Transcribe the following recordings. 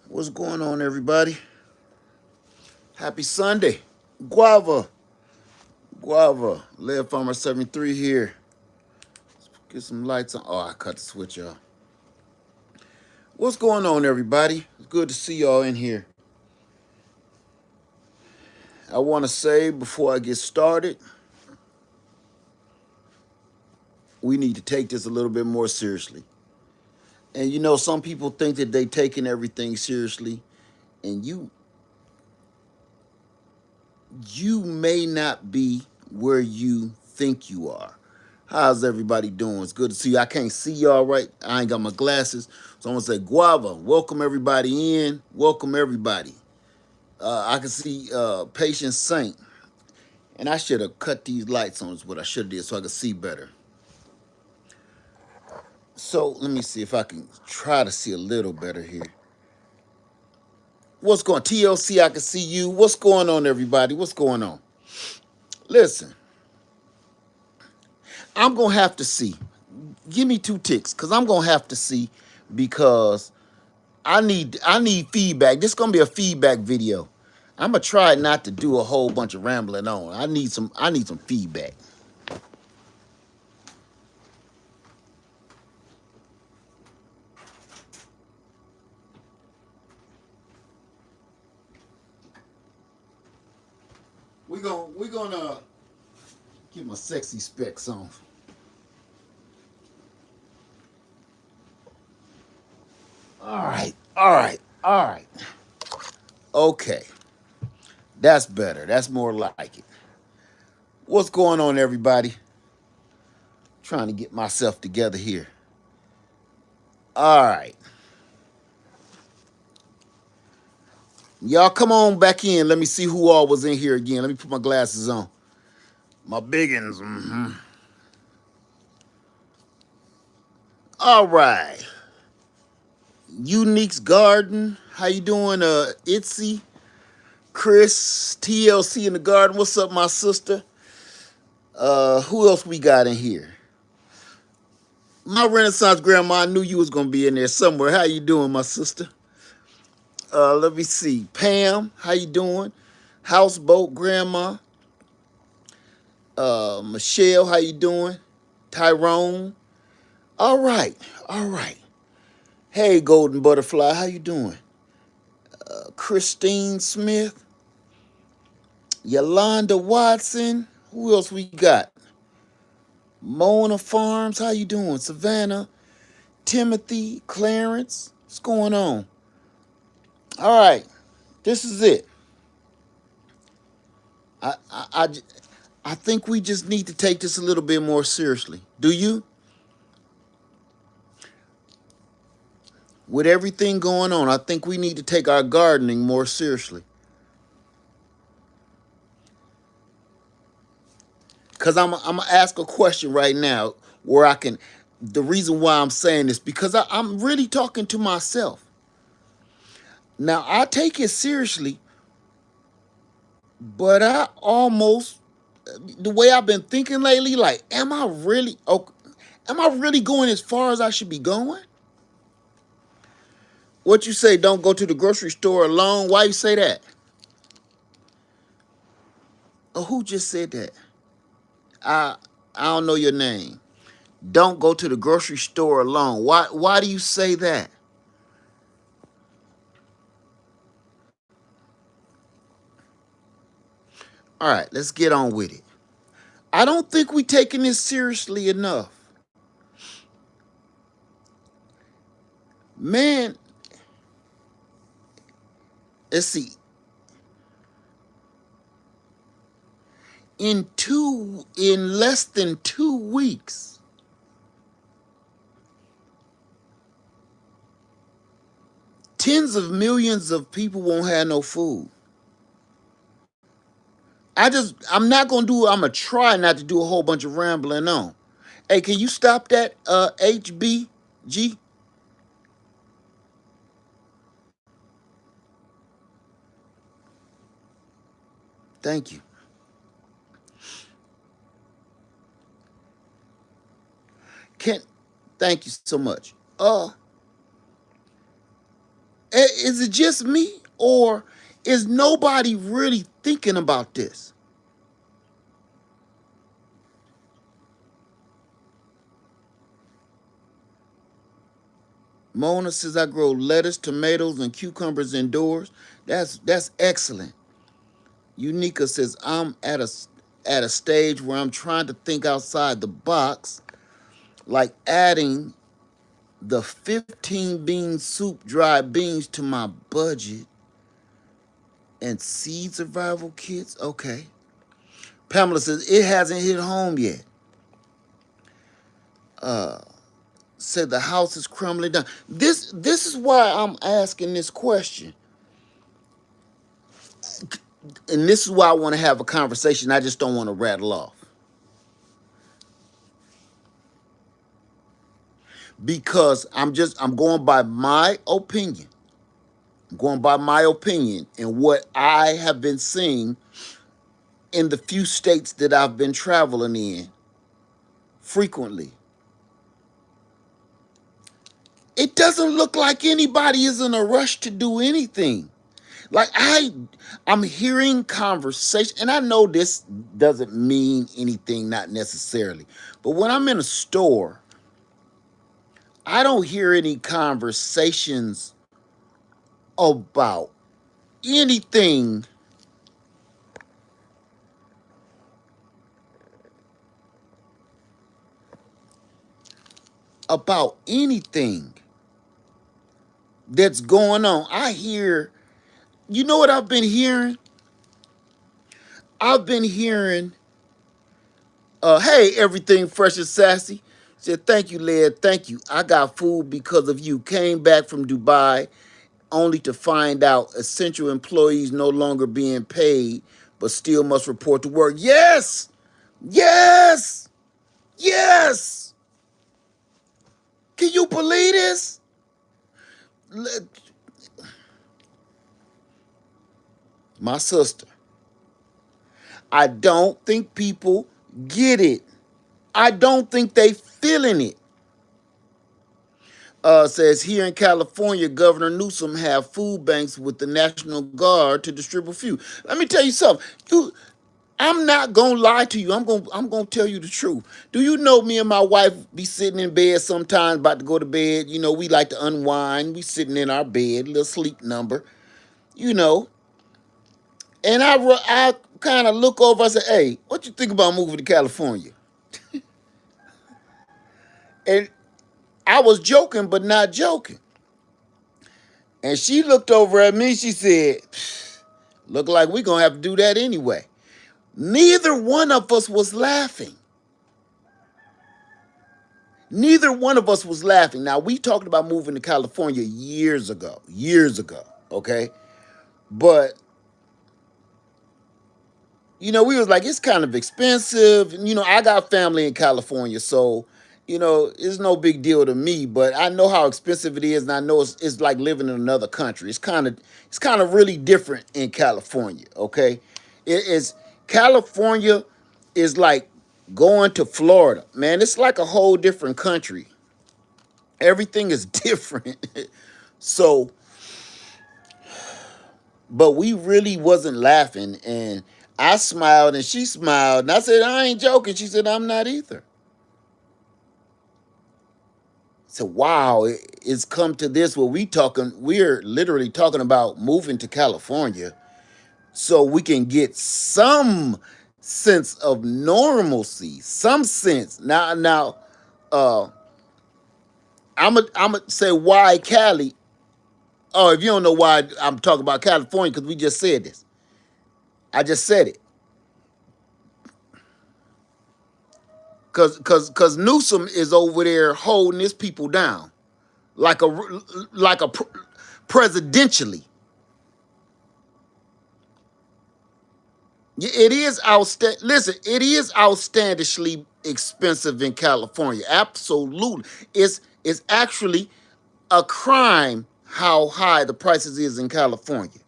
What's going on, everybody? Happy Sunday. Guava. Guava. Lead Farmer 73 here. Get some lights on. Oh, I cut the switch off. What's going on, everybody? It's good to see y'all in here. I want to say before I get started, we need to take this a little bit more seriously. And you know, some people think that they taking everything seriously, and you may not be where you think you are. How's everybody doing? It's good to see you. I can't see y'all right. I ain't got my glasses. So I'm going to say, Guava, welcome everybody in. Welcome everybody. I can see Patient Saint. And I should have cut these lights on is what I should have did so I could see better. So let me see if I can try to see a little better here. What's going on? TLC, I can see you. What's going on, everybody? What's going on? Listen, I'm going to have to see. Give me 2 ticks because I'm going to have to see because I need feedback. This is gonna be a feedback video. I'm gonna try not to do a whole bunch of rambling on. I need some feedback. We're gonna get my sexy specs on. All right. Okay, that's better. That's more like it. What's going on, everybody? Trying to get myself together here. All right, y'all, come on back in. Let me see who all was in here again. Let me put my glasses on. My biggins. All right. Unique's Garden. How you doing, Itzy? Chris, TLC in the garden. What's up, my sister? Who else we got in here? My Renaissance grandma, I knew you was gonna be in there somewhere. How you doing, my sister? Let me see. Pam, how you doing? Houseboat grandma. Michelle, how you doing? Tyrone. All right, all right. Hey, Golden Butterfly, how you doing? Christine Smith. Yolanda Watson. Who else we got? Mona Farms, how you doing? Savannah, Timothy, Clarence, what's going on? All right, this is it. I, I, I, I think we just need to take this a little bit more seriously. Do you? With everything going on, I think we need to take our gardening more seriously. Because I'm going to ask a question right now where I can. The reason why I'm saying this, because I'm really talking to myself. Now, I take it seriously, but I almost the way I've been thinking lately, like, am I really going as far as I should be going? What you say? Don't go to the grocery store alone. Why you say that? Oh, who just said that? I I don't know your name. Don't go to the grocery store alone. Why do you say that? All right, let's get on with it. I don't think we taking this seriously enough. Man, let's see. In less than 2 weeks, tens of millions of people won't have no food. I'm not gonna do. I'm gonna try not to do a whole bunch of rambling on. Hey, can you stop that? HBG. Thank you. Can Thank you so much. Is it just me, or is nobody really thinking about this? Mona says I grow lettuce, tomatoes, and cucumbers indoors. That's excellent. Unica says I'm at a stage where I'm trying to think outside the box, like adding the 15 bean soup dried beans to my budget and seed survival kits. Okay. Pamela says it hasn't hit home yet. Said the house is crumbling down. This is why I'm asking this question. And this is why I want to have a conversation. I just don't want to rattle off. Because I'm going by my opinion. I'm going by my opinion and what I have been seeing in the few states that I've been traveling in frequently. It doesn't look like anybody is in a rush to do anything. Like I'm hearing conversation, and I know this doesn't mean anything, not necessarily. But when I'm in a store, I don't hear any conversations about anything about anything that's going on. I hear, you know what I've been hearing? I've been hearing, hey, everything fresh and sassy. Said, thank you, Led. Thank you. I got food because of you. Came back from Dubai only to find out essential employees no longer being paid, but still must report to work. Yes! Yes! Yes! Can you believe this? My sister, I don't think people get it. I don't think they feeling it. Says here in California, Governor Newsom have food banks with the National Guard to distribute food. Let me tell you something. I'm not gonna lie to you. I'm gonna tell you the truth. Do you know me and my wife be sitting in bed sometimes about to go to bed? You know, we like to unwind. We sitting in our bed, little sleep number, you know. And I kind of look over. I say, "Hey, what you think about moving to California?" And I was joking, but not joking. And she looked over at me. She said, "Look like we're gonna have to do that anyway." Neither one of us was laughing. Neither one of us was laughing. Now, we talked about moving to California years ago, okay? But, you know, we was like, it's kind of expensive. And, you know, I got family in California, so, you know, it's no big deal to me, but I know how expensive it is, and I know it's like living in another country. It's kind of really different in California, okay? It is California is like going to Florida. Man, it's like a whole different country. Everything is different. So, but we really wasn't laughing. And I smiled and she smiled. And I said, I ain't joking. She said, I'm not either. So, wow, it's come to this where we're literally talking about moving to California so we can get some sense of normalcy, some sense. Now, uh, I'm gonna say why Cali. Oh, if you don't know why I'm talking about California, because we just said this. I just said it. Cause Newsom is over there holding his people down like a presidentially. It is Listen, it is outstandishly expensive in California. Absolutely, it's actually a crime how high the prices is in California.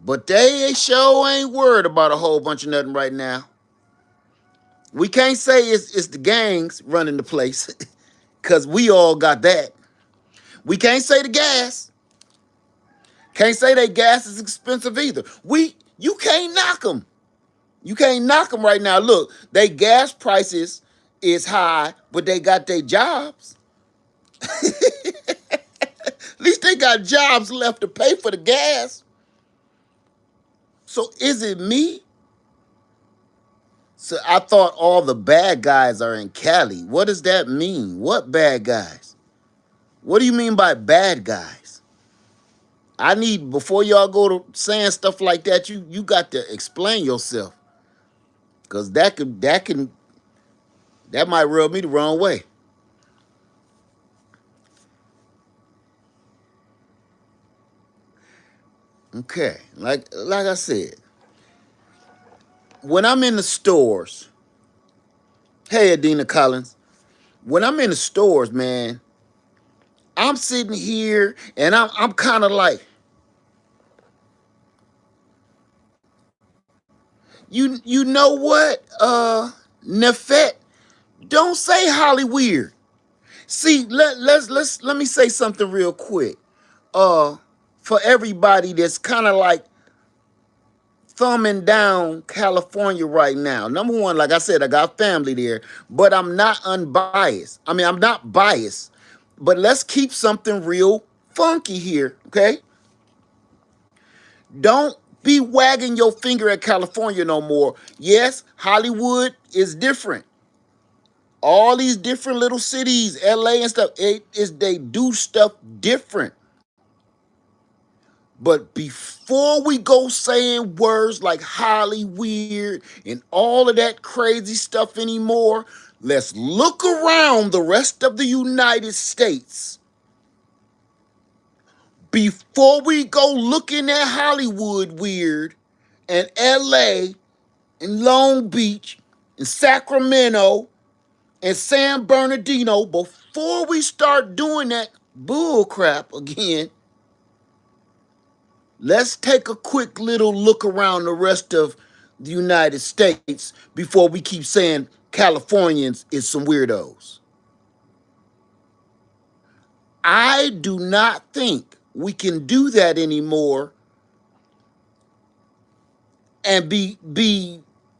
But they sure ain't worried about a whole bunch of nothing right now. We can't say it's the gangs running the place. because we all got that. We can't say the gas. Can't say that gas is expensive either. You can't knock them. You can't knock them right now. Look, they gas prices is high, but they got their jobs. At least they got jobs left to pay for the gas. So is it me? So I thought all the bad guys are in Cali. What does that mean? What bad guys? What do you mean by bad guys? I need, before y'all go to saying stuff like that, you got to explain yourself. Cause that might rub me the wrong way. Okay. Like I said, when I'm in the stores, hey Adina Collins, when I'm in the stores, man, I'm sitting here and I'm kind of like, you know what, Nefet, don't say Holly weird. See, let me say something real quick. For everybody that's kind of like thumbing down California right now. Number one, like I said, I got family there, but I'm not unbiased. I mean, I'm not biased. But let's keep something real funky here, okay? Don't be wagging your finger at California no more. Yes, Hollywood is different. All these different little cities, LA and stuff, they do stuff different. But before we go saying words like Holly weird and all of that crazy stuff anymore, let's look around the rest of the United States before we go looking at Hollywood weird and LA and Long Beach and Sacramento and San Bernardino. Before we start doing that bull crap again, let's take a quick little look around the rest of the United States before we keep saying Californians is some weirdos. I do not think we can do that anymore and be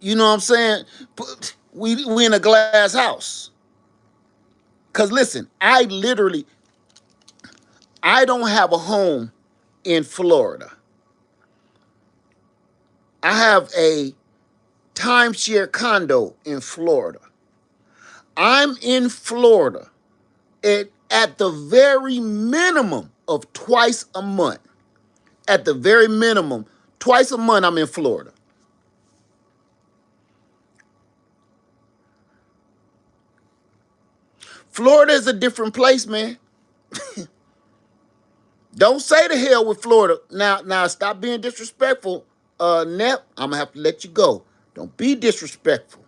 you know what I'm saying? We in a glass house. Cause listen, I don't have a home in Florida. I have a timeshare condo in Florida. I'm in Florida at the very minimum of twice a month. At the very minimum, twice a month I'm in Florida. Florida is a different place, man. Don't say the hell with Florida. Now stop being disrespectful, Nep. I'm gonna have to let you go. Don't be disrespectful.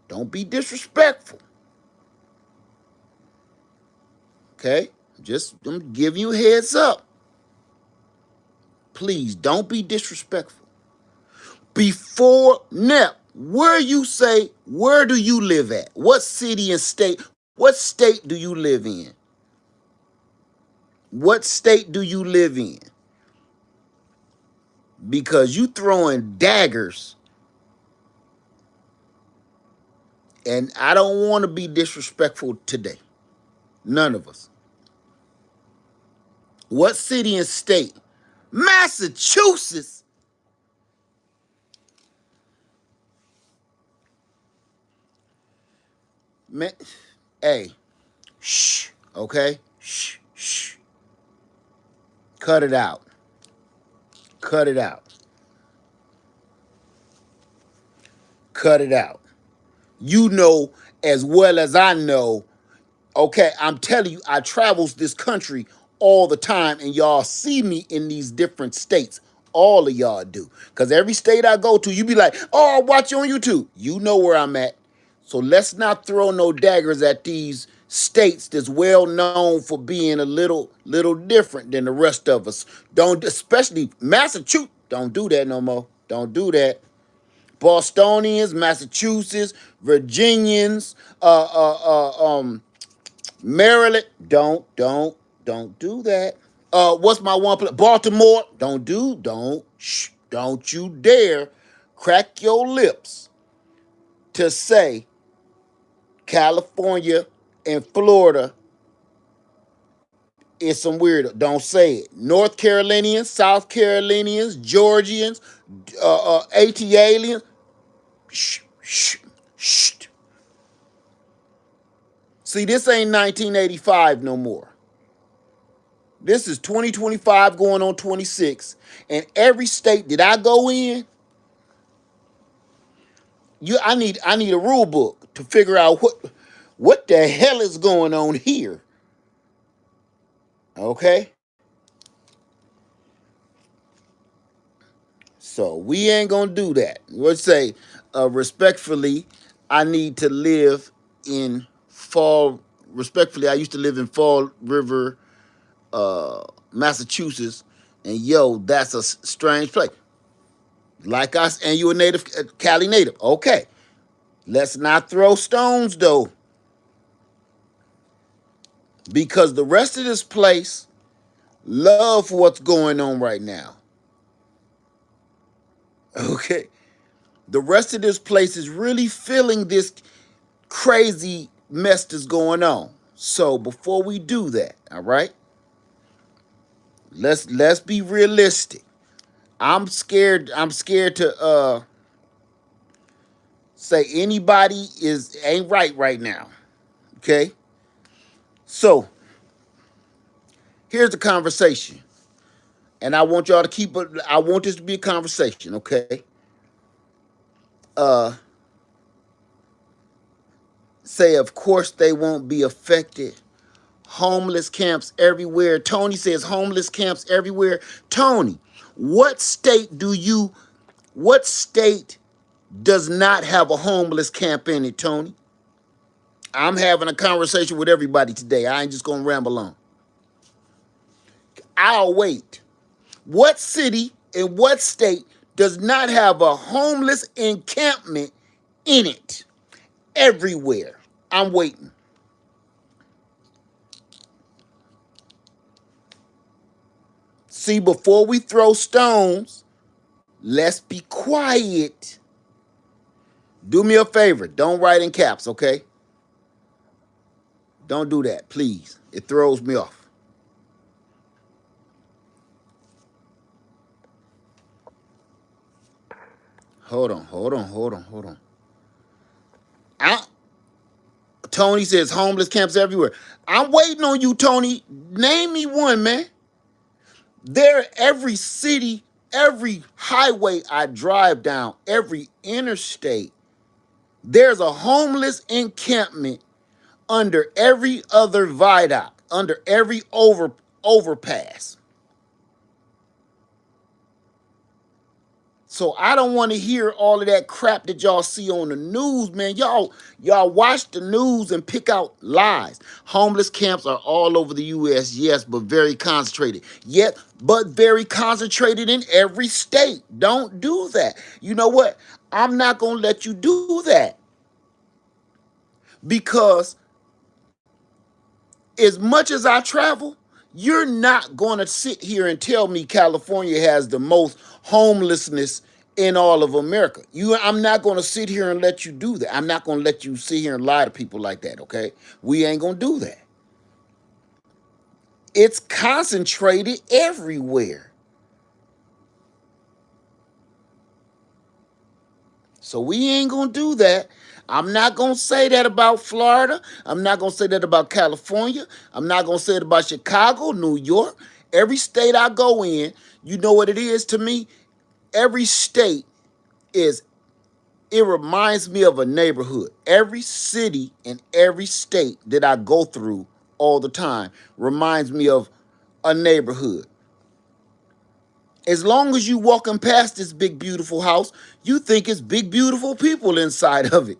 Don't be disrespectful. Okay? I'm giving you a heads up. Please don't be disrespectful. Before Nep, where do you live at? What city and state? What state do you live in? What state do you live in? Because you throwing daggers, and I don't want to be disrespectful today. None of us. What city and state? Massachusetts. Man, hey, shh, okay? Shh, shh. Cut it out. Cut it out. Cut it out. You know as well as I know, okay, I'm telling you, I travels this country all the time, and y'all see me in these different states. All of y'all do. Because every state I go to, you be like, oh, I'll watch you on YouTube. You know where I'm at. So let's not throw no daggers at these states that's well known for being a little different than the rest of us. Don't, especially Massachusetts. Don't do that no more. Don't do that. Bostonians, Massachusetts, Virginians, Maryland, don't do that. What's my one place? Baltimore, don't you dare crack your lips to say California and Florida is some weird. Don't say it. North Carolinians, South Carolinians, Georgians, AT aliens. Shh, shh, shh. See, this ain't 1985 no more. This is 2025 going on 26. And every state that I go in, I need a rule book to figure out what the hell is going on here. Okay? So we ain't gonna do that. Let's say, respectfully, I need to live in Fall. Respectfully, I used to live in Fall River, Massachusetts, and yo, that's a strange place. Like us, and you a native, Cali native. Okay, let's not throw stones though, because the rest of this place love what's going on right now. Okay, the rest of this place is really feeling this crazy mess that's going on. So before we do that, all right, let's be realistic. I'm scared. I'm scared to say anybody is ain't right now. Okay, so here's the conversation, and I want y'all to keep it. I want this to be a conversation. Okay, uh, say of course they won't be affected. Homeless camps everywhere. Tony says homeless camps everywhere. Tony, what state do you? What state does not have a homeless camp in it, Tony? I'm having a conversation with everybody today. I ain't just gonna ramble on. I'll wait. What city in what state does not have a homeless encampment in it? Everywhere. I'm waiting. See, before we throw stones, let's be quiet. Do me a favor. Don't write in caps, okay? Don't do that, please. It throws me off. Hold on. I, Tony says homeless camps everywhere. I'm waiting on you, Tony. Name me one, man. There, every city, every highway I drive down, every interstate, there's a homeless encampment under every other viaduct, under every overpass. So I don't want to hear all of that crap that y'all see on the news, man. Y'all watch the news and pick out lies. Homeless camps are all over the US, yes, but very concentrated. Yet, but very concentrated in every state. Don't do that. You know what? I'm not going to let you do that, because as much as I travel, you're not going to sit here and tell me California has the most homelessness in all of America. I'm not going to sit here and let you do that. I'm not going to let you sit here and lie to people like that, okay? We ain't going to do that. It's concentrated everywhere. So we ain't going to do that. I'm not going to say that about Florida. I'm not going to say that about California. I'm not going to say it about Chicago, New York. Every state I go in, you know what it is to me? Every state is, it reminds me of a neighborhood. Every city and every state that I go through all the time reminds me of a neighborhood. As long as you walking past this big beautiful house, you think it's big beautiful people inside of it.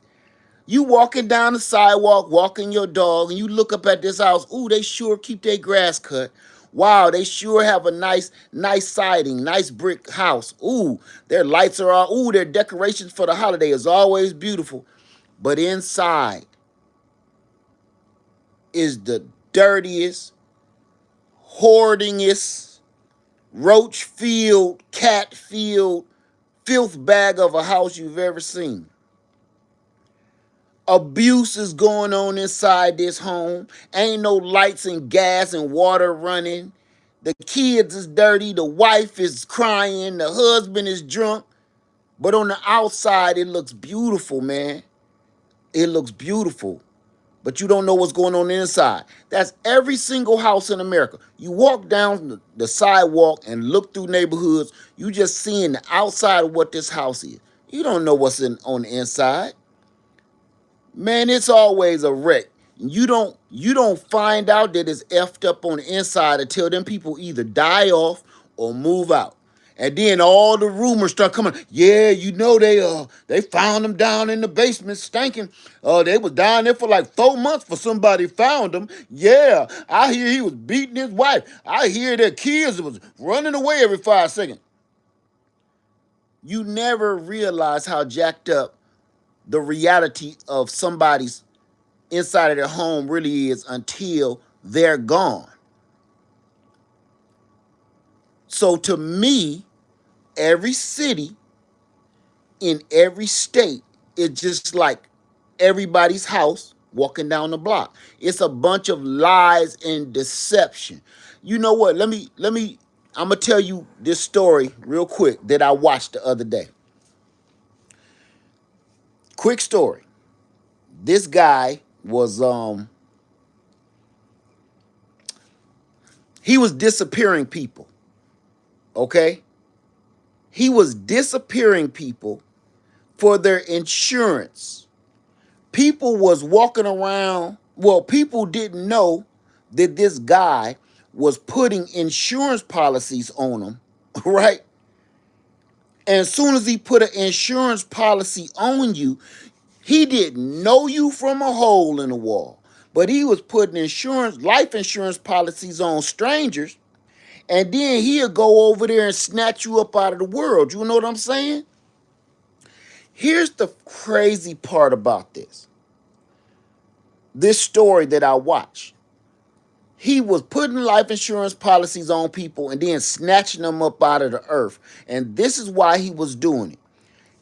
You walking down the sidewalk, walking your dog, and you look up at this house. Ooh, they sure keep their grass cut. Wow, they sure have a nice siding, nice brick house. Ooh, their lights are all, ooh, their decorations for the holiday is always beautiful. But inside, is the dirtiest, hoardingest, roach-filled, cat-filled, filth bag of a house you've ever seen. Abuse is going on inside this home. Ain't no lights and gas and water running. The kids is dirty. The wife is crying. The husband is drunk. But on the outside, it looks beautiful, man. It looks beautiful. But you don't know what's going on inside. That's every single house in America. You walk down the sidewalk and look through neighborhoods, you just seeing the outside of what this house is. You don't know what's on the inside. Man, it's always a wreck. You don't find out that it's effed up on the inside until them people either die off or move out. And then all the rumors start coming. Yeah, they found them down in the basement stinking. They was down there for like 4 months for somebody found them. Yeah, I hear he was beating his wife. I hear their kids was running away every 5 seconds. You never realize how jacked up the reality of somebody's inside of their home really is until they're gone. So to me, every city in every state is just like everybody's house walking down the block. It's a bunch of lies and deception. You know what? I'm gonna tell you this story real quick that I watched the other day. Quick story. This guy was he was disappearing people. Okay? He was disappearing people for their insurance. People was walking around, well, people didn't know that this guy was putting insurance policies on them, right? And as soon as he put an insurance policy on you, he didn't know you from a hole in the wall. But he was putting life insurance policies on strangers, and then he'll go over there and snatch you up out of the world. You know what I'm saying? Here's the crazy part about this. This story that I watched. He was putting life insurance policies on people and then snatching them up out of the earth. And this is why he was doing it.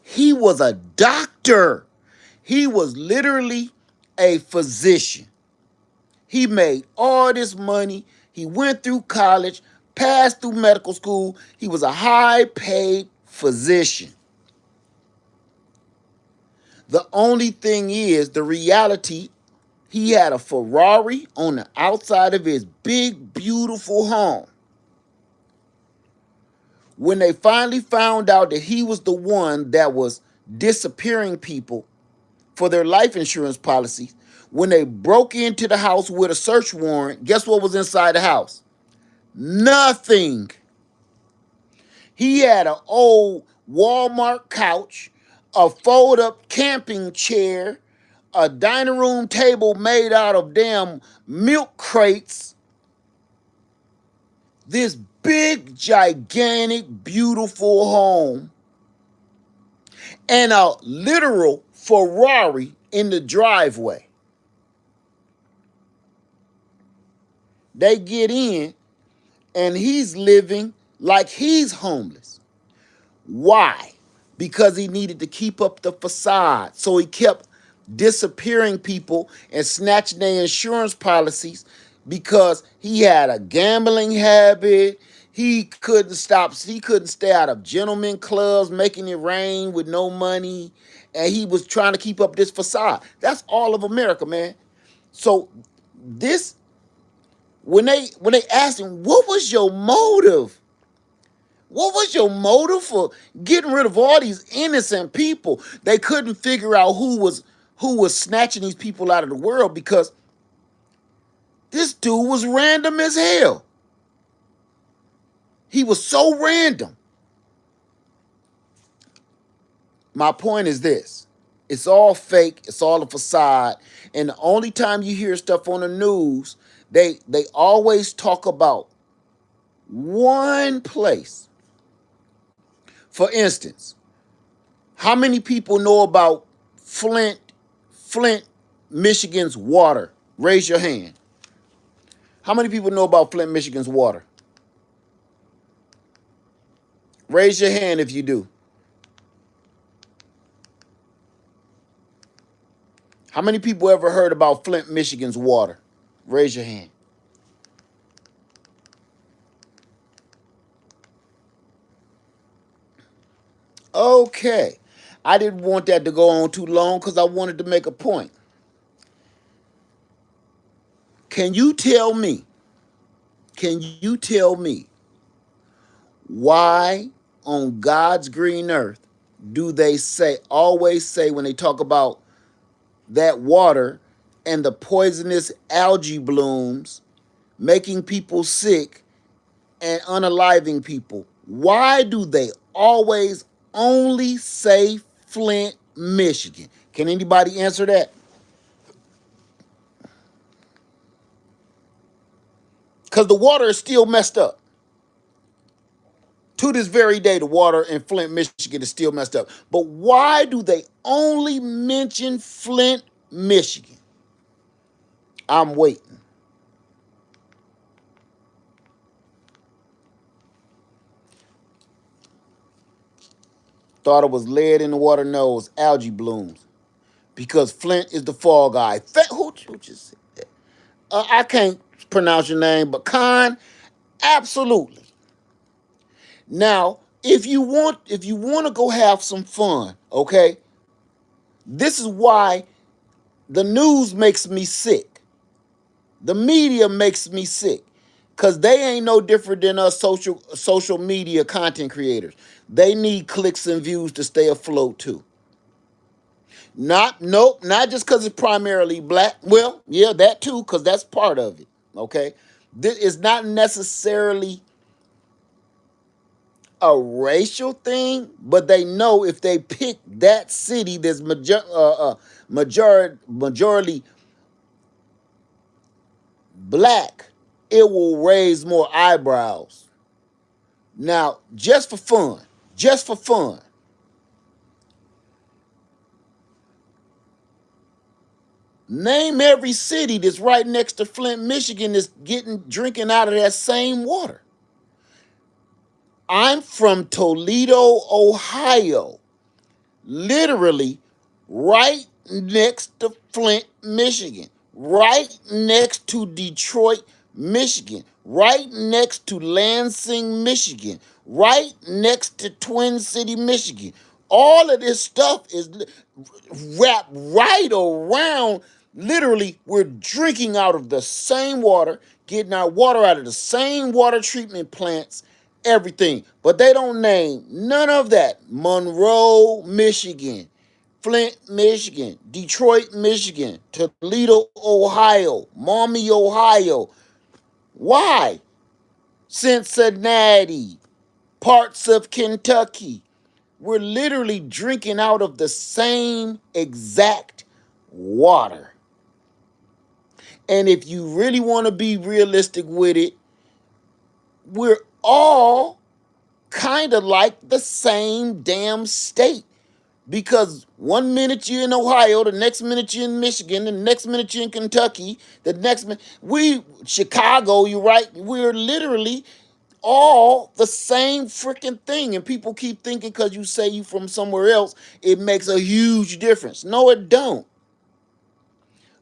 He was a doctor. He was literally a physician. He made all this money. He went through college, passed through medical school. He was a high-paid physician. The only thing is, the reality, he had a Ferrari on the outside of his big, beautiful home. When they finally found out that he was the one that was disappearing people for their life insurance policies, when they broke into the house with a search warrant, guess what was inside the house? Nothing. He had an old Walmart couch, a fold-up camping chair, a dining room table made out of damn milk crates, this big, gigantic, beautiful home, and a literal Ferrari in the driveway. They get in, and he's living like he's homeless. Why? Because he needed to keep up the facade. So he kept disappearing people and snatching their insurance policies because he had a gambling habit. He couldn't stay out of gentlemen clubs, making it rain with no money. And he was trying to keep up this facade. That's all of America, man. So this, when they asked him, what was your motive? What was your motive for getting rid of all these innocent people? They couldn't figure out who was snatching these people out of the world because this dude was random as hell. He was so random. My point is this. It's all fake. It's all a facade. And the only time you hear stuff on the news, they always talk about one place. For instance, how many people know about Flint, Michigan's water? Raise your hand. How many people know about Flint, Michigan's water? Raise your hand if you do. How many people ever heard about Flint, Michigan's water? Raise your hand. Okay. I didn't want that to go on too long because I wanted to make a point. Can you tell me, why on God's green earth do they always say when they talk about that water and the poisonous algae blooms making people sick and unaliving people, why do they always only say Flint, Michigan? Can anybody answer that? Because the water is still messed up. To this very day, the water in Flint, Michigan is still messed up. But why do they only mention Flint, Michigan? I'm waiting. Thought it was lead in the water. No, it's algae blooms. Because Flint is the fall guy. Who just said that? I can't pronounce your name, but Khan, absolutely. Now, if you want to go have some fun, okay? This is why the news makes me sick. The media makes me sick. Cause they ain't no different than us social media content creators. They need clicks and views to stay afloat too. Not just because it's primarily black. Well, yeah, that too, because that's part of it. Okay, this is not necessarily a racial thing, but they know if they pick that city that's majority black, it will raise more eyebrows. Now, just for fun, name every city that's right next to Flint, Michigan that's drinking out of that same water. I'm from Toledo, Ohio, literally right next to Flint, Michigan, right next to Detroit, Michigan, right next to Lansing, Michigan, right next to Twin City, Michigan. All of this stuff is wrapped right around. Literally, we're drinking out of the same water, getting our water out of the same water treatment plants, everything. But they don't name none of that. Monroe, Michigan, Flint, Michigan, Detroit, Michigan, Toledo, Ohio, Maumee, Ohio. Why? Cincinnati, parts of Kentucky. We're literally drinking out of the same exact water. And if you really want to be realistic with it, we're all kind of like the same damn state. Because one minute you're in Ohio, the next minute you're in Michigan, the next minute you're in Kentucky, the next minute Chicago, you're right. We're literally all the same freaking thing. And people keep thinking because you say you from somewhere else, it makes a huge difference. No, it don't.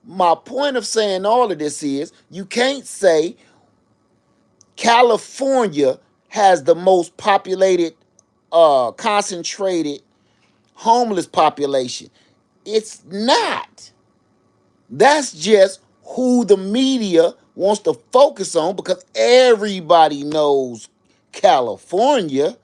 My point of saying all of this is you can't say California has the most populated, concentrated homeless population. It's not. That's just who the media wants to focus on because everybody knows California.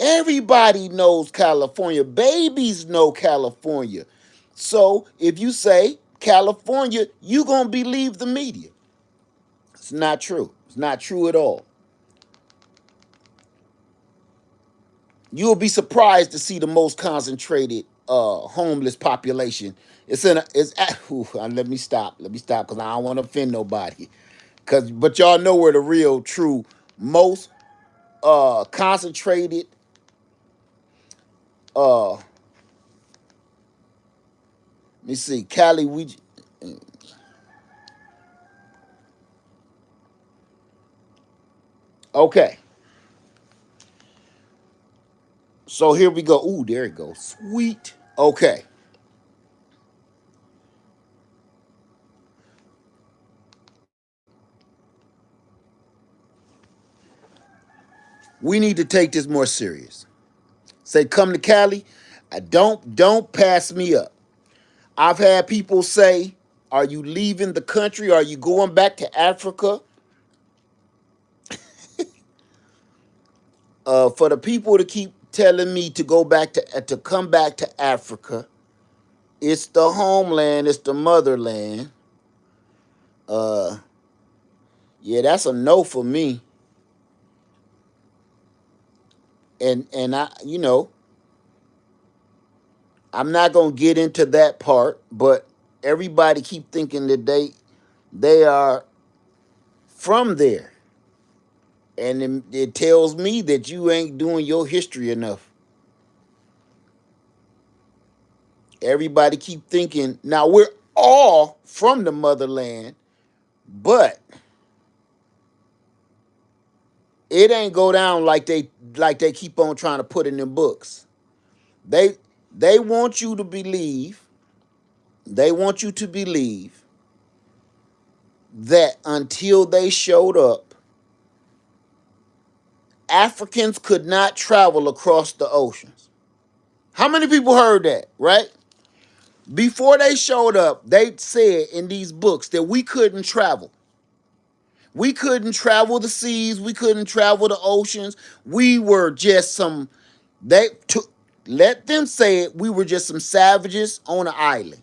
Everybody knows California. Babies know California. So if you say California, you're going to believe the media. It's not true. It's not true at all. You'll be surprised to see the most concentrated homeless population. Let me stop. Let me stop because I don't want to offend nobody. But y'all know where the real, true, most concentrated let me see, Cali, Okay. So here we go. Ooh, there it goes. Sweet. Okay. We need to take this more serious. Say, come to Cali. Don't pass me up. I've had people say, "Are you leaving the country? Are you going back to Africa?" For the people to keep telling me to go back to come back to Africa, it's the homeland, it's the motherland. Uh, yeah, that's a no for me. And I'm not gonna get into that part, but everybody keep thinking that they are from there, and it tells me that you ain't doing your history enough. Everybody keep thinking now we're all from the motherland, but it ain't go down like they keep on trying to put in them books. They they want you to believe, they want you to believe that until they showed up, Africans could not travel across the oceans. How many people heard that, right? Before they showed up, they said in these books that we couldn't travel. We couldn't travel the seas. We couldn't travel the oceans. We were just some, they took, let them say it, we were just some savages on an island.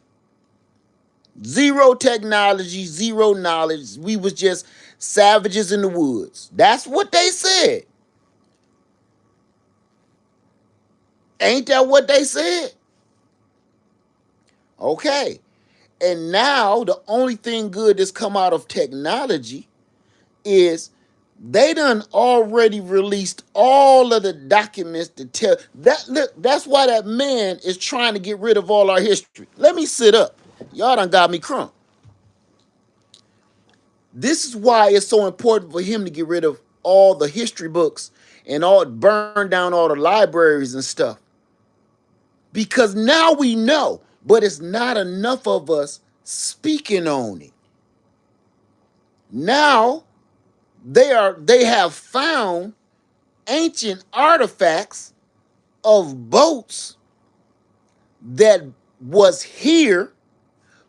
Zero technology, zero knowledge. We was just savages in the woods. That's what they said. Ain't that what they said? Okay. And now the only thing good that's come out of technology is they done already released all of the documents to tell that. Look, that's why that man is trying to get rid of all our history. Let me sit up. Y'all done got me crunk. This is why it's so important for him to get rid of all the history books and all burn down all the libraries and stuff. Because now we know, but it's not enough of us speaking on it. Now they have found ancient artifacts of boats that was here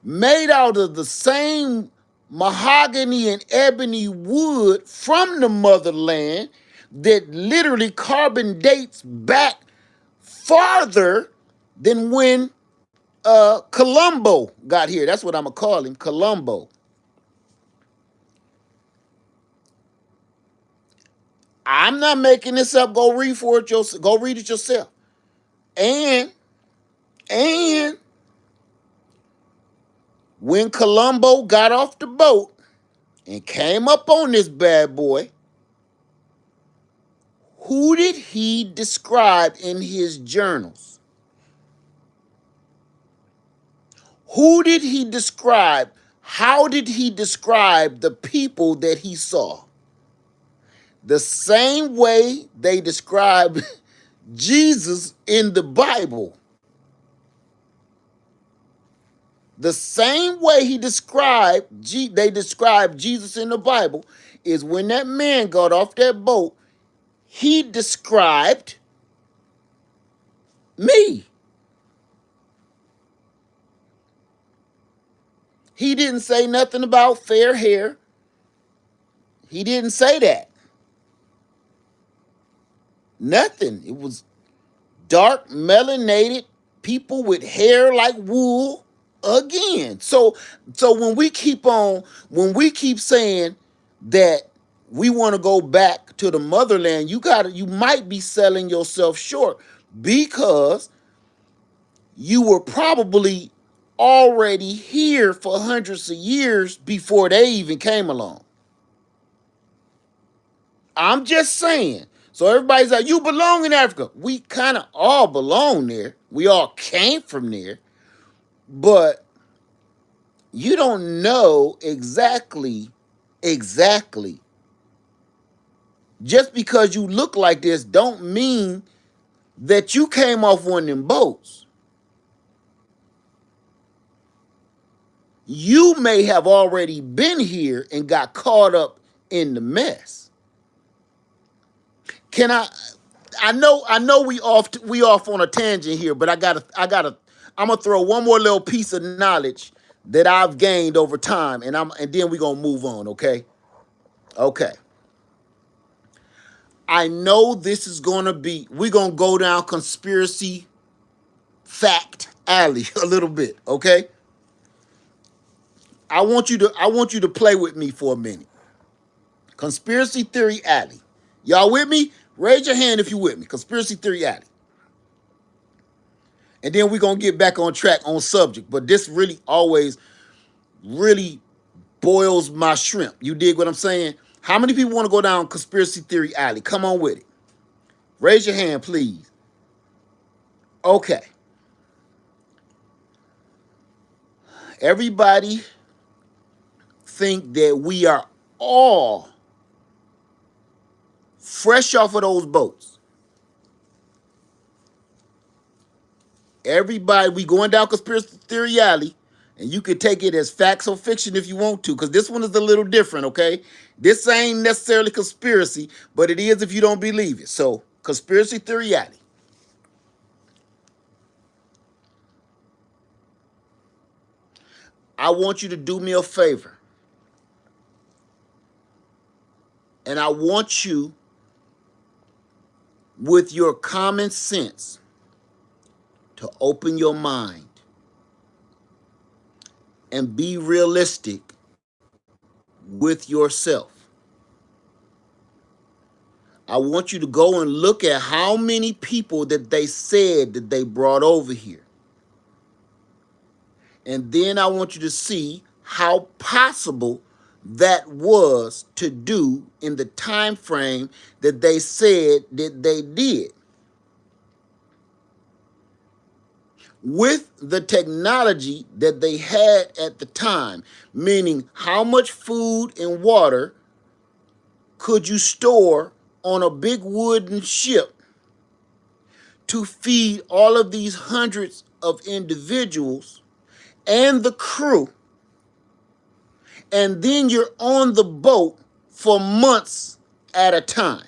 made out of the same mahogany and ebony wood from the motherland that literally carbon dates back farther than when Columbo got here. That's what I'm gonna call him, Columbo. I'm not making this up. Go read for it yourself. Go read it yourself. And and when Columbo got off the boat and came up on this bad boy, who did he describe in his journals? Who did he describe? How did he describe the people that he saw? The same way they describe Jesus in the Bible. The same way they described Jesus in the Bible is when that man got off that boat, he described me. He didn't say nothing about fair hair. He didn't say that. Nothing. It was dark, melanated people with hair like wool again. So when we keep saying that we want to go back to the motherland, you might be selling yourself short because you were probably already here for hundreds of years before they even came along. I'm just saying. So everybody's like, you belong in Africa. We kind of all belong there. We all came from there. But you don't know exactly Just because you look like this don't mean that you came off one of them boats. You may have already been here and got caught up in the mess. Can I know we off on a tangent here, but I'm gonna throw one more little piece of knowledge that I've gained over time, and then we're gonna move on, okay? Okay. I know this is gonna be we're gonna go down conspiracy fact alley a little bit, okay? I want you to play with me for a minute. Conspiracy theory alley. Y'all with me? Raise your hand if you with me. Conspiracy theory alley. And then we're gonna get back on track on subject. But this really boils my shrimp. You dig what I'm saying? How many people want to go down conspiracy theory alley? Come on with it. Raise your hand, please. Okay. Everybody think that we are all fresh off of those boats. Everybody, we going down conspiracy theory alley, and you could take it as facts or fiction if you want to, because this one is a little different, okay? This ain't necessarily conspiracy, but it is if you don't believe it. So, conspiracy theory alley. I want you to do me a favor. And I want you, with your common sense, to open your mind and be realistic with yourself. I want you to go and look at how many people that they said that they brought over here. And then I want you to see how possible that was to do in the time frame that they said that they did. With the technology that they had at the time, meaning how much food and water could you store on a big wooden ship to feed all of these hundreds of individuals and the crew, and then you're on the boat for months at a time.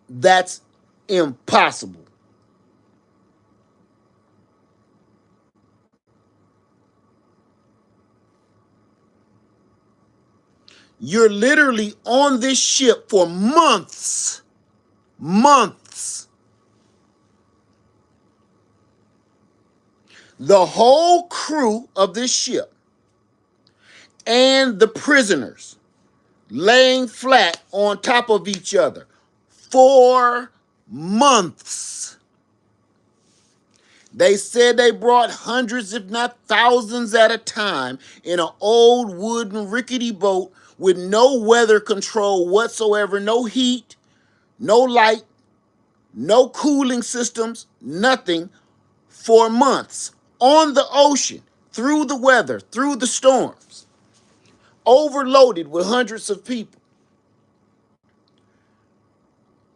That's impossible. You're literally on this ship for months. Months. The whole crew of this ship and the prisoners laying flat on top of each other for months. They said they brought hundreds, if not thousands at a time in an old wooden rickety boat with no weather control whatsoever, no heat, no light, no cooling systems, nothing, for months on the ocean, through the weather, through the storms, overloaded with hundreds of people.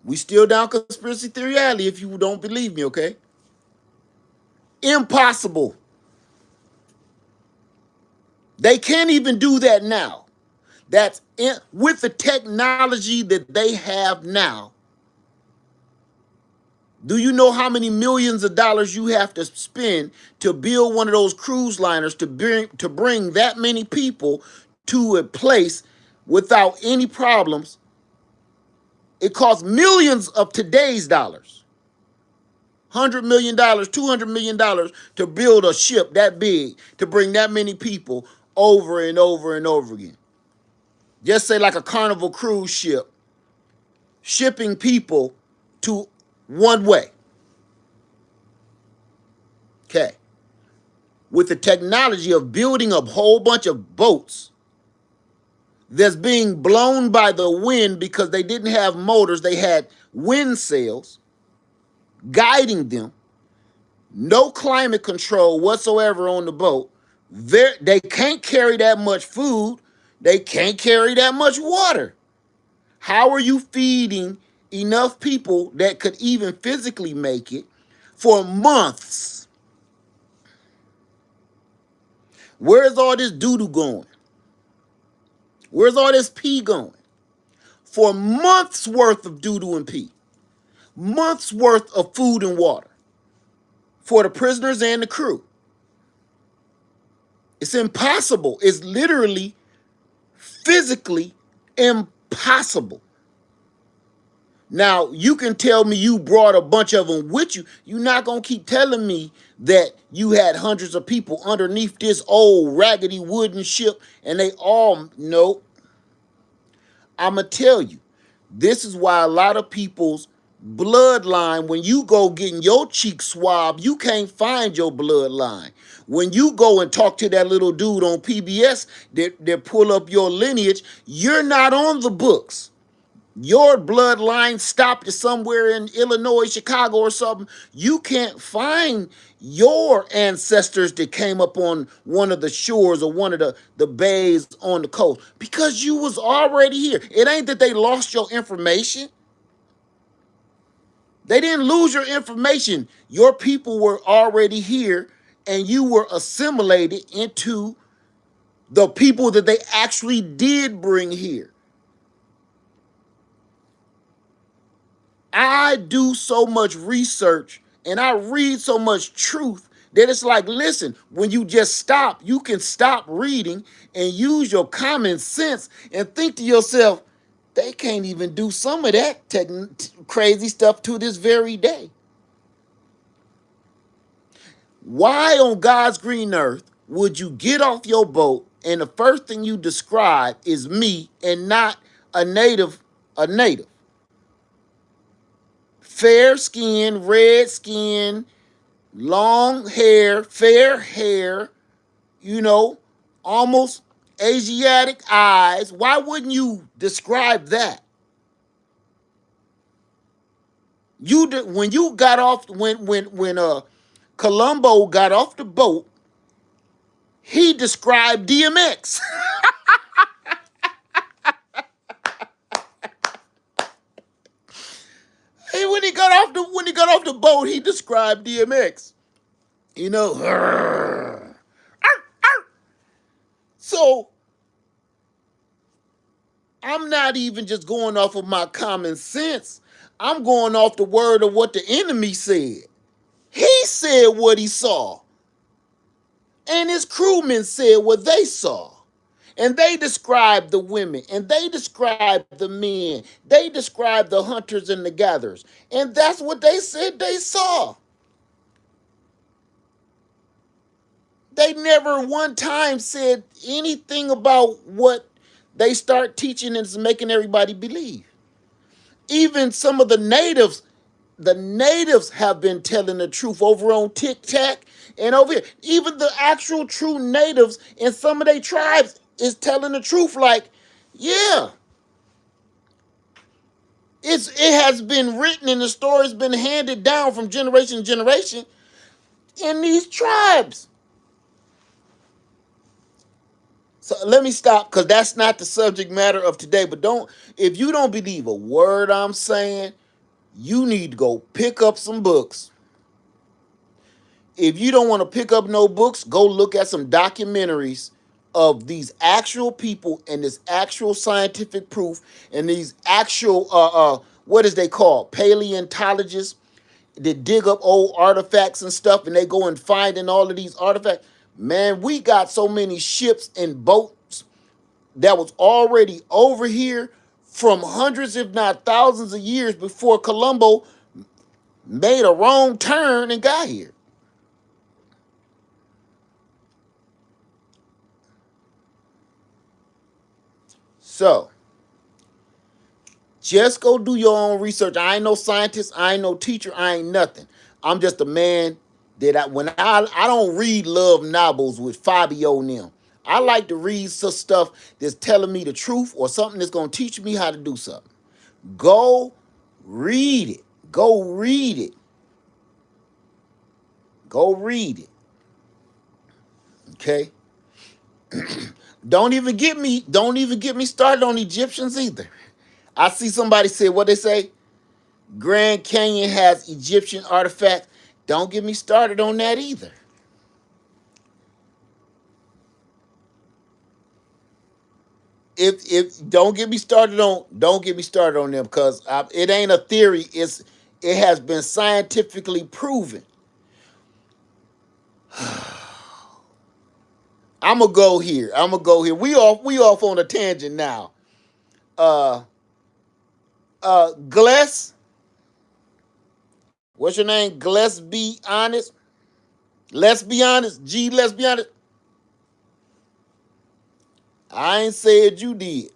We still down conspiracy theory alley if you don't believe me, okay? Impossible. They can't even do that now. With the technology that they have now. Do you know how many millions of dollars you have to spend to build one of those cruise liners to bring that many people to a place without any problems? It costs millions of today's dollars. $100 million, $200 million to build a ship that big to bring that many people over and over and over again. Just say like a Carnival cruise ship, shipping people to one way. Okay. With the technology of building a whole bunch of boats that's being blown by the wind because they didn't have motors, they had wind sails guiding them, no climate control whatsoever on the boat, They can't carry that much food. They can't carry that much water. How are you feeding enough people that could even physically make it for months? Where's all this doo-doo going? Where's all this pee going? For months worth of doo-doo and pee. Months worth of food and water for the prisoners and the crew. It's impossible. It's literally physically impossible. Now, you can tell me you brought a bunch of them with you. You're not going to keep telling me that you had hundreds of people underneath this old raggedy wooden ship and they all, no. I'm going to tell you, this is why a lot of people's bloodline, when you go getting your cheek swabbed, you can't find your bloodline. When you go and talk to that little dude on PBS that pull up your lineage, you're not on the books. Your bloodline stopped somewhere in Illinois, Chicago, or something. You can't find your ancestors that came up on one of the shores or one of the bays on the coast because you was already here. It ain't that they lost your information. They didn't lose your information. Your people were already here and you were assimilated into the people that they actually did bring here. I do so much research and I read so much truth that it's like, listen, when you just stop, you can stop reading and use your common sense and think to yourself, they can't even do some of that crazy stuff to this very day. Why on God's green earth would you get off your boat and the first thing you describe is me and not a native? Fair skin, red skin, long hair, fair hair, you know, almost Asiatic eyes. Why wouldn't you describe that? When you got off when Columbo got off the boat, he described DMX. Hey, when he got off the boat, he described DMX. You know, so I'm not even just going off of my common sense. I'm going off the word of what the enemy said. He said what he saw. And his crewmen said what they saw. And they described the women, and they described the men, they described the hunters and the gatherers. And that's what they said they saw. They never one time said anything about what they start teaching and making everybody believe. Even some of the natives have been telling the truth over on TikTok and over here. Even the actual true natives in some of their tribes is telling the truth. Like, yeah, it has been written and the story's been handed down from generation to generation in these tribes. So let me stop because that's not the subject matter of today. But if you don't believe a word I'm saying, you need to go pick up some books. If you don't want to pick up no books, go look at some documentaries of these actual people and this actual scientific proof and these actual what is they called paleontologists that dig up old artifacts and stuff and they go and find in all of these artifacts. Man, we got so many ships and boats that was already over here from hundreds if not thousands of years before Columbo made a wrong turn and got here. So, just go do your own research. I ain't no scientist. I ain't no teacher. I ain't nothing. I'm just a man that I don't read love novels with Fabio and them. I like to read some stuff that's telling me the truth or something that's going to teach me how to do something. Go read it. Go read it. Go read it. Okay? Don't even get me started on Egyptians either. I see somebody say what they say. Grand Canyon has Egyptian artifacts. Don't get me started on that either. If don't get me started on them because it ain't a theory. It has been scientifically proven. I'm gonna go here. I'm gonna go here. We off on a tangent now. Uh Gless, what's your name? Gless be honest. Let's be honest. Let's be honest. I ain't said you did.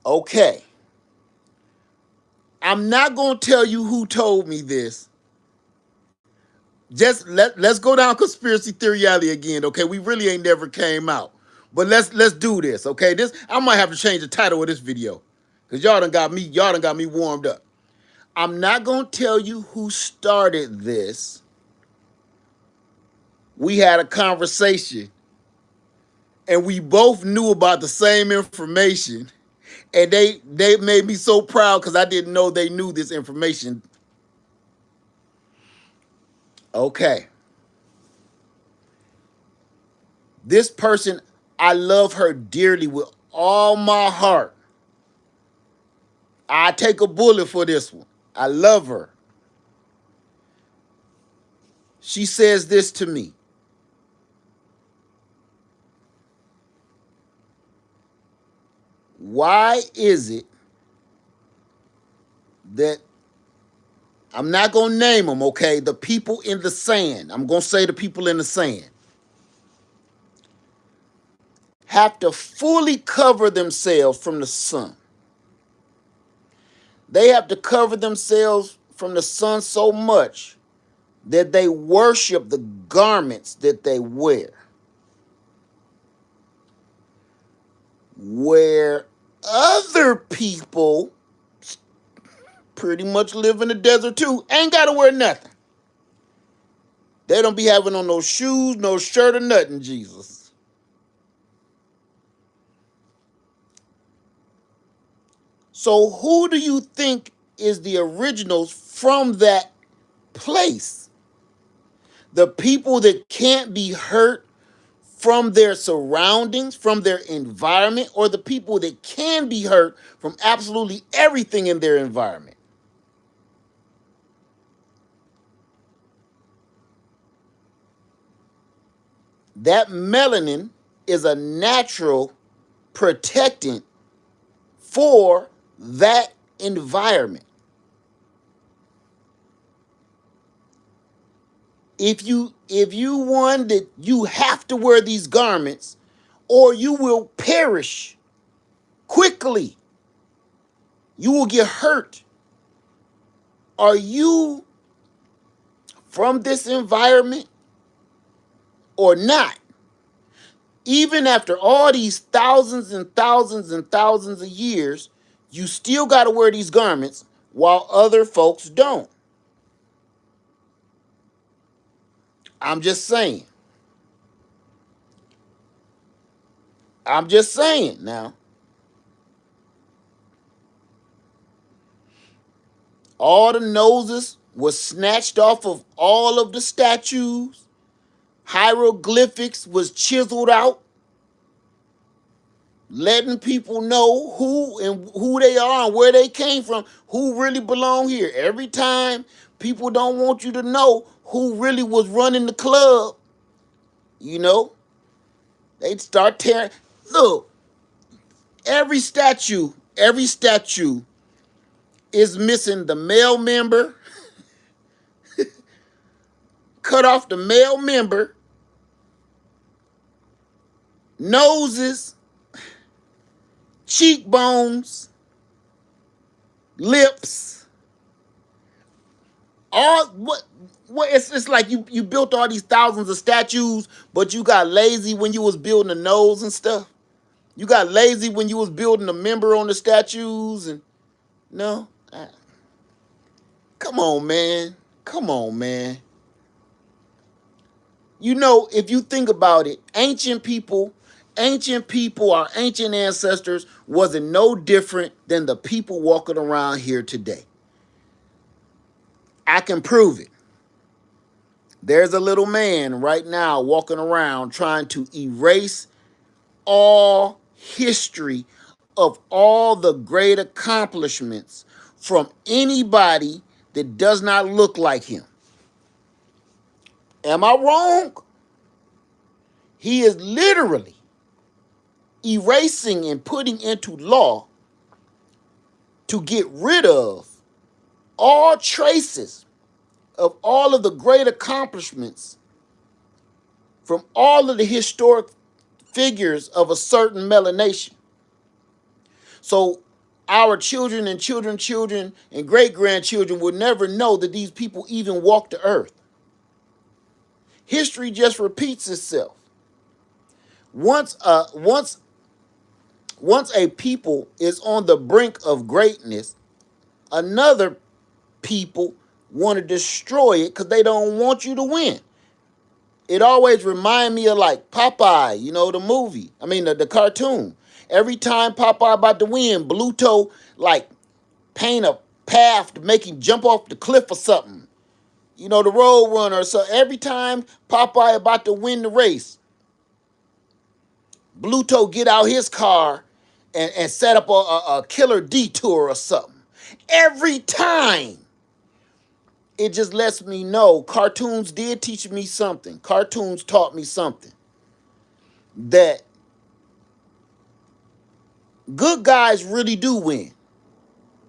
Okay. I'm not gonna tell you who told me this. Just let's go down conspiracy theory alley again, okay? We really ain't never came out. But let's do this, okay? This I might have to change the title of this video. Cause y'all done got me warmed up. I'm not gonna tell you who started this. We had a conversation and we both knew about the same information. And they made me so proud because I didn't know they knew this information. Okay. This person, I love her dearly with all my heart. I take a bullet for this one. I love her. She says this to me. Why is it that I'm not going to name them, okay? The people in the sand. I'm going to say the people in the sand have to fully cover themselves from the sun. They have to cover themselves from the sun so much that they worship the garments that they wear. Where other people pretty much live in the desert too, ain't got to wear nothing. They don't be having on no shoes, no shirt, or nothing, Jesus. So who do you think is the originals from that place? The people that can't be hurt from their surroundings, from their environment, or the people that can be hurt from absolutely everything in their environment? That melanin is a natural protectant for that environment. If you one that you have to wear these garments or you will perish quickly, you will get hurt. Are you from this environment or not? Even after all these thousands and thousands and thousands of years, you still got to wear these garments while other folks don't. I'm just saying. I'm just saying now. All the noses was snatched off of all of the statues. Hieroglyphics was chiseled out, letting people know who they are and where they came from, who really belong here. Every time people don't want you to know who really was running the club, you know, they'd start tearing. Look, every statue is missing the male member, cut off the male member, noses, cheekbones, lips, all what it's like you built all these thousands of statues, but you got lazy when you was building the nose and stuff. You got lazy when you was building the member on the statues and no. Come on, man. Come on, man. You know, if you think about it, ancient people, our ancient ancestors wasn't no different than the people walking around here today. I can prove it. There's a little man right now walking around trying to erase all history of all the great accomplishments from anybody that does not look like him. Am I wrong? He is literally erasing and putting into law to get rid of all traces of all of the great accomplishments from all of the historic figures of a certain melanation. So our children and children and great grandchildren will never know that these people even walked the earth. History just repeats itself. Once a people is on the brink of greatness, another people want to destroy it because they don't want you to win. It always reminds me of like Popeye, you know, the movie. I mean, the cartoon. Every time Popeye about to win, Bluto like paint a path to make him jump off the cliff or something. You know, the road runner. So every time Popeye about to win the race, Bluto get out his car and set up a killer detour or something. Every time. It just lets me know cartoons did teach me something. Cartoons taught me something. That good guys really do win.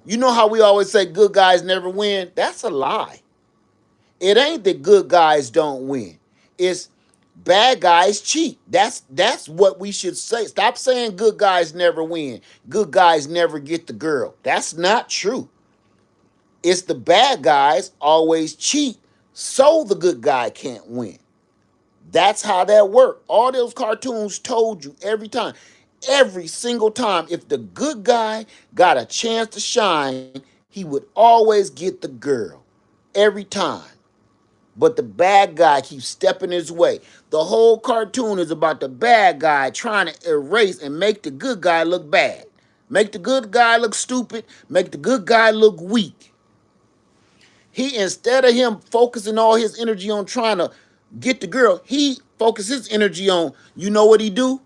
You know how we always say good guys never win? That's a lie. It ain't that good guys don't win. It's bad guys cheat. That's what we should say. Stop saying good guys never win. Good guys never get the girl. That's not true. It's the bad guys always cheat so the good guy can't win. That's how that worked. All those cartoons told you every single time, if the good guy got a chance to shine, he would always get the girl. Every time. But the bad guy keeps stepping his way. The whole cartoon is about the bad guy trying to erase and make the good guy look bad. Make the good guy look stupid. Make the good guy look weak. He, instead of him focusing all his energy on trying to get the girl, he focuses his energy on, you know what he do?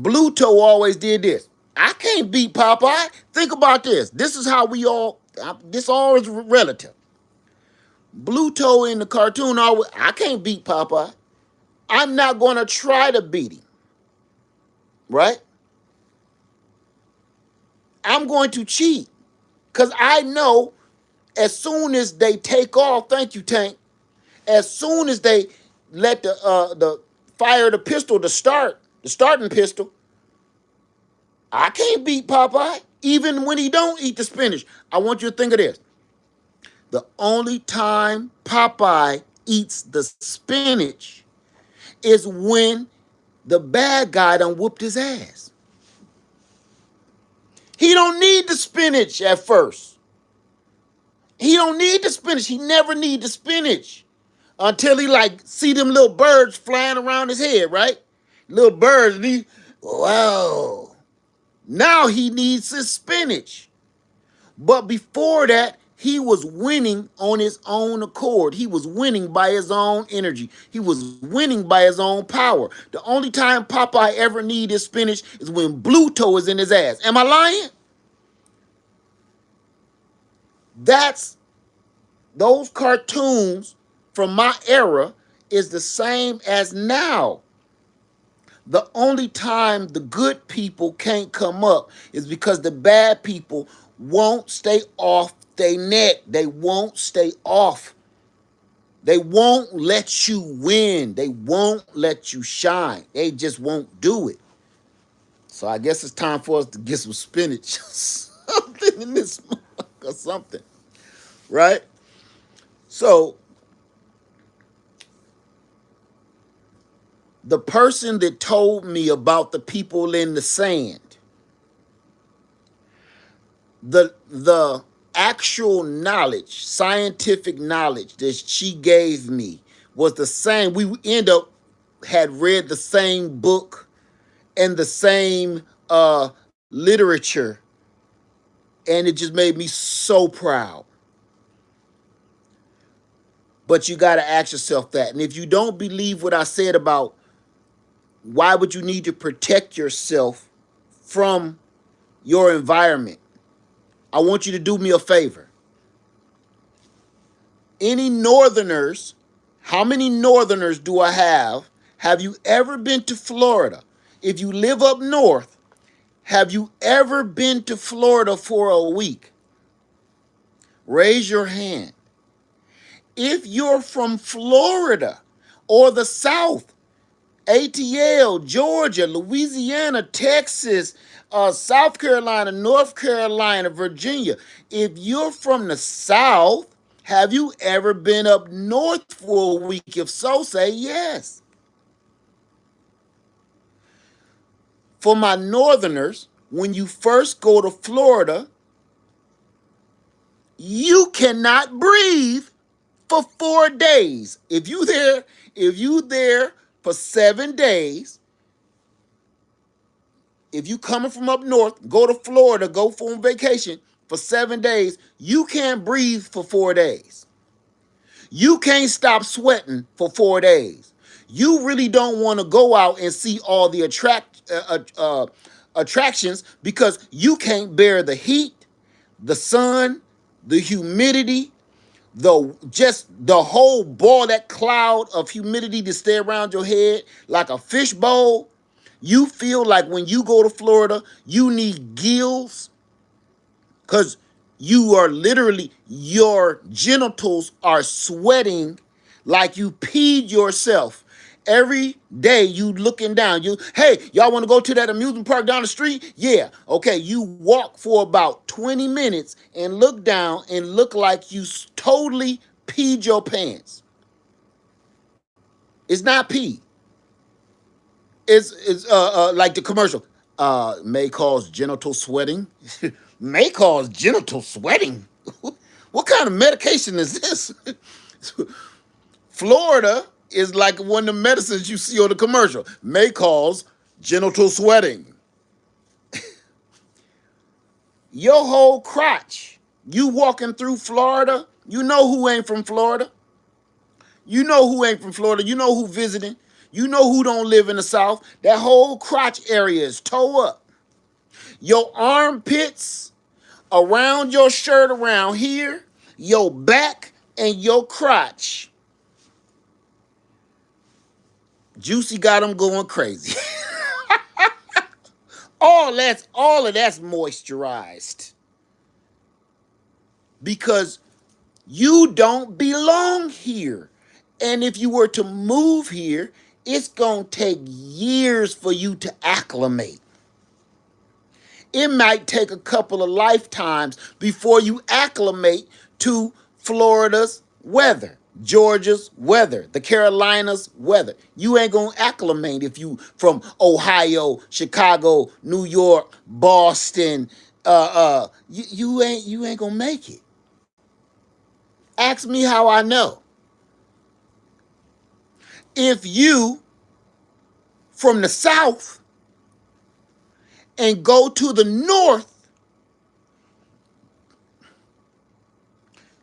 Bluto always did this. I can't beat Popeye. Think about this. This is how this all is relative. Bluto in the cartoon always, I can't beat Popeye. I'm not going to try to beat him. Right? I'm going to cheat. Because I know as soon as they take off, thank you, Tank, as soon as they let the fire the pistol to start, the starting pistol, I can't beat Popeye, even when he don't eat the spinach. I want you to think of this. The only time Popeye eats the spinach is when the bad guy done whooped his ass. He don't need the spinach at first. He don't need the spinach. He never need the spinach until he like see them little birds flying around his head, right? Little birds, and he, wow. Now he needs his spinach. But before that, he was winning on his own accord. He was winning by his own energy. He was winning by his own power. The only time Popeye ever need his spinach is when Bluto is in his ass. Am I lying? That's those cartoons from my era is the same as now. The only time the good people can't come up is because the bad people won't stay off their neck. They won't stay off. They won't let you win. They won't let you shine. They just won't do it. So I guess it's time for us to get some spinach. Something in this or something. Right? So the person that told me about the people in the sand, the actual knowledge, scientific knowledge that she gave me was the same. We end up had read the same book and the same literature, and it just made me so proud. But you got to ask yourself that. And if you don't believe what I said about why would you need to protect yourself from your environment, I want you to do me a favor. Any northerners, how many northerners do I have? Have you ever been to Florida? If you live up north, have you ever been to Florida for a week? Raise your hand. If you're from Florida or the South, ATL, Georgia, Louisiana, Texas, South Carolina, North Carolina, Virginia, if you're from the South, have you ever been up north for a week? If so, say yes. For my northerners, when you first go to Florida, you cannot breathe for 4 days. If you there for 7 days, if you coming from up north, go to Florida, go for a vacation for 7 days, you can't breathe for 4 days. You can't stop sweating for 4 days. You really don't want to go out and see all the attractions because you can't bear the heat, the sun, the humidity, the whole ball, that cloud of humidity to stay around your head like a fish bowl. You feel like when you go to Florida, you need gills because you are literally, your genitals are sweating like you peed yourself. Every day you looking down. Hey, y'all want to go to that amusement park down the street? Yeah. Okay, you walk for about 20 minutes and look down and look like you totally peed your pants. It's not pee. It's like the commercial. May cause genital sweating. May cause genital sweating. What kind of medication is this? Florida is like one of the medicines you see on the commercial. May cause genital sweating. Your whole crotch. You walking through Florida, you know who ain't from Florida. You know who ain't from Florida. You know who visiting. You know who don't live in the South. That whole crotch area is toe up. Your armpits, around your shirt, around here, your back, and your crotch. Juicy got them going crazy. all of that's moisturized. Because you don't belong here. And if you were to move here, it's going to take years for you to acclimate. It might take a couple of lifetimes before you acclimate to Florida's weather, Georgia's weather, the Carolinas weather. You ain't gonna acclimate if you from Ohio, Chicago, New York, Boston. You ain't gonna make it. Ask me how I know. If you from the South and go to the North,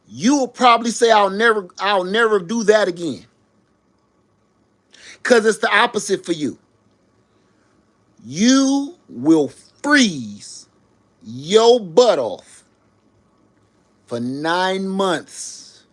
you will probably say, I'll never do that again. Because it's the opposite for you. You will freeze your butt off for 9 months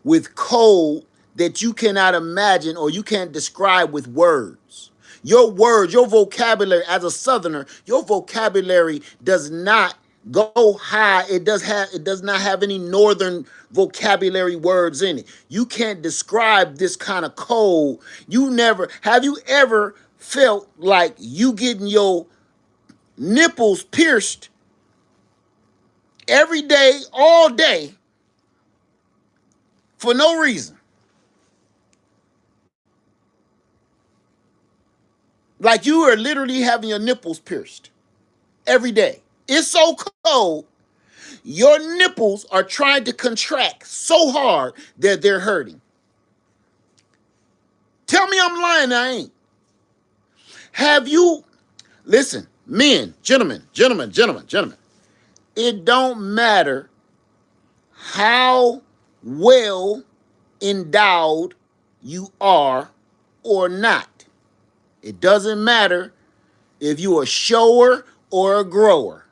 with cold that you cannot imagine or you can't describe with words. Your words, your vocabulary as a Southerner, your vocabulary does not go high. It does not have any Northern vocabulary words in it. You can't describe this kind of cold. Have you ever felt like you getting your nipples pierced every day, all day, for no reason? Like you are literally having your nipples pierced every day. It's so cold, your nipples are trying to contract so hard that they're hurting. Tell me I'm lying, I ain't. Have you, listen, men, gentlemen, it don't matter how well endowed you are or not. It doesn't matter if you're a shower or a grower.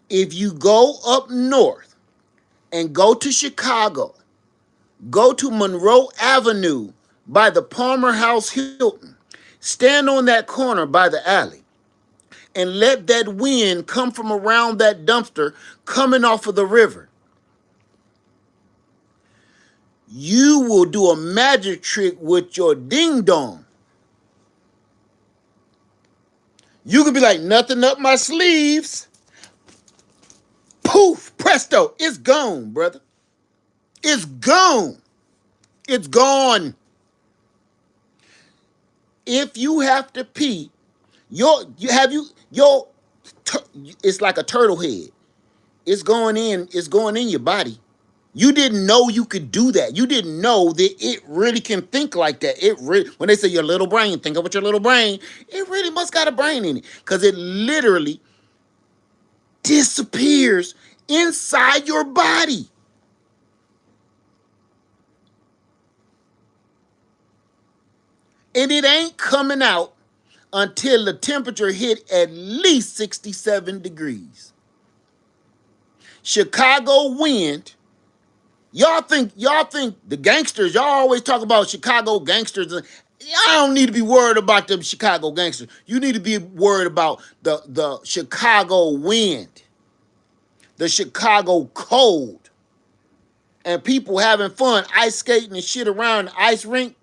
If you go up north and go to Chicago, go to Monroe Avenue by the Palmer House Hilton, stand on that corner by the alley, and let that wind come from around that dumpster coming off of the river. You will do a magic trick with your ding dong. You could be like, nothing up my sleeves. Poof, presto, it's gone, brother. It's gone. It's gone. If you have to pee, it's like a turtle head. It's going in your body. You didn't know you could do that. You didn't know that it really can think like that. When they say your little brain, think of what your little brain, it really must got a brain in it. Because it literally disappears inside your body. And it ain't coming out until the temperature hit at least 67 degrees. Chicago wind. Y'all think the gangsters, y'all always talk about Chicago gangsters. Y'all don't need to be worried about them Chicago gangsters. You need to be worried about the Chicago wind, the Chicago cold, and people having fun ice skating and shit around the ice rink.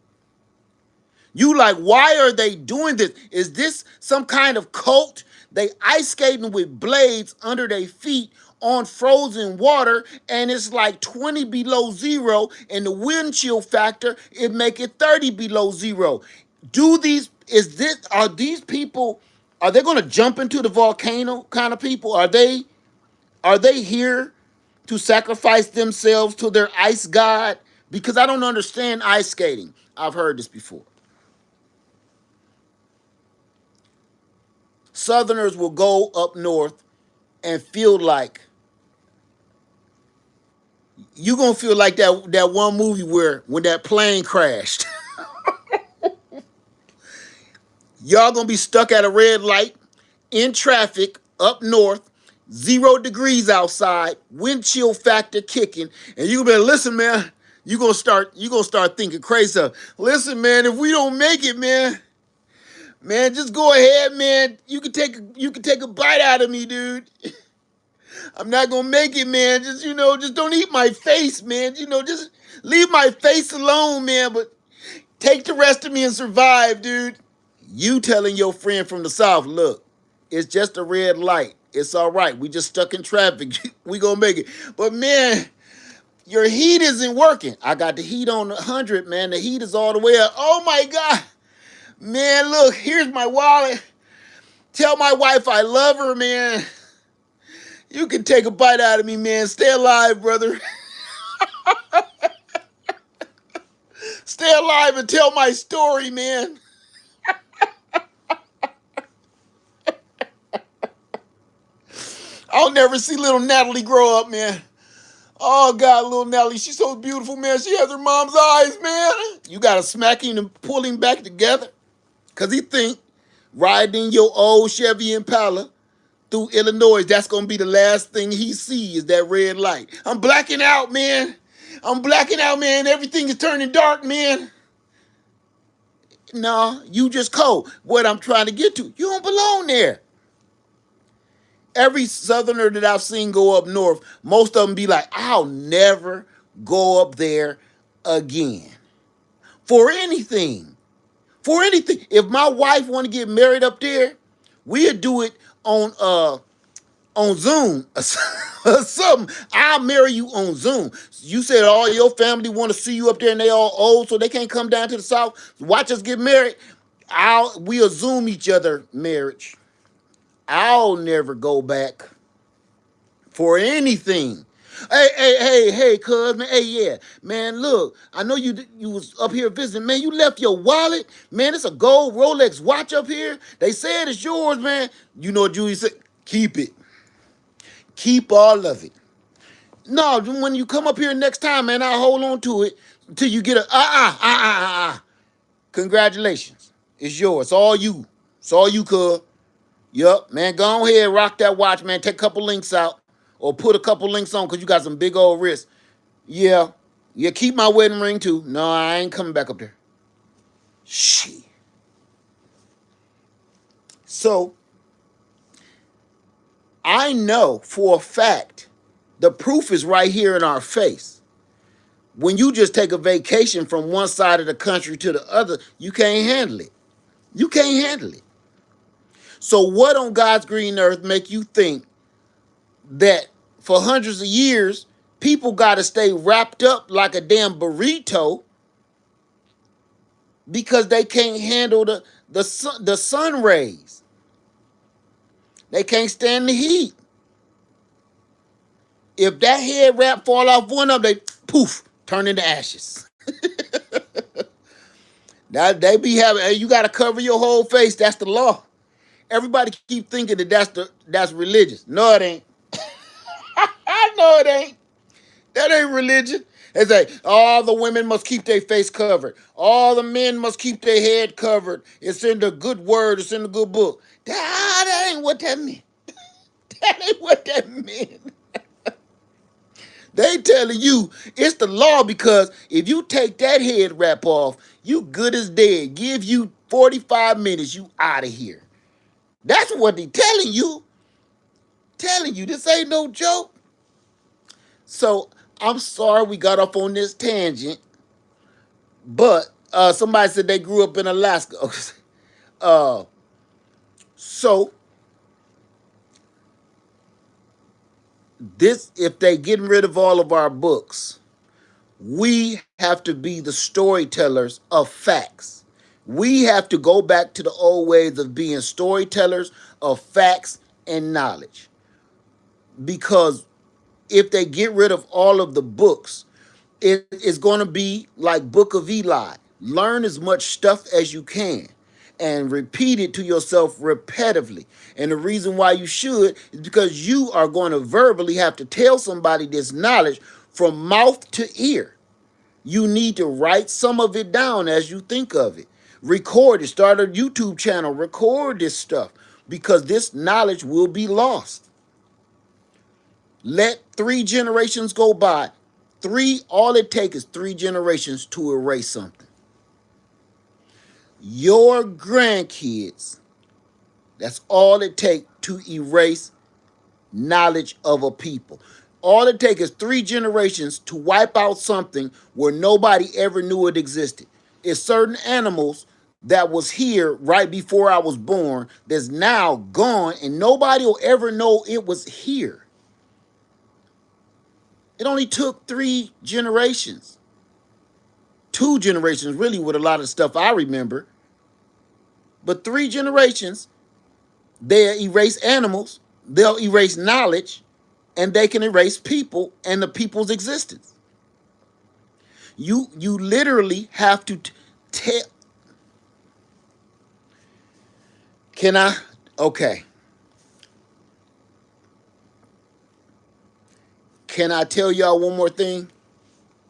You like, why are they doing this? Is this some kind of cult? They ice skating with blades under their feet on frozen water, and it's like 20 below zero, and the wind chill factor, it make it 30 below zero. Are these people, are they gonna jump into the volcano kind of people? Are they here to sacrifice themselves to their ice god? Because I don't understand ice skating. I've heard this before. Southerners will go up north and feel like you're gonna feel like that one movie where when that plane crashed. Y'all gonna be stuck at a red light in traffic up north, 0 degrees outside, wind chill factor kicking, and you gonna be like, listen, man, you gonna start thinking crazy. Listen, man, if we don't make it, man, just go ahead, man. You can take a bite out of me, dude. I'm not gonna make it, man. Just don't eat my face, man. Just leave my face alone, man. But take the rest of me and survive, dude. You telling your friend from the South, look, it's just a red light. It's all right. We just stuck in traffic. We gonna make it. But man, your heat isn't working. I got the heat on 100, man. The heat is all the way up. Oh my God. Man, look, here's my wallet. Tell my wife I love her, man. You can take a bite out of me, man. Stay alive, brother. Stay alive and tell my story, man. I'll never see little Natalie grow up, man. Oh, God, little Natalie, she's so beautiful, man. She has her mom's eyes, man. You got to smack him and pull him back together. Because he think riding your old Chevy Impala through Illinois, that's going to be the last thing he sees is that red light. I'm blacking out, man. Everything is turning dark, man. No, you just cold. What I'm trying to get to, you don't belong there. Every Southerner that I've seen go up north, most of them be like, I'll never go up there again. For anything. If my wife want to get married up there, we'll do it on Zoom or something. I'll marry you on Zoom. You said all your family want to see you up there and they all old, so they can't come down to the South. Watch us get married. We'll Zoom each other marriage. I'll never go back for anything. Hey, cuz, man. Hey, yeah. Man, look, I know you was up here visiting. Man, you left your wallet. Man, it's a gold Rolex watch up here. They said it's yours, man. You know what Julie said? Keep it. Keep all of it. No, when you come up here next time, man, I'll hold on to it until you get a Congratulations. It's yours. It's all you. It's all you, cuz. Yup, man, go ahead, rock that watch, man. Take a couple links out or put a couple links on because you got some big old wrists. Yeah. Yeah, keep my wedding ring too. No, I ain't coming back up there. Shit. So, I know for a fact the proof is right here in our face. When you just take a vacation from one side of the country to the other, you can't handle it. You can't handle it. So, what on God's green earth make you think that for hundreds of years, people got to stay wrapped up like a damn burrito because they can't handle the sun rays. They can't stand the heat. If that head wrap fall off one of them, they poof, turn into ashes. Now they be having, hey, you got to cover your whole face. That's the law. Everybody keep thinking that that's religious. No, it ain't. I know it ain't. That ain't religion. They say all the women must keep their face covered. All the men must keep their head covered. It's in the good word. It's in the good book. That ain't what that meant. That ain't what that meant. They telling you it's the law because if you take that head wrap off, you good as dead. Give you 45 minutes, you out of here. That's what they telling you. Telling you this ain't no joke. So I'm sorry we got off on this tangent, but somebody said they grew up in Alaska. uh, so this, if they getting rid of all of our books, we have to be the storytellers of facts. We have to go back to the old ways of being storytellers of facts and knowledge. Because if they get rid of all of the books, it is going to be like Book of Eli. Learn as much stuff as you can and repeat it to yourself repetitively. And the reason why you should is because you are going to verbally have to tell somebody this knowledge from mouth to ear. You need to write some of it down as you think of it. Record it. Start a YouTube channel. Record this stuff because this knowledge will be lost. Let 3 generations go by. All it takes is 3 generations to erase something. Your grandkids, that's all it takes to erase knowledge of a people. All it takes is 3 generations to wipe out something where nobody ever knew it existed. It's certain animals that was here right before I was born that's now gone and nobody will ever know it was here. It only took 3 generations. 2 generations, really, with a lot of stuff I remember. But 3 generations, they'll erase animals, they'll erase knowledge, and they can erase people and the people's existence. You literally have to tell. Can I? Okay. Can I tell y'all one more thing?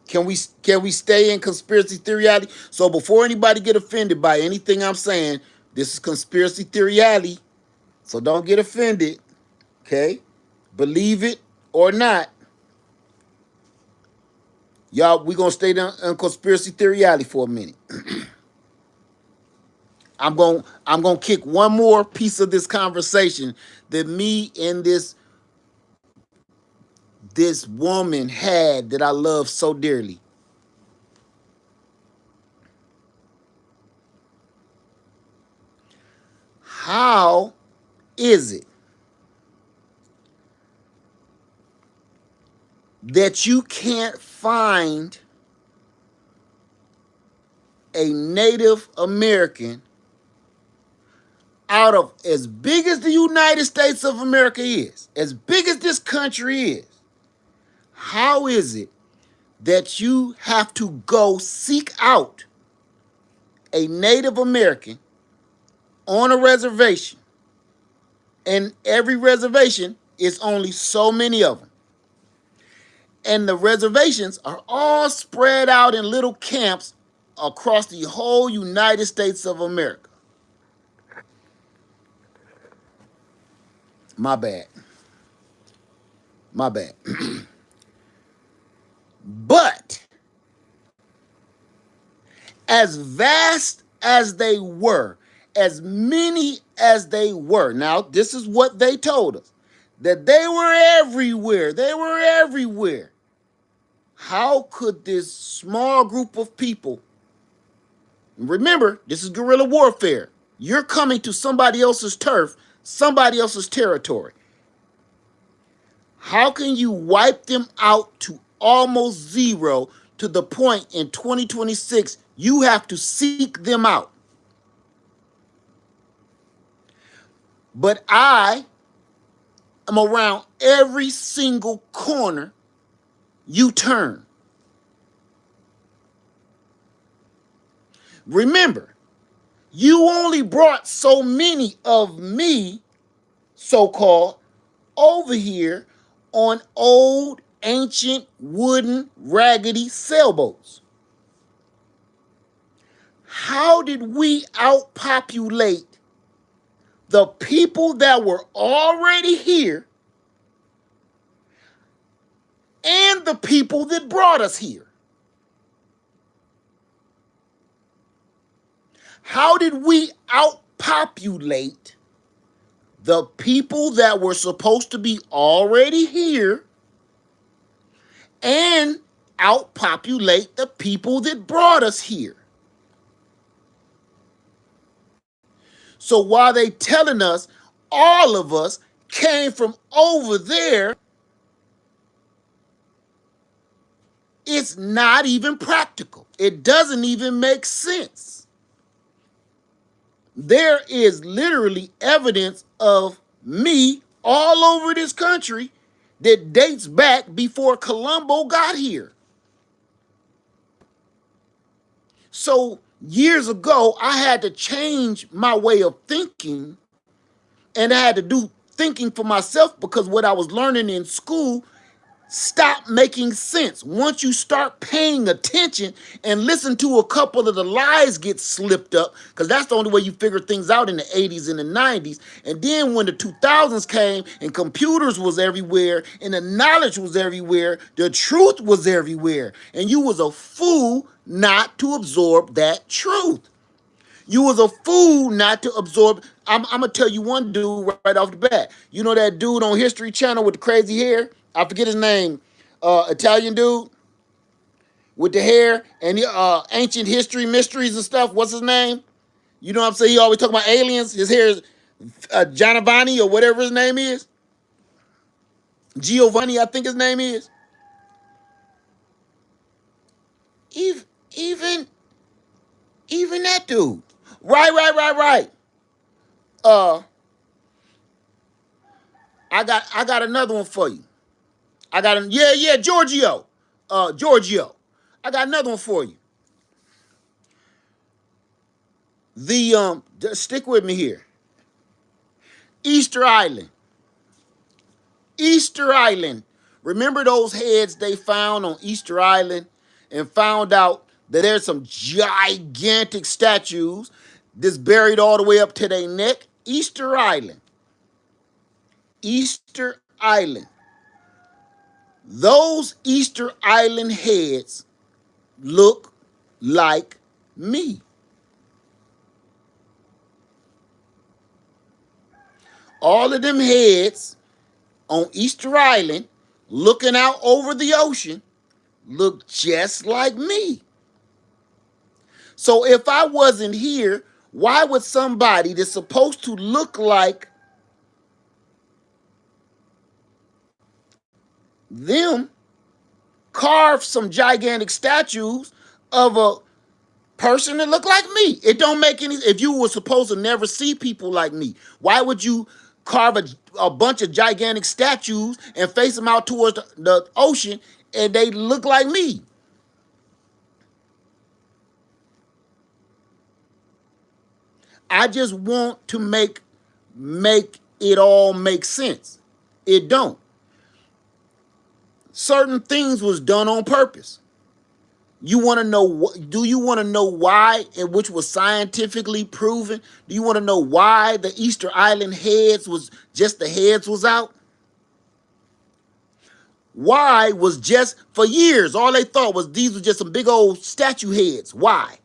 Can we stay in conspiracy theory? So before anybody get offended by anything I'm saying, this is conspiracy theory. So don't get offended. Okay? Believe it or not. Y'all, we gonna stay down in conspiracy theory for a minute. I'm gonna kick one more piece of this conversation that me and this woman had that I love so dearly. How is it that you can't find a Native American out of as big as the United States of America is, as big as this country is? How is it that you have to go seek out a Native American on a reservation, and every reservation is only so many of them? And the reservations are all spread out in little camps across the whole United States of America. My bad. My bad. But as vast as they were, as many as they were, now this is what they told us, that they were everywhere. They were everywhere. How could this small group of people, remember, this is guerrilla warfare. You're coming to somebody else's turf, somebody else's territory. How can you wipe them out to almost zero, to the point in 2026 you have to seek them out? But I am around every single corner you turn. Remember, you only brought so many of me, so-called, over here on old, ancient, wooden, raggedy sailboats. How did we outpopulate the people that were already here and the people that brought us here? How did we outpopulate the people that were supposed to be already here and outpopulate the people that brought us here? So while they telling us all of us came from over there, it's not even practical. It doesn't even make sense. There is literally evidence of me all over this country that dates back before Columbo got here. So years ago, I had to change my way of thinking, and I had to do thinking for myself, because what I was learning in school stopped making sense. Once you start paying attention and listen to a couple of the lies get slipped up, because that's the only way you figure things out in the 80s and the 90s. And then when the 2000s came and computers was everywhere and the knowledge was everywhere, the truth was everywhere. And you was a fool not to absorb that truth. You was a fool not to absorb. I'm going to tell you one dude right off the bat. You know that dude on History Channel with the crazy hair? I forget his name. Italian dude with the hair and the ancient history mysteries and stuff. What's his name? You know what I'm saying? He always talk about aliens. His hair is Giovanni or whatever his name is. Giovanni, I think his name is. Even that dude. Right. I got another one for you. Giorgio. Giorgio. I got another one for you. Stick with me here. Easter Island. Remember those heads they found on Easter Island, and found out that there's some gigantic statues that's buried all the way up to their neck? Easter Island. Those Easter Island heads look like me. All of them heads on Easter Island looking out over the ocean look just like me. So if I wasn't here, why would somebody that's supposed to look like them carve some gigantic statues of a person that look like me? It don't make any. If you were supposed to never see people like me, why would you carve a bunch of gigantic statues and face them out towards the ocean, and they look like me. I just want to make it all make sense. It don't. Certain things was done on purpose. You want to know do you want to know why, and which was scientifically proven? Do you want to know why the Easter Island heads was just the heads was out? Why was just for years all they thought was these were just some big old statue heads. Why?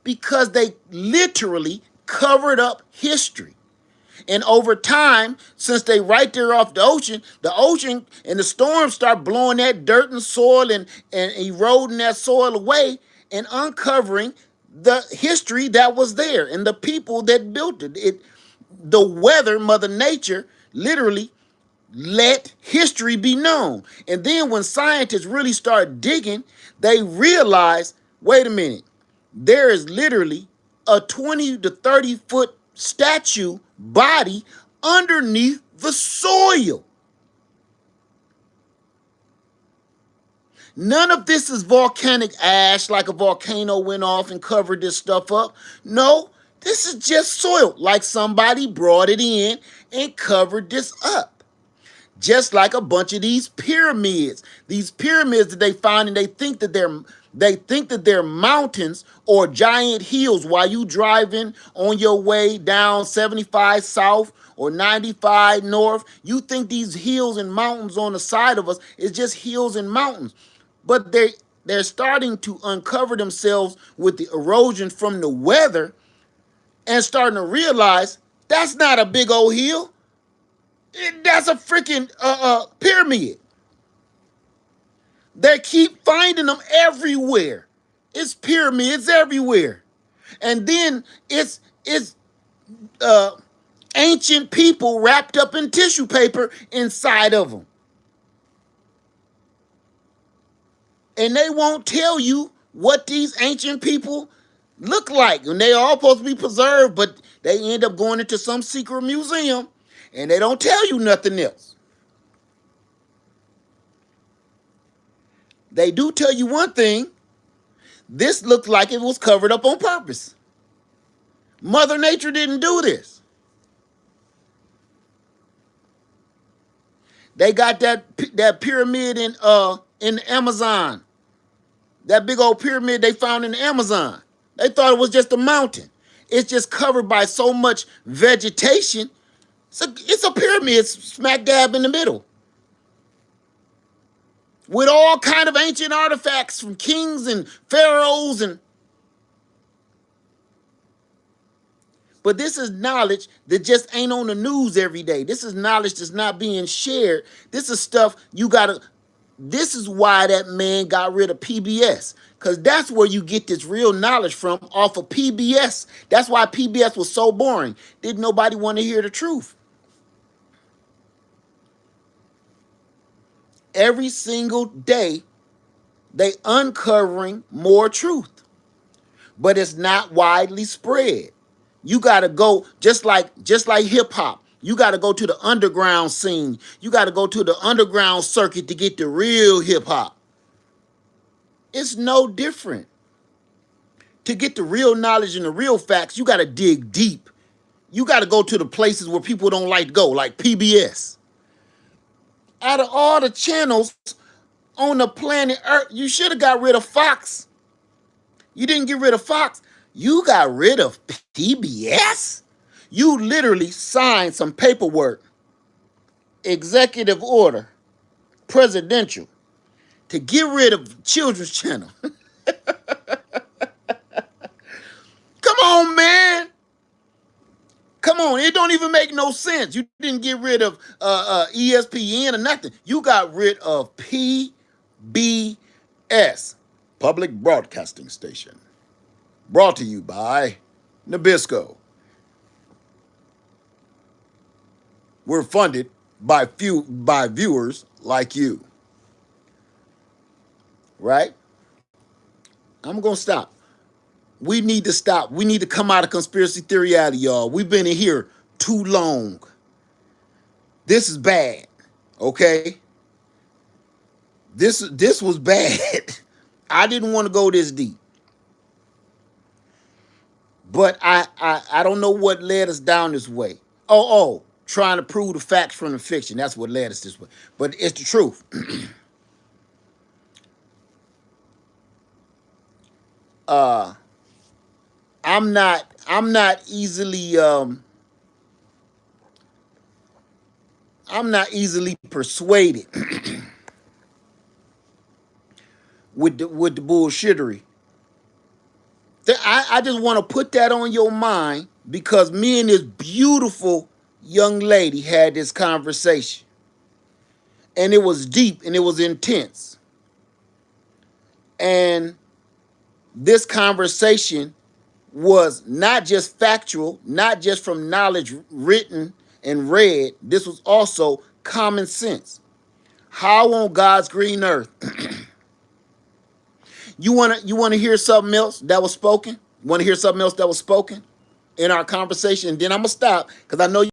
Because they literally covered up history. And over time, since they right there off the ocean and the storms start blowing that dirt and soil and eroding that soil away and uncovering the history that was there and the people that built it. The weather, Mother Nature, literally let history be known. And then when scientists really start digging, they realize, wait a minute, there is literally a 20 to 30-foot statue body underneath the soil. None of this is volcanic ash like a volcano went off and covered this stuff up. No, this is just soil, like somebody brought it in and covered this up. Just like a bunch of these pyramids that they find, and they think that they're mountains or giant hills while you driving on your way down 75 south or 95 north. You think these hills and mountains on the side of us is just hills and mountains, but they're starting to uncover themselves with the erosion from the weather and starting to realize that's not a big old hill. That's a freaking pyramid. They keep finding them everywhere. It's pyramids everywhere. And then it's ancient people wrapped up in tissue paper inside of them. And they won't tell you what these ancient people look like. And they all supposed to be preserved, but they end up going into some secret museum and they don't tell you nothing else. They do tell you one thing. This looks like it was covered up on purpose. Mother Nature didn't do this. They got that pyramid in the Amazon. That big old pyramid they found in the Amazon. They thought it was just a mountain. It's just covered by so much vegetation. It's a pyramid smack dab in the middle, with all kind of ancient artifacts from kings and pharaohs but this is knowledge that just ain't on the news every day. This is knowledge that's not being shared. This is stuff this is why that man got rid of PBS. Because that's where you get this real knowledge from, off of PBS. That's why PBS was so boring. Didn't nobody want to hear the truth. Every single day, they uncovering more truth, but it's not widely spread. You got to go just like hip hop. You got to go to the underground scene. You got to go to the underground circuit to get the real hip hop. It's no different. To get the real knowledge and the real facts, you got to dig deep. You got to go to the places where people don't like to go, like PBS. Out of all the channels on the planet Earth, you should have got rid of Fox. You didn't get rid of Fox. You got rid of PBS? You literally signed some paperwork, executive order, presidential, to get rid of Children's Channel. Come on, man. Come on, it don't even make no sense. You didn't get rid of ESPN or nothing. You got rid of PBS, Public Broadcasting Station. Brought to you by Nabisco. We're funded by viewers like you. Right? I'm going to stop. We need to stop. We need to come out of conspiracy theory, y'all. We've been in here too long. This is bad. Okay? This was bad. I didn't want to go this deep. But I don't know what led us down this way. Trying to prove the facts from the fiction. That's what led us this way. But it's the truth. uh I'm not easily I'm not easily persuaded with the bullshittery. I just want to put that on your mind because me and this beautiful young lady had this conversation. And it was deep and it was intense. And this conversation was not just factual, not just from knowledge written and read. This was also common sense. How on God's green earth? You wanna hear something else that was spoken? Want to hear something else that was spoken in our conversation? And then I'm gonna stop because I know you.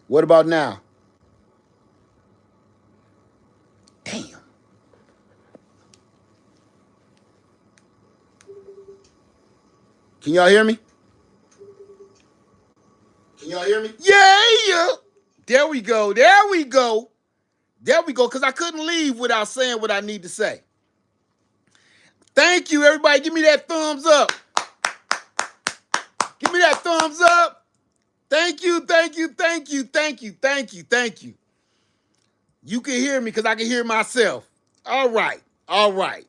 What about now? Damn. Can y'all hear me? Can y'all hear me? Yeah. There we go. There we go. There we go. Because I couldn't leave without saying what I need to say. Thank you, everybody. Give me that thumbs up. Give me that thumbs up. Thank you, thank you, thank you, thank you, thank you, thank you. You can hear me because I can hear myself. All right, all right.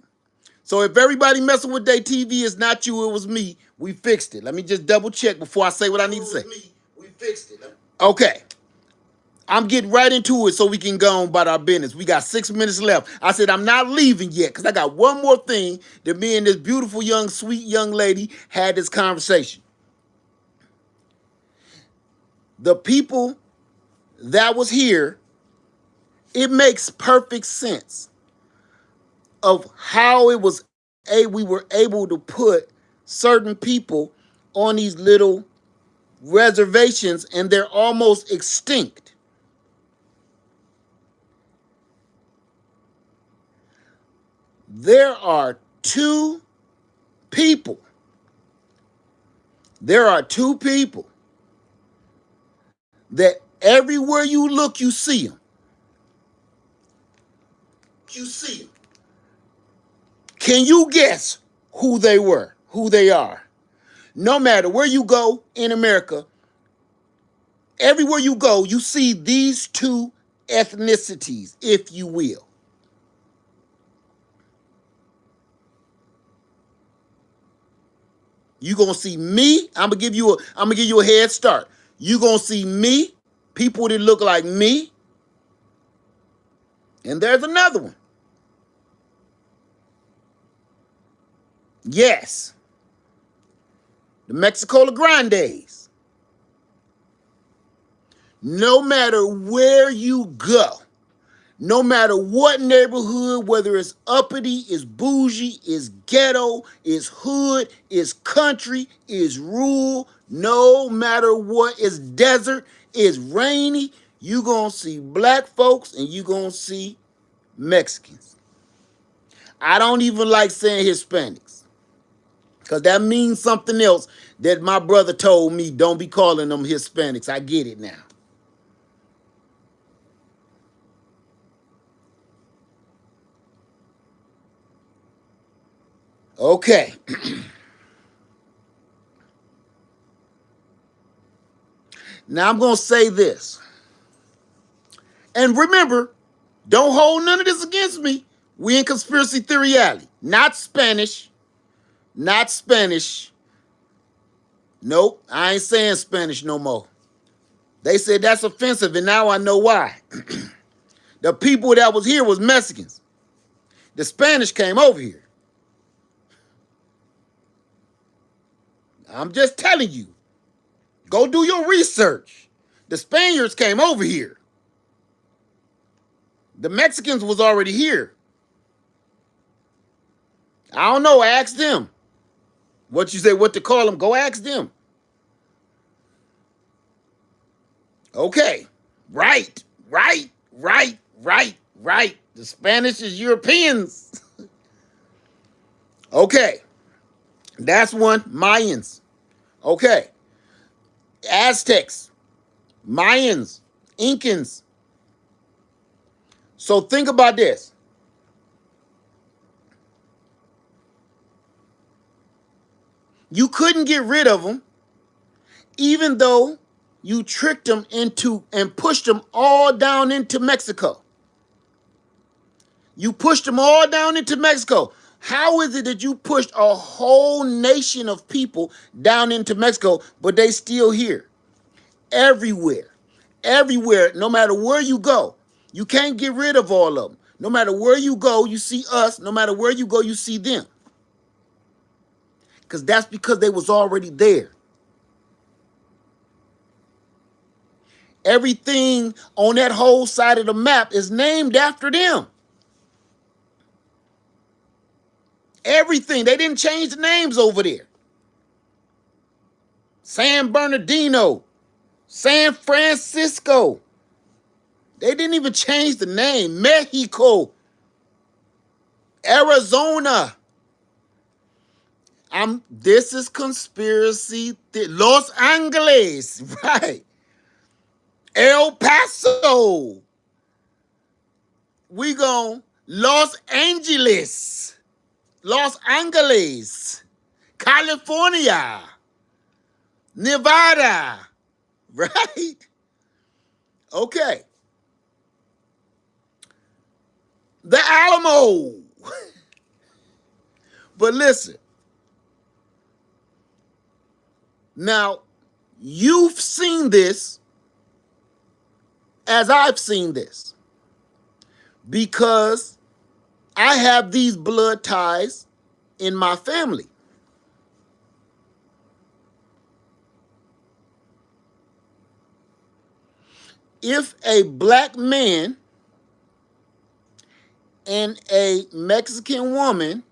So if everybody messing with their TV is not you, it was me. We fixed it. Let me just double check before I say what I need to say. We fixed it. Okay. I'm getting right into it so we can go on about our business. We got 6 minutes left. I said I'm not leaving yet because I got one more thing that me and this beautiful, young, sweet young lady had this conversation. The people that was here, it makes perfect sense of how it was we were able to put certain people on these little reservations and they're almost extinct. There are two people. There are two people that everywhere you look, you see them. You see them. Can you guess who they were, who they are? No matter where you go in America, everywhere you go, you see these two ethnicities, if you will. You're gonna see me. I'm gonna give you a head start. You're gonna see me, people that look like me, and there's another one. Yes, the Mexico Grandes. No matter where you go, no matter what neighborhood, whether it's uppity, it's bougie, it's ghetto, it's hood, it's country, it's rural, no matter what, it's desert, it's rainy, you gonna see black folks and you gonna see Mexicans. I don't even like saying Hispanics because that means something else that my brother told me. Don't be calling them Hispanics. I get it now. Okay. Now I'm going to say this. And remember, don't hold none of this against me. We in conspiracy theory alley. Not Spanish. Not Spanish. Nope, I ain't saying Spanish no more. They said that's offensive, and now I know why. The people that was here was Mexicans. The Spanish came over here. I'm just telling you. Go do your research. The Spaniards came over here. The Mexicans was already here. I don't know. Ask them. What you say, what to call them, go ask them. Okay. Right. The Spanish is Europeans. Okay. That's one. Mayans. Okay. Aztecs. Mayans. Incans. So think about this. You couldn't get rid of them, even though you tricked them into and pushed them all down into Mexico. You pushed them all down into Mexico. How is it that you pushed a whole nation of people down into Mexico, but they still here? Everywhere. Everywhere, no matter where you go. You can't get rid of all of them. No matter where you go, you see us. No matter where you go, you see them. Because that's because they was already there. Everything on that whole side of the map is named after them. Everything. They didn't change the names over there. San Bernardino, San Francisco. They didn't even change the name. Mexico, Arizona. This is conspiracy. Los Angeles, right? El Paso. We gone Los Angeles. Los Angeles. California. Nevada. Right? Okay. The Alamo. But listen, now you've seen this as I've seen this because I have these blood ties in my family. If a black man and a Mexican woman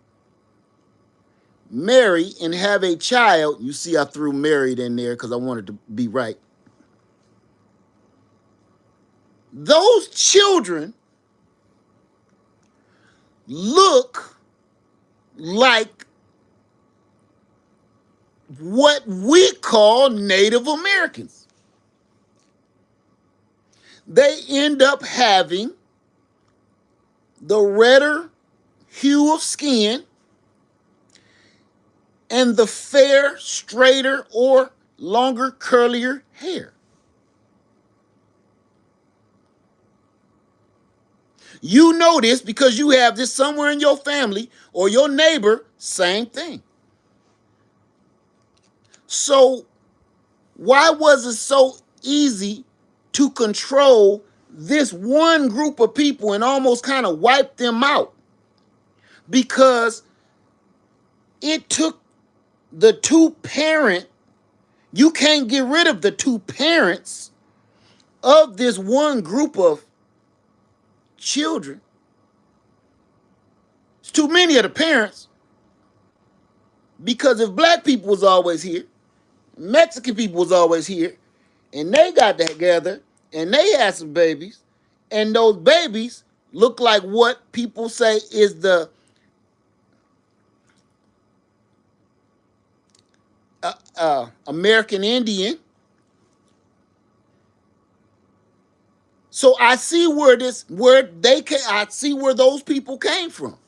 marry and have a child, you see I threw married in there because I wanted to be right. Those children look like what we call Native Americans. They end up having the redder hue of skin and the fair, straighter, or longer, curlier hair. You know this because you have this somewhere in your family or your neighbor, same thing. So why was it so easy to control this one group of people and almost kind of wipe them out? Because it took the two parent, you can't get rid of the two parents of this one group of children. It's too many of the parents. Because if black people was always here, Mexican people was always here, and they got together and they had some babies, and those babies look like what people say is the American Indian. So I see I see where those people came from.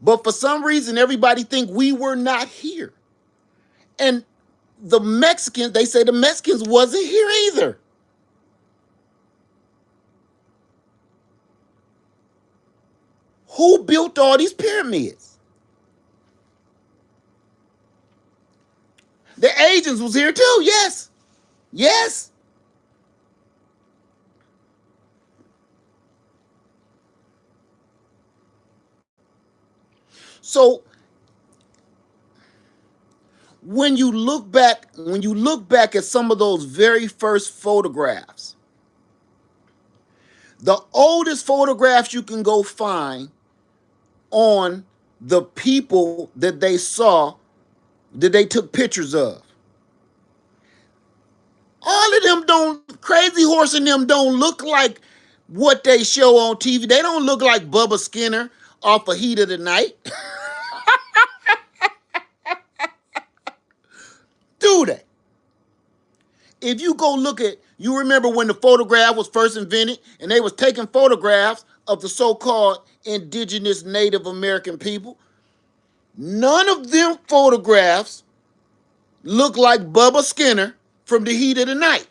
But for some reason, everybody think we were not here. And the Mexicans, they say the Mexicans wasn't here either. Who built all these pyramids? The Asians was here too, yes. Yes. So when you look back at some of those very first photographs, the oldest photographs you can go find on the people that they saw, that they took pictures of. All of them don't, Crazy Horse and them don't look like what they show on TV. They don't look like Bubba Skinner off of Heat of the Night. Do they? If you go look at, you remember when the photograph was first invented and they was taking photographs of the so-called indigenous Native American people? None of them photographs look like Bubba Skinner from the Heat of the Night.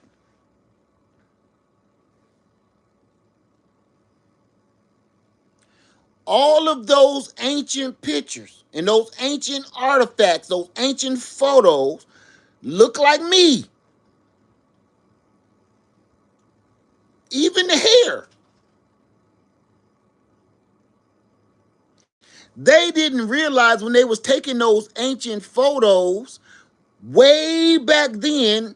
All of those ancient pictures and those ancient artifacts, those ancient photos look like me. Even the hair. They didn't realize when they was taking those ancient photos way back then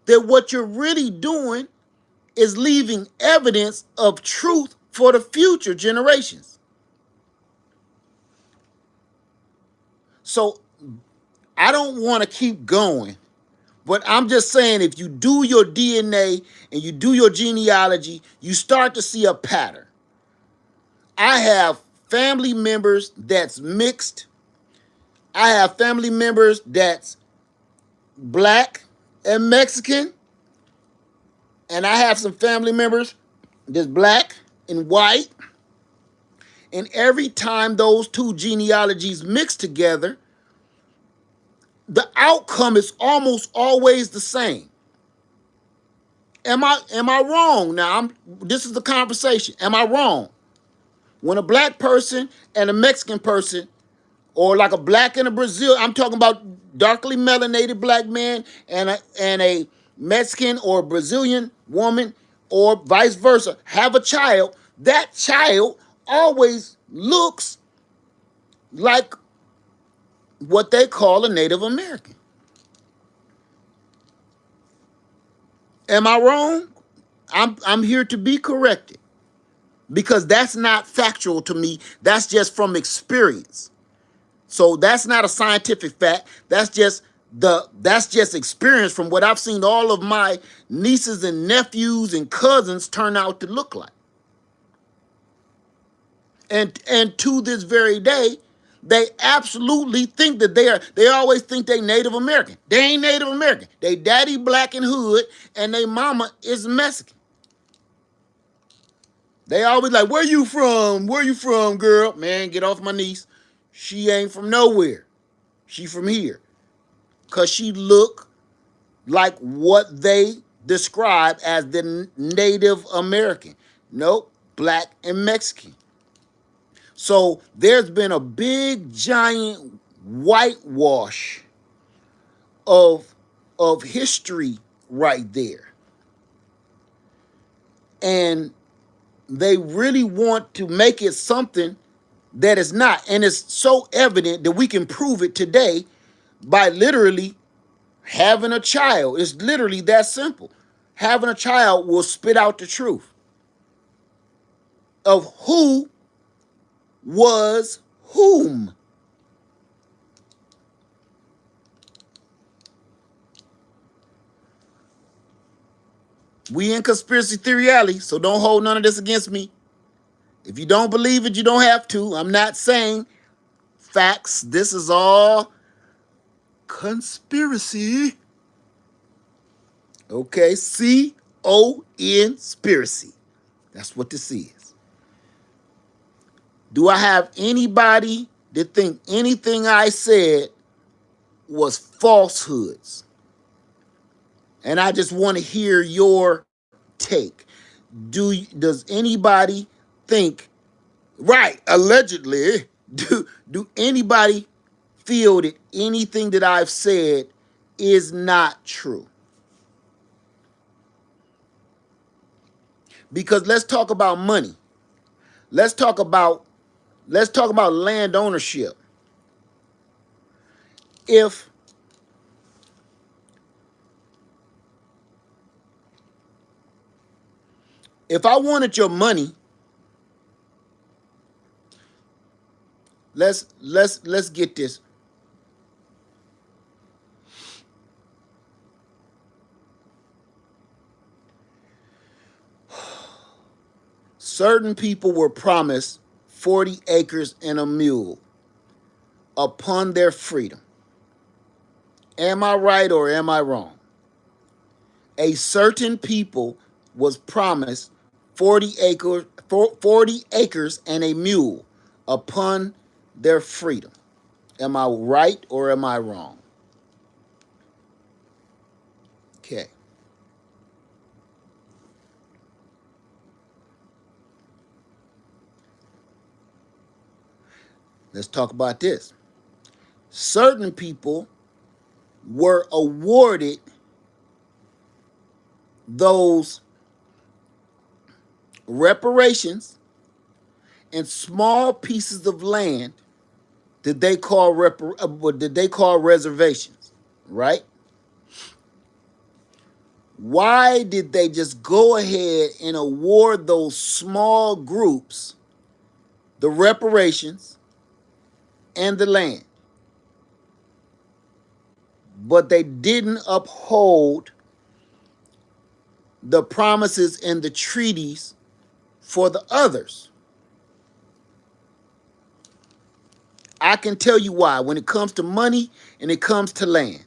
that what you're really doing is leaving evidence of truth for the future generations. So I don't want to keep going, but I'm just saying if you do your DNA and you do your genealogy, you start to see a pattern. I have family members that's mixed. I have family members that's black and Mexican. And I have some family members that's black and white. And every time those two genealogies mix together, the outcome is almost always the same. Am I wrong? Now this is the conversation. Am I wrong? When a black person and a Mexican person, or like a black and a Brazil, I'm talking about darkly melanated black man and a Mexican or Brazilian woman, or vice versa, have a child, that child always looks like what they call a Native American. Am I wrong? I'm here to be corrected, because that's not factual to me. That's just from experience. So that's not a scientific fact. That's just experience from what I've seen all of my nieces and nephews and cousins turn out to look like. And to this very day, they absolutely think that they always think they Native American. They ain't Native American. They daddy black and hood, and they mama is Mexican. They always like, where you from? Where you from, girl? Man, get off my niece. She ain't from nowhere. She from here. Because she look like what they describe as the Native American. Nope, black and Mexican. So there's been a big giant whitewash of history right there. And they really want to make it something that is not. And it's so evident that we can prove it today by literally having a child. It's literally that simple. Having a child will spit out the truth of who was whom. We in conspiracy theory alley, so don't hold none of this against me. If you don't believe it, you don't have to. I'm not saying facts. This is all conspiracy. Okay, C-O-N-spiracy. That's what this is. Do I have anybody that think anything I said was falsehoods? And I just want to hear your take. Does anybody think, right, allegedly, do anybody feel that anything that I've said is not true? Because let's talk about money. Let's talk about land ownership. If I wanted your money, let's get this. Certain people were promised 40 acres and a mule upon their freedom. Am I right or am I wrong? A certain people was promised 40 acres and a mule upon their freedom. Am I right or am I wrong? Okay. Let's talk about this. Certain people were awarded those reparations and small pieces of land that they call reservations, right? Why did they just go ahead and award those small groups the reparations and the land, but they didn't uphold the promises and the treaties for the others? I can tell you why when it comes to money and it comes to land.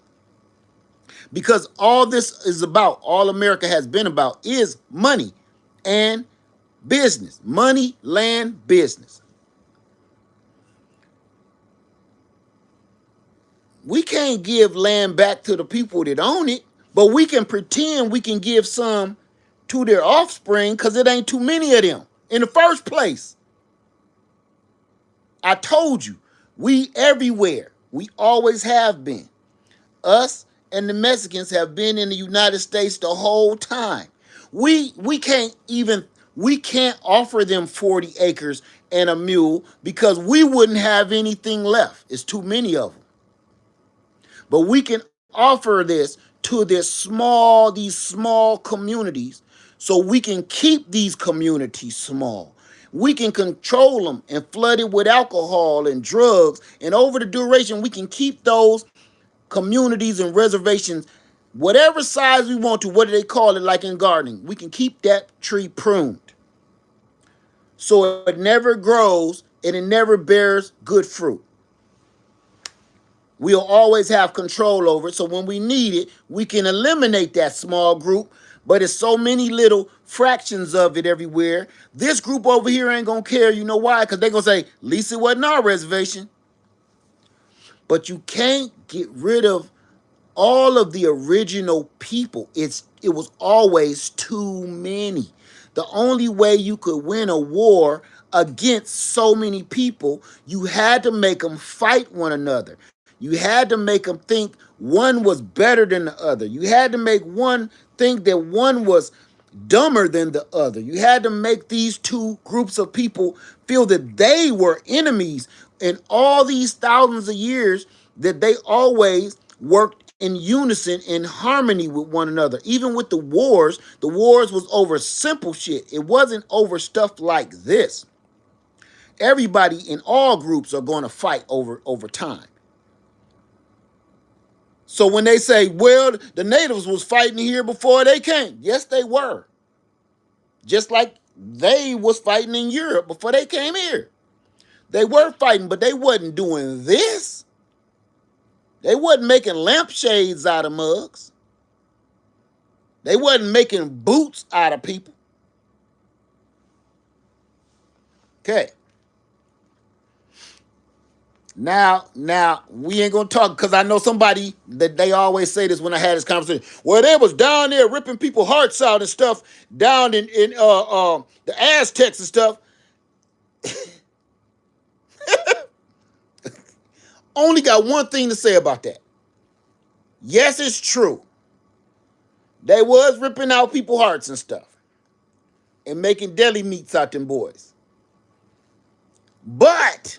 Because all this is about, all America has been about, is money and business. Money, land, business. We can't give land back to the people that own it, but we can pretend we can give some to their offspring because it ain't too many of them in the first place. I told you, we everywhere. We always have been. Us and the Mexicans have been in the United States the whole time. We can't even we can't offer them 40 acres and a mule because we wouldn't have anything left. It's too many of them. But we can offer this to these small communities so we can keep these communities small. We can control them and flood it with alcohol and drugs. And over the duration, we can keep those communities and reservations whatever size we want to. What do they call it, like in gardening? We can keep that tree pruned so it never grows and it never bears good fruit. We'll always have control over it. So when we need it, we can eliminate that small group. But it's so many little fractions of it everywhere. This group over here ain't gonna care. You know why? Because they're gonna say, at least it wasn't our reservation. But you can't get rid of all of the original people. It was always too many. The only way you could win a war against so many people, you had to make them fight one another. You had to make them think one was better than the other. You had to make one think that one was dumber than the other. You had to make these two groups of people feel that they were enemies in all these thousands of years, that they always worked in unison, in harmony with one another. Even with the wars was over simple shit. It wasn't over stuff like this. Everybody in all groups are going to fight over time. So when they say, well, the natives was fighting here before they came. Yes, they were. Just like they was fighting in Europe before they came here. They were fighting, but they wasn't doing this. They wasn't making lampshades out of mugs. They wasn't making boots out of people. Okay. Now, we ain't gonna talk, because I know somebody that they always say this when I had this conversation. Well, they was down there ripping people's hearts out and stuff down in the Aztecs and stuff. Only got one thing to say about that. Yes, it's true. They was ripping out people's hearts and stuff and making deli meats out them boys. But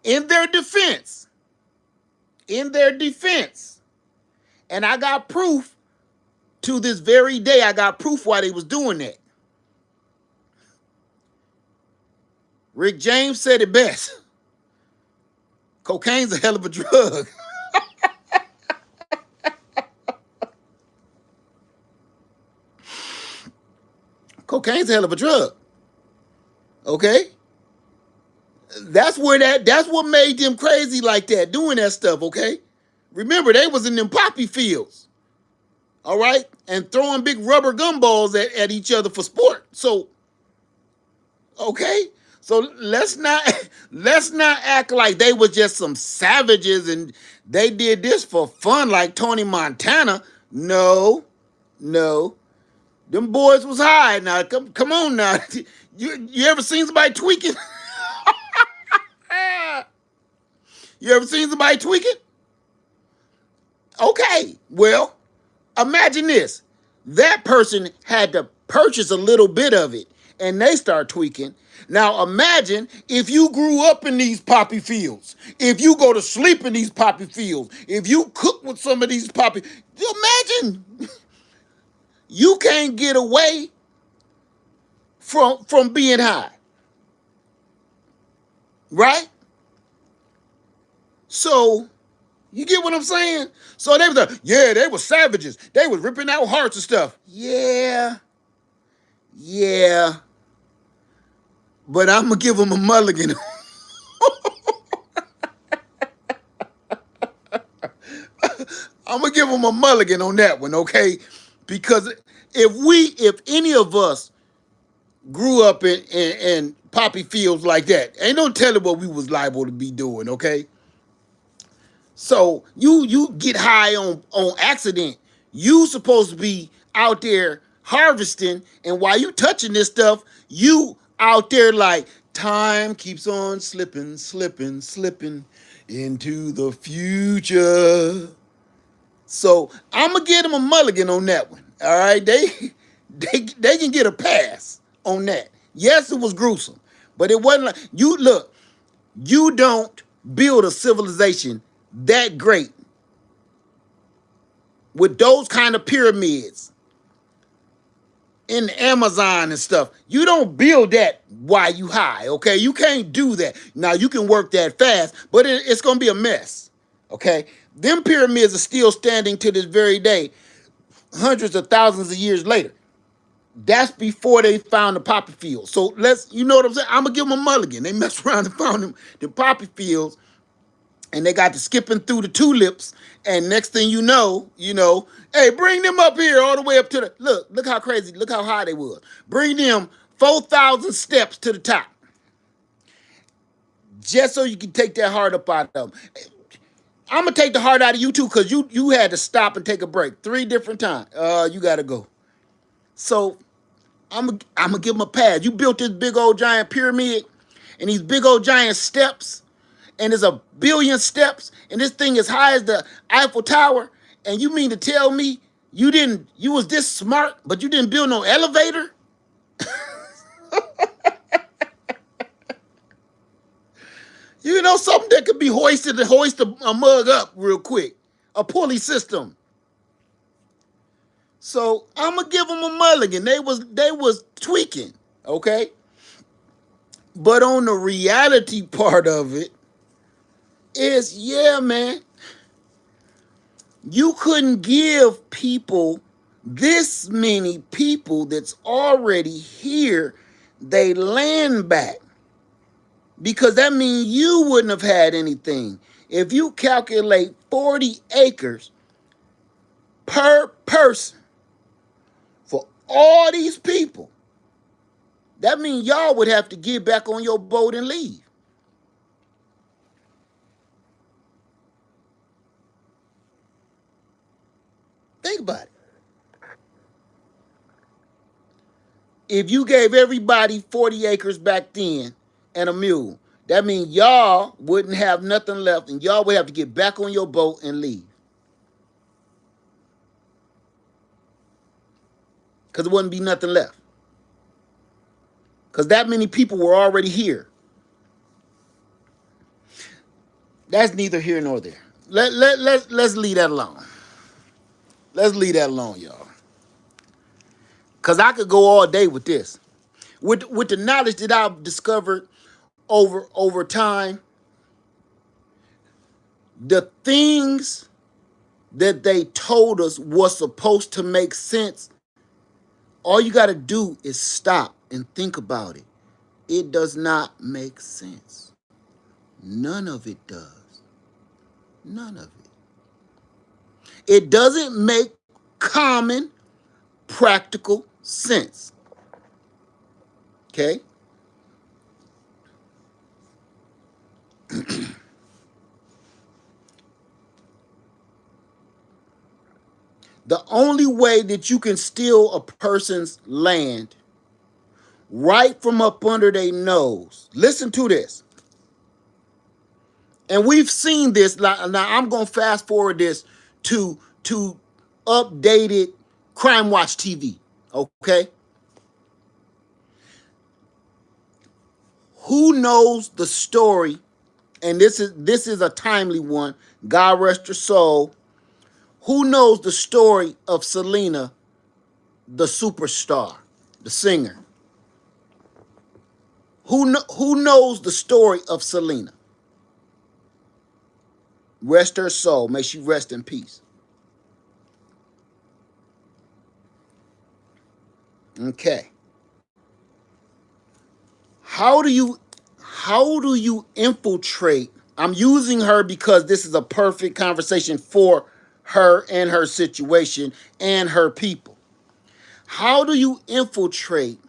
in their defense, and I got proof to this very day, I got proof why they was doing that. Rick James said it best. Cocaine's a hell of a drug. Cocaine's a hell of a drug. Okay? That's what made them crazy like that, doing that stuff, okay? Remember, they was in them poppy fields. All right? And throwing big rubber gumballs at each other for sport. So, okay? So let's not act like they were just some savages and they did this for fun like Tony Montana. No. Them boys was high. Now, come on now. You ever seen somebody tweaking? You ever seen somebody tweaking? Okay, well, imagine this. That person had to purchase a little bit of it, and they start tweaking. Now, imagine if you grew up in these poppy fields, if you go to sleep in these poppy fields, if you cook with some of these poppy, imagine you can't get away from being high, right? So, you get what I'm saying? So they was like, yeah, they were savages. They was ripping out hearts and stuff. Yeah. But I'm going to give them a mulligan. I'm going to give them a mulligan on that one, okay? Because if any of us grew up in poppy fields like that, ain't no telling what we was liable to be doing, okay? So you get high on accident. You supposed to be out there harvesting, and while you touching this stuff, you out there like Time keeps on slipping, slipping, slipping into the future. So I'm gonna give them a mulligan on that one. All right, they can get a pass on that. Yes, it was gruesome, but it wasn't like you look. You don't build a civilization that great with those kind of pyramids in the Amazon and stuff. You don't build that while you high, okay? You can't do that. Now, you can work that fast, but it's going to be a mess, okay? Them pyramids are still standing to this very day, hundreds of thousands of years later. That's before they found the poppy fields. So you know what I'm saying? I'm going to give them a mulligan. They messed around and found them, the poppy fields, and they got to skipping through the tulips, and next thing you know, hey, bring them up here all the way up to the, look how crazy, look how high they was. Bring them 4,000 steps to the top, just so you can take that heart up out of them. I'm going to take the heart out of you too, because you had to stop and take a break 3 different times. You got to go. So I'm going to give them a pass. You built this big old giant pyramid, and these big old giant steps, and there's a billion steps, and this thing as high as the Eiffel Tower, and you mean to tell me you was this smart, but you didn't build no elevator? Something that could be hoisted and hoist a mug up real quick. A pulley system. So I'm gonna give them a mulligan. They was tweaking, okay? But on the reality part of it, is, yeah, man, you couldn't give people, this many people that's already here, they land back, because that means you wouldn't have had anything. If you calculate 40 acres per person for all these people, that means y'all would have to get back on your boat and leave. Think about it. If you gave everybody 40 acres back then and a mule, that means y'all wouldn't have nothing left, and y'all would have to get back on your boat and leave. Because there wouldn't be nothing left. Because that many people were already here. That's neither here nor there. Let's leave that alone. Let's leave that alone, y'all. Because I could go all day with this. With the knowledge that I've discovered over time, the things that they told us was supposed to make sense, all you got to do is stop and think about it. It does not make sense. None of it does. None of it. It doesn't make common, practical sense. Okay? The only way that you can steal a person's land right from up under their nose, listen to this. And we've seen this. Now I'm going to fast forward this to updated Crime Watch TV. Okay? Who knows the story? And this is a timely one. God rest her soul. Who knows the story of Selena, the superstar, the singer? Who knows the story of Selena? Rest her soul. May she rest in peace. Okay. How do you infiltrate? I'm using her because this is a perfect conversation for her and her situation and her people. How do you infiltrate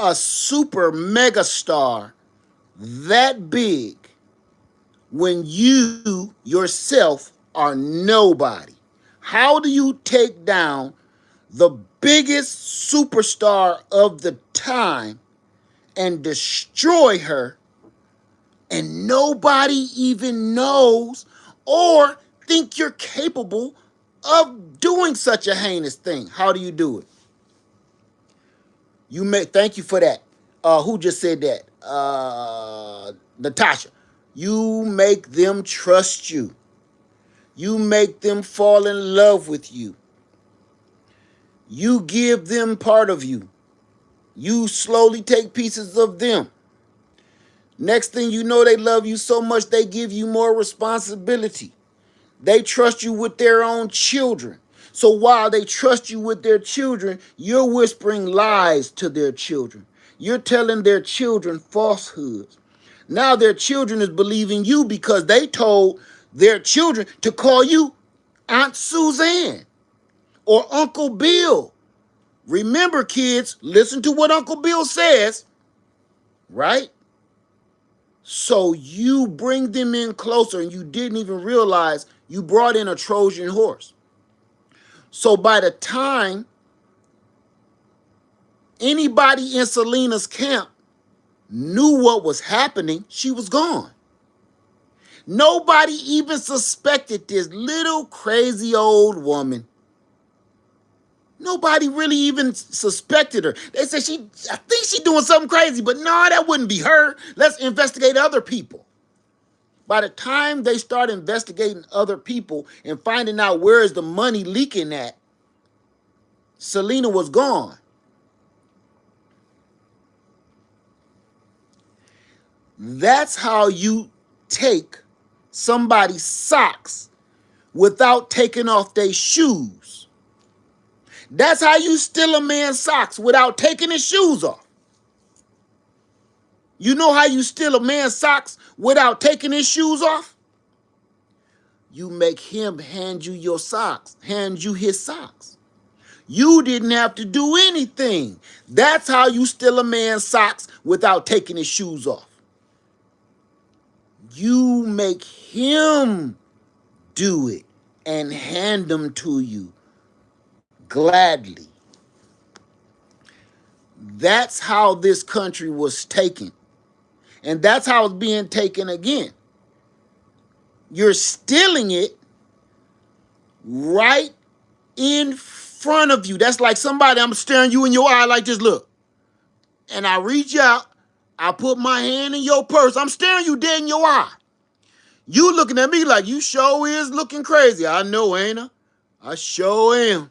a super mega star that big when you yourself are nobody? How do you take down the biggest superstar of the time and destroy her, and nobody even knows or think you're capable of doing such a heinous thing. How do you do it? Thank you for that. Who just said that? Natasha. You make them trust you. You make them fall in love with you. You give them part of you. You slowly take pieces of them. Next thing you know, they love you so much they give you more responsibility. They trust you with their own children. So while they trust you with their children, you're whispering lies to their children. You're telling their children falsehoods. Now their children is believing you because they told their children to call you Aunt Suzanne or Uncle Bill. Remember, kids, listen to what Uncle Bill says, right? So you bring them in closer and you didn't even realize you brought in a Trojan horse. So by the time anybody in Selena's camp knew what was happening, she was gone. Nobody even suspected this little crazy old woman. Nobody really even suspected her. They said I think she's doing something crazy, but no, that wouldn't be her. Let's investigate other people. By the time they start investigating other people and finding out where is the money leaking at, Selena was gone. That's how you take somebody's socks without taking off their shoes. That's how you steal a man's socks without taking his shoes off. You know how you steal a man's socks without taking his shoes off? You make him hand you your socks, hand you his socks. You didn't have to do anything. That's how you steal a man's socks without taking his shoes off. You make him do it and hand them to you gladly. That's how this country was taken. And that's how it's being taken again. You're stealing it right in front of you. That's like somebody, I'm staring you in your eye like this, look. And I reach out, I put my hand in your purse. I'm staring you dead in your eye. You looking at me like you sure is looking crazy. I know, ain't I? I sure am.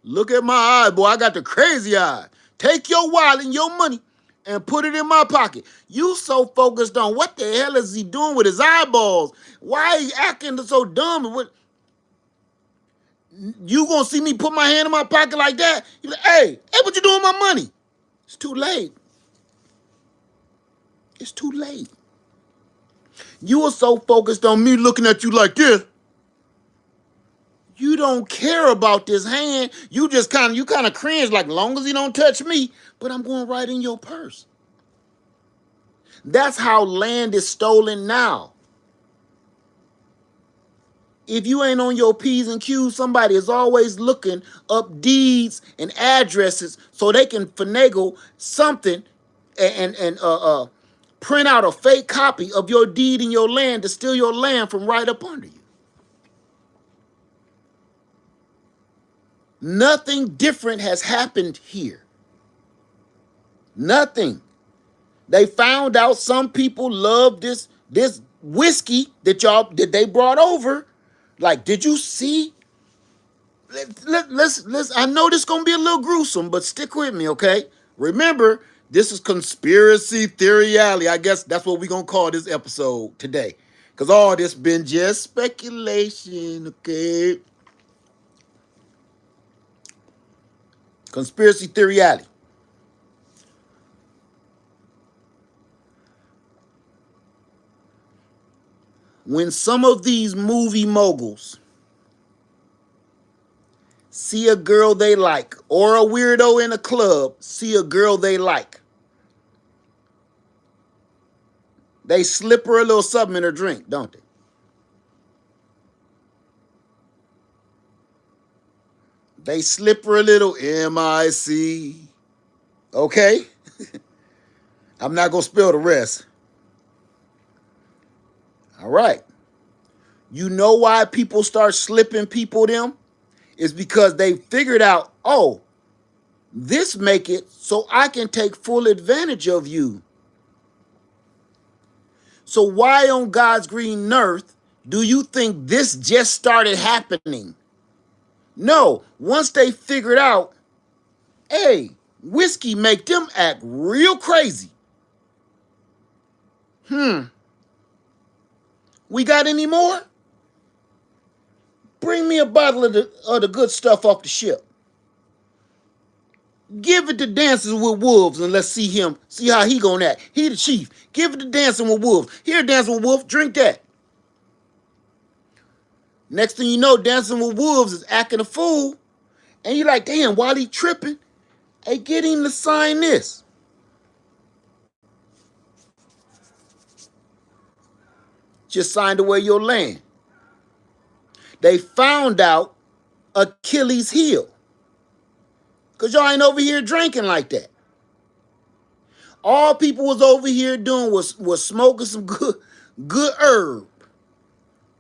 Look at my eye, boy. I got the crazy eye. Take your wallet and your money and put it in my pocket. You so focused on what the hell is he doing with his eyeballs? Why he acting so dumb? What? You gonna see me put my hand in my pocket like that? You like, hey, what you doing with my money? It's too late. It's too late. You were so focused on me looking at you like this. You don't care about this hand. You just kind of cringe like, long as he don't touch me, but I'm going right in your purse. That's how land is stolen now. If you ain't on your P's and Q's, somebody is always looking up deeds and addresses so they can finagle something and print out a fake copy of your deed in your land to steal your land from right up under you. Nothing different has happened here. Nothing. They found out some people love this whiskey that they brought over. Like, did you see? Let's I know this is gonna be a little gruesome, but stick with me, okay? Remember, this is conspiracy theory alley. I guess that's what we're gonna call this episode today. Because all this been just speculation, okay? Conspiracy theory alley. When some of these movie moguls see a girl they like, or a weirdo in a club see a girl they like, they slip her a little something in her drink, don't they? They slip her a little MIC. Okay? I'm not going to spell the rest. All right. You know why people start slipping people them? It's because they figured out, oh, this make it so I can take full advantage of you. So why on God's green earth do you think this just started happening? No, once they figured out, hey, whiskey make them act real crazy. We got any more? Bring me a bottle of the good stuff off the ship. Give it to Dancing with Wolves and let's see how he gonna act. He the chief. Give it to Dancing with Wolves. Here, Dancing with Wolves, drink that. Next thing you know, Dancing with Wolves is acting a fool. And you're like, damn, while he tripping, hey, get him to sign this. Just signed away your land. They found out Achilles' heel. Because y'all ain't over here drinking like that. All people was over here doing was smoking some good herb.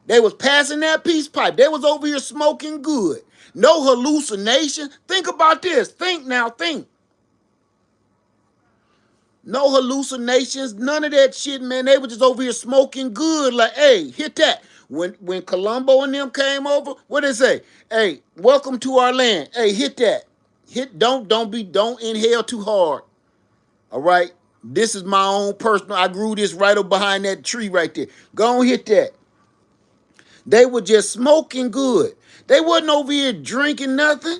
They was passing that peace pipe. They was over here smoking good. No hallucination. Think about this. Think now, think. No hallucinations, none of that shit, man. They were just over here smoking good. Like, hey, hit that. When Colombo and them came over, what did they say? Hey, welcome to our land. Hey, hit that. Don't inhale too hard. All right? This is my own personal. I grew this right up behind that tree right there. Go on, hit that. They were just smoking good. They wasn't over here drinking nothing.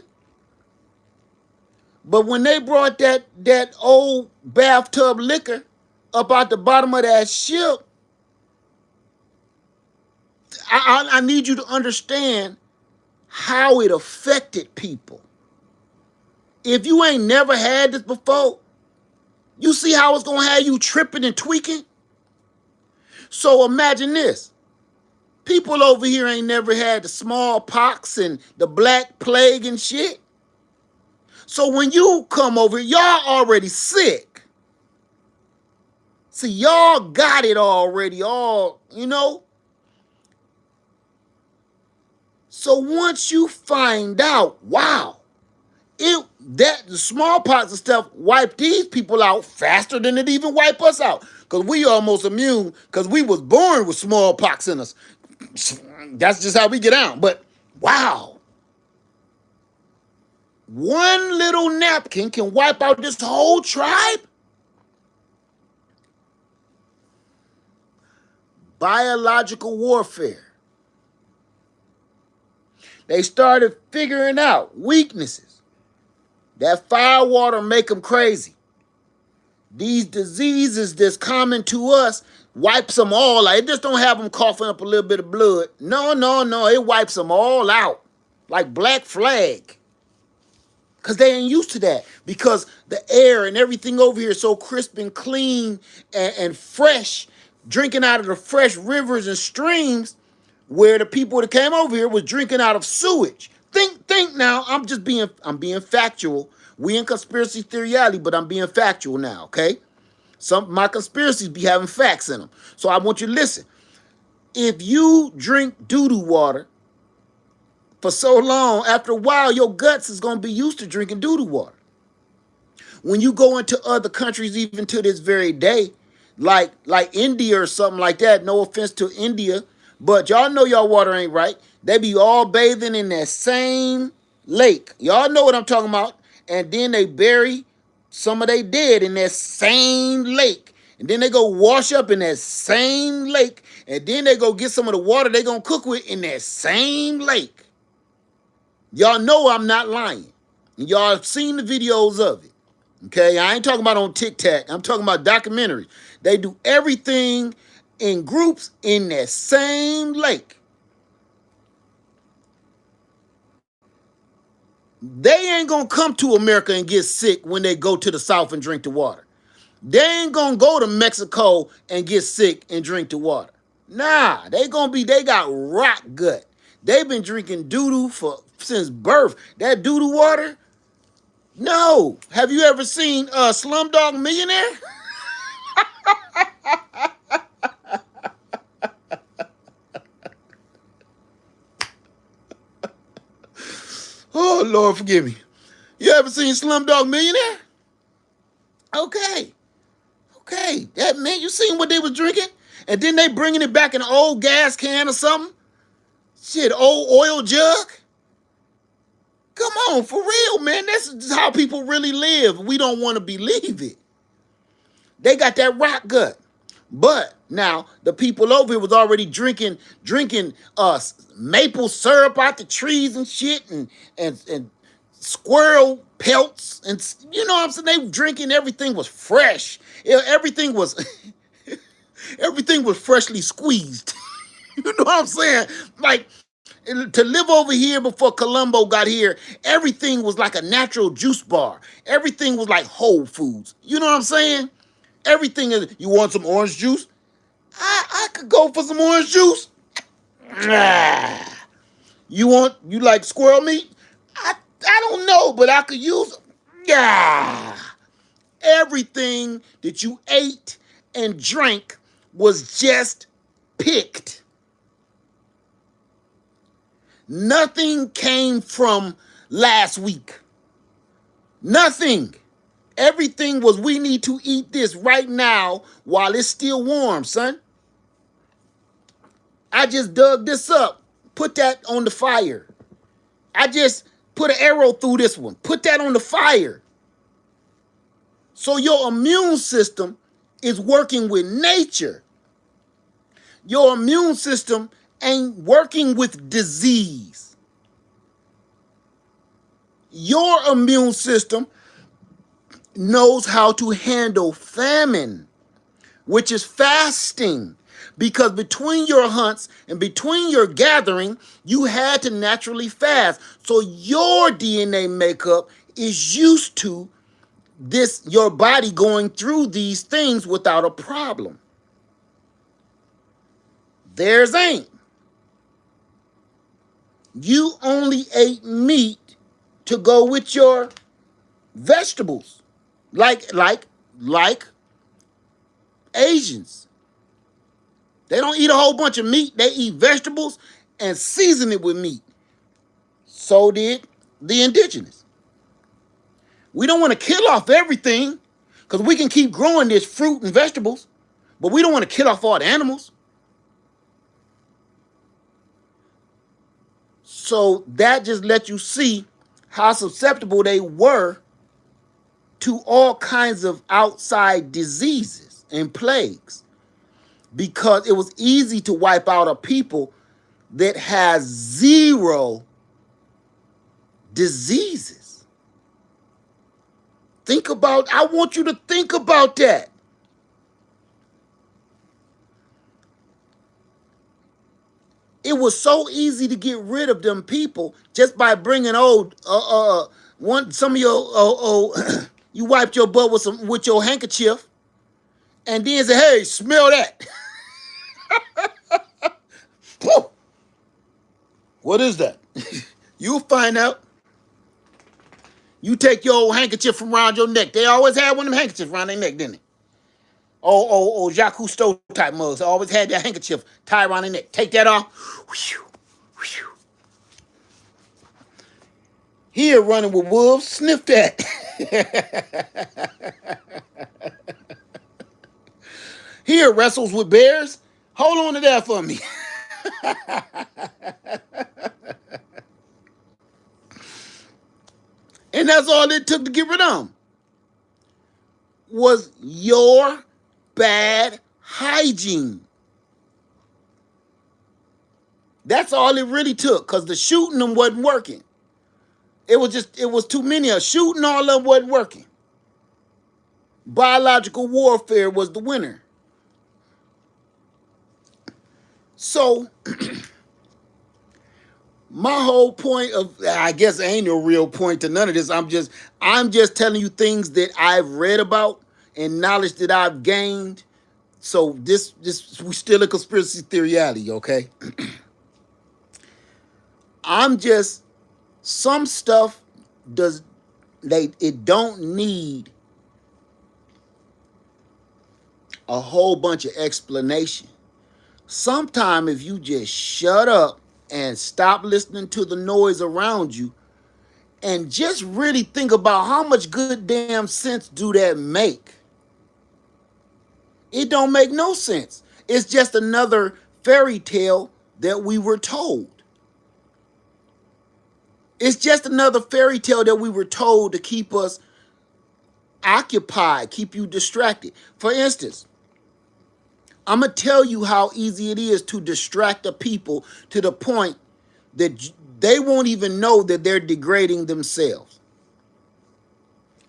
But when they brought that old bathtub liquor up out the bottom of that ship, I need you to understand how it affected people. If you ain't never had this before, you see how it's going to have you tripping and tweaking? So imagine this. People over here ain't never had the smallpox and the black plague and shit. So when you come over, y'all already sick. See, y'all got it already, all, you know. So once you find out, wow, the smallpox and stuff wiped these people out faster than it even wiped us out. Because we almost immune, because we was born with smallpox in us. That's just how we get out. But wow. One little napkin can wipe out this whole tribe? Biological warfare. They started figuring out weaknesses. That fire water make them crazy. These diseases that's common to us wipes them all out. It just don't have them coughing up a little bit of blood. No. It wipes them all out. Like Black Flag. Because they ain't used to that. Because the air and everything over here is so crisp and clean and fresh. Drinking out of the fresh rivers and streams where the people that came over here was drinking out of sewage. Think now. I'm being factual. We in conspiracy theoryality, but I'm being factual now, okay? My conspiracies be having facts in them. So I want you to listen. If you drink doo-doo water for so long, after a while, your guts is going to be used to drinking doo-doo water. When you go into other countries, even to this very day, like India or something like that, no offense to India, but y'all know y'all water ain't right. They be all bathing in that same lake. Y'all know what I'm talking about. And then they bury some of they dead in that same lake. And then they go wash up in that same lake. And then they go get some of the water they gonna cook with in that same lake. Y'all know I'm not lying. And y'all have seen the videos of it. Okay, I ain't talking about on TikTok. I'm talking about documentaries. They do everything in groups in that same lake. They ain't gonna come to America and get sick when they go to the South and drink the water. They ain't gonna go to Mexico and get sick and drink the water. Nah, they got rock gut. They've been drinking doo-doo since birth. That doo-doo water? No. Have you ever seen Slumdog Millionaire? Oh, Lord, forgive me. You ever seen Slumdog Millionaire? Okay. Okay. That man, you seen what they was drinking? And then they bringing it back in an old gas can or something? Shit, old oil jug? Come on, for real, man. That's how people really live. We don't want to believe it. They got that rock gut. But now the people over here was already drinking maple syrup out the trees and shit and squirrel pelts and you know what I'm saying? They were drinking, everything was fresh. Everything was everything was freshly squeezed. You know what I'm saying? Like to live over here before Columbo got here, everything was like a natural juice bar. Everything was like Whole Foods. You know what I'm saying? Everything is, you want some orange juice? I could go for some orange juice. You like squirrel meat? I don't know, but I could use everything that you ate and drank was just picked. Nothing came from last week. Nothing. Everything was, we need to eat this right now while it's still warm, son. I just dug this up. Put that on the fire. I just put an arrow through this one. Put that on the fire. So your immune system is working with nature. Your immune system ain't working with disease. Your immune system knows how to handle famine, which is fasting. Because between your hunts and between your gathering, you had to naturally fast. So your DNA makeup is used to this, your body going through these things without a problem. Theirs ain't. You only ate meat to go with your vegetables. Like Asians. They don't eat a whole bunch of meat. They eat vegetables and season it with meat. So did the indigenous. We don't want to kill off everything because we can keep growing this fruit and vegetables, but we don't want to kill off all the animals. So that just lets you see how susceptible they were to all kinds of outside diseases and plagues, because it was easy to wipe out a people that has zero diseases. I want you to think about that. It was so easy to get rid of them people just by bringing some of your you wiped your butt with your handkerchief and then say, hey, smell that. What is that? You'll find out. You take your old handkerchief from around your neck. They always had one of them handkerchiefs around their neck, didn't they? Jacques Cousteau type mugs always had that handkerchief tied around their neck. Take that off. Whew, whew. Here running with wolves, sniff that. Here wrestles with bears. Hold on to that for me. And that's all it took to get rid of them. Was your bad hygiene. That's all it really took, because the shooting them wasn't working. It was too many of them. Shooting all of them wasn't working. Biological warfare was the winner. So, my whole point of, I guess ain't no real point to none of this. I'm just telling you things that I've read about and knowledge that I've gained. So this we still a conspiracy theory, okay? Some stuff it don't need a whole bunch of explanation. Sometime if you just shut up and stop listening to the noise around you And just really think about how much good damn sense do that make. It don't make no sense. It's just another fairy tale that we were told. It's just another fairy tale that we were told to keep us occupied, keep you distracted. For instance, I'm going to tell you how easy it is to distract the people to the point that they won't even know that they're degrading themselves.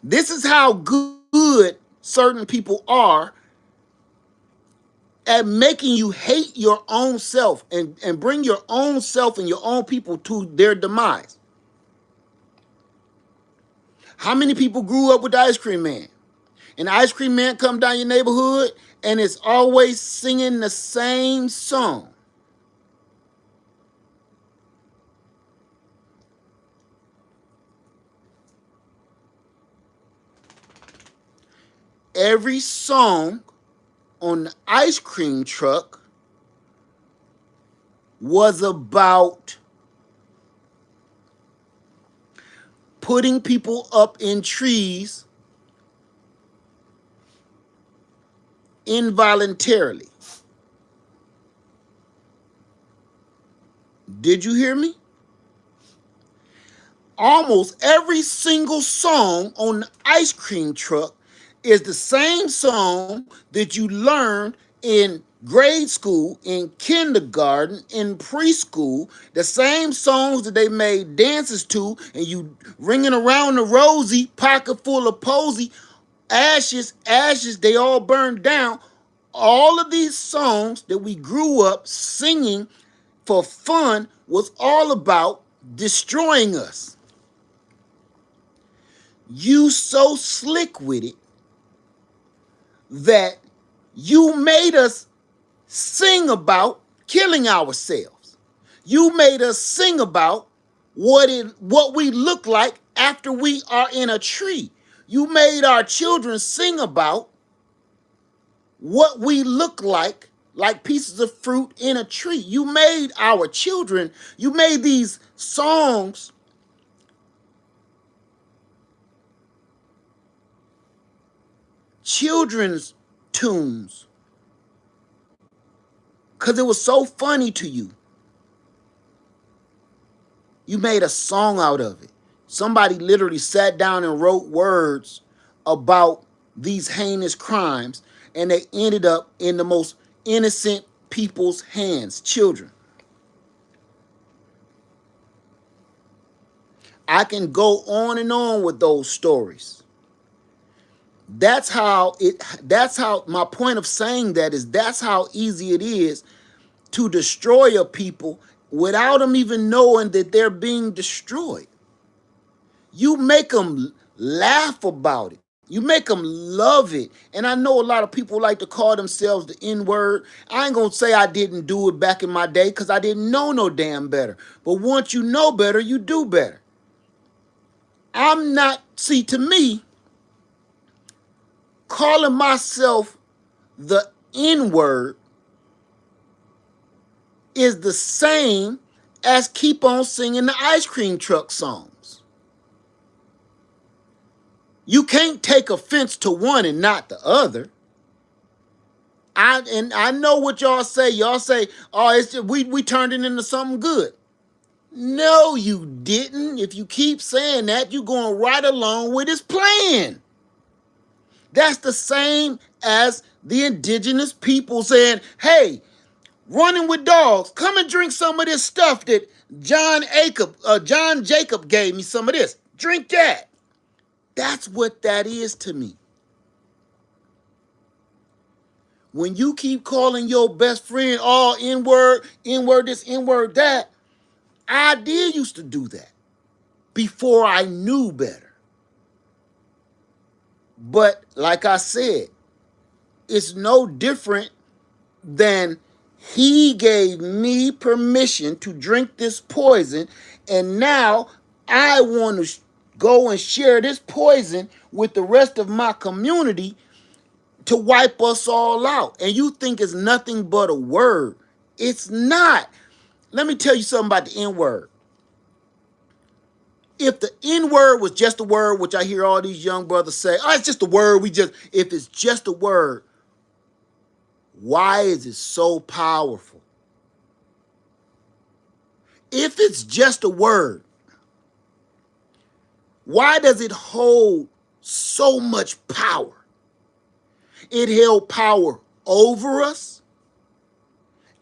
This is how good certain people are at making you hate your own self and bring your own self and your own people to their demise. How many people grew up with the ice cream man? And the ice cream man come down your neighborhood and it's always singing the same song. Every song on the ice cream truck was about putting people up in trees involuntarily. Did you hear me? Almost every single song on the ice cream truck is the same song that you learned in grade school, in kindergarten, in preschool, the same songs that they made dances to, and you ringing around the rosy, pocket full of posy, ashes, they all burned down. All of these songs that we grew up singing for fun was all about destroying us. You so slick with it that you made us sing about killing ourselves. You made us sing about what we look like after we are in a tree. You made our children sing about what we look like pieces of fruit in a tree. You made our children, you made these songs children's tunes because it was so funny to you. You made a song out of it. Somebody literally sat down and wrote words about these heinous crimes, and they ended up in the most innocent people's hands, children. I can go on and on with those stories. That's how my point of saying that is that's how easy it is to destroy a people without them even knowing that they're being destroyed. You make them laugh about it. You make them love it. And I know a lot of people like to call themselves the N-word. I ain't going to say I didn't do it back in my day because I didn't know no damn better. But once you know better, you do better. To me, calling myself the N-word is the same as keep on singing the ice cream truck songs. You can't take offense to one and not the other. I know what y'all say. Y'all say, "Oh, it's just, we turned it into something good." No, you didn't. If you keep saying that, you're going right along with his plan. That's the same as the indigenous people saying, "Hey, running with dogs, come and drink some of this stuff that John Jacob gave me some of this. Drink that." That's what that is to me. When you keep calling your best friend all N-word this, N-word that, I did used to do that before I knew better. But like I said, it's no different than he gave me permission to drink this poison, and now I want to go and share this poison with the rest of my community to wipe us all out. And you think it's nothing but a word. It's not. Let me tell you something about the N-word. If the N word was just a word, which I hear all these young brothers say, oh, it's just a word, if it's just a word, why is it so powerful? If it's just a word, why does it hold so much power? It held power over us.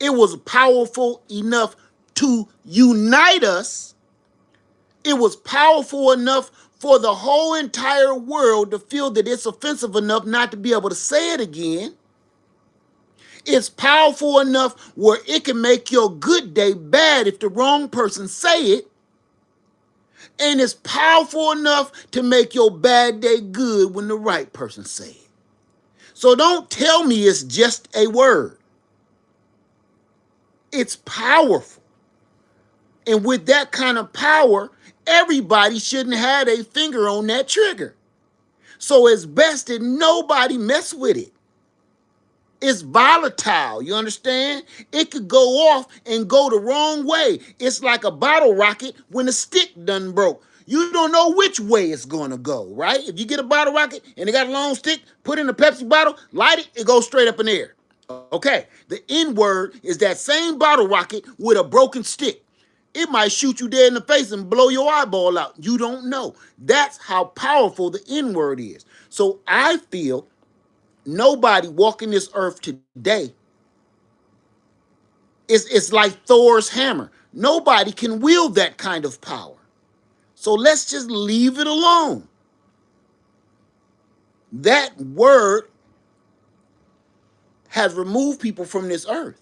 It was powerful enough to unite us. It was powerful enough for the whole entire world to feel that it's offensive enough not to be able to say it again. It's powerful enough where it can make your good day bad if the wrong person say it. And it's powerful enough to make your bad day good when the right person say it. So don't tell me it's just a word. It's powerful. And with that kind of power, everybody shouldn't have a finger on that trigger. So it's best that nobody mess with it. It's volatile, you understand? It could go off and go the wrong way. It's like a bottle rocket when the stick done broke. You don't know which way it's going to go, right? If you get a bottle rocket and it got a long stick, put it in a Pepsi bottle, light it, it goes straight up in the air. Okay, the N word is that same bottle rocket with a broken stick. It might shoot you dead in the face and blow your eyeball out. You don't know. That's how powerful the N word is. So I feel nobody walking this earth today, it's like Thor's hammer. Nobody can wield that kind of power. So let's just leave it alone. That word has removed people from this earth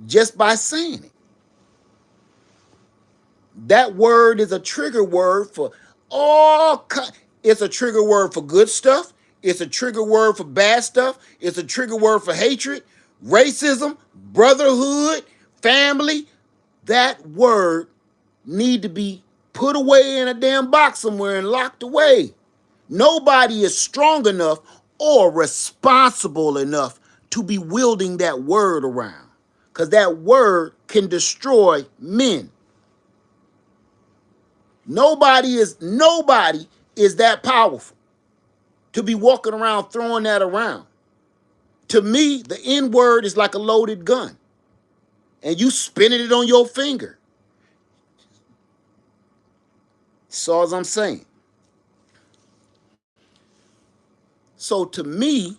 just by saying it. That word is a trigger word for it's a trigger word for good stuff. It's a trigger word for bad stuff. It's a trigger word for hatred, racism, brotherhood, family. That word need to be put away in a damn box somewhere and locked away. Nobody is strong enough or responsible enough to be wielding that word around, because that word can destroy men. Nobody is that powerful to be walking around throwing that around. To me, the N word is like a loaded gun, and you spinning it on your finger. That's all I'm saying. So to me,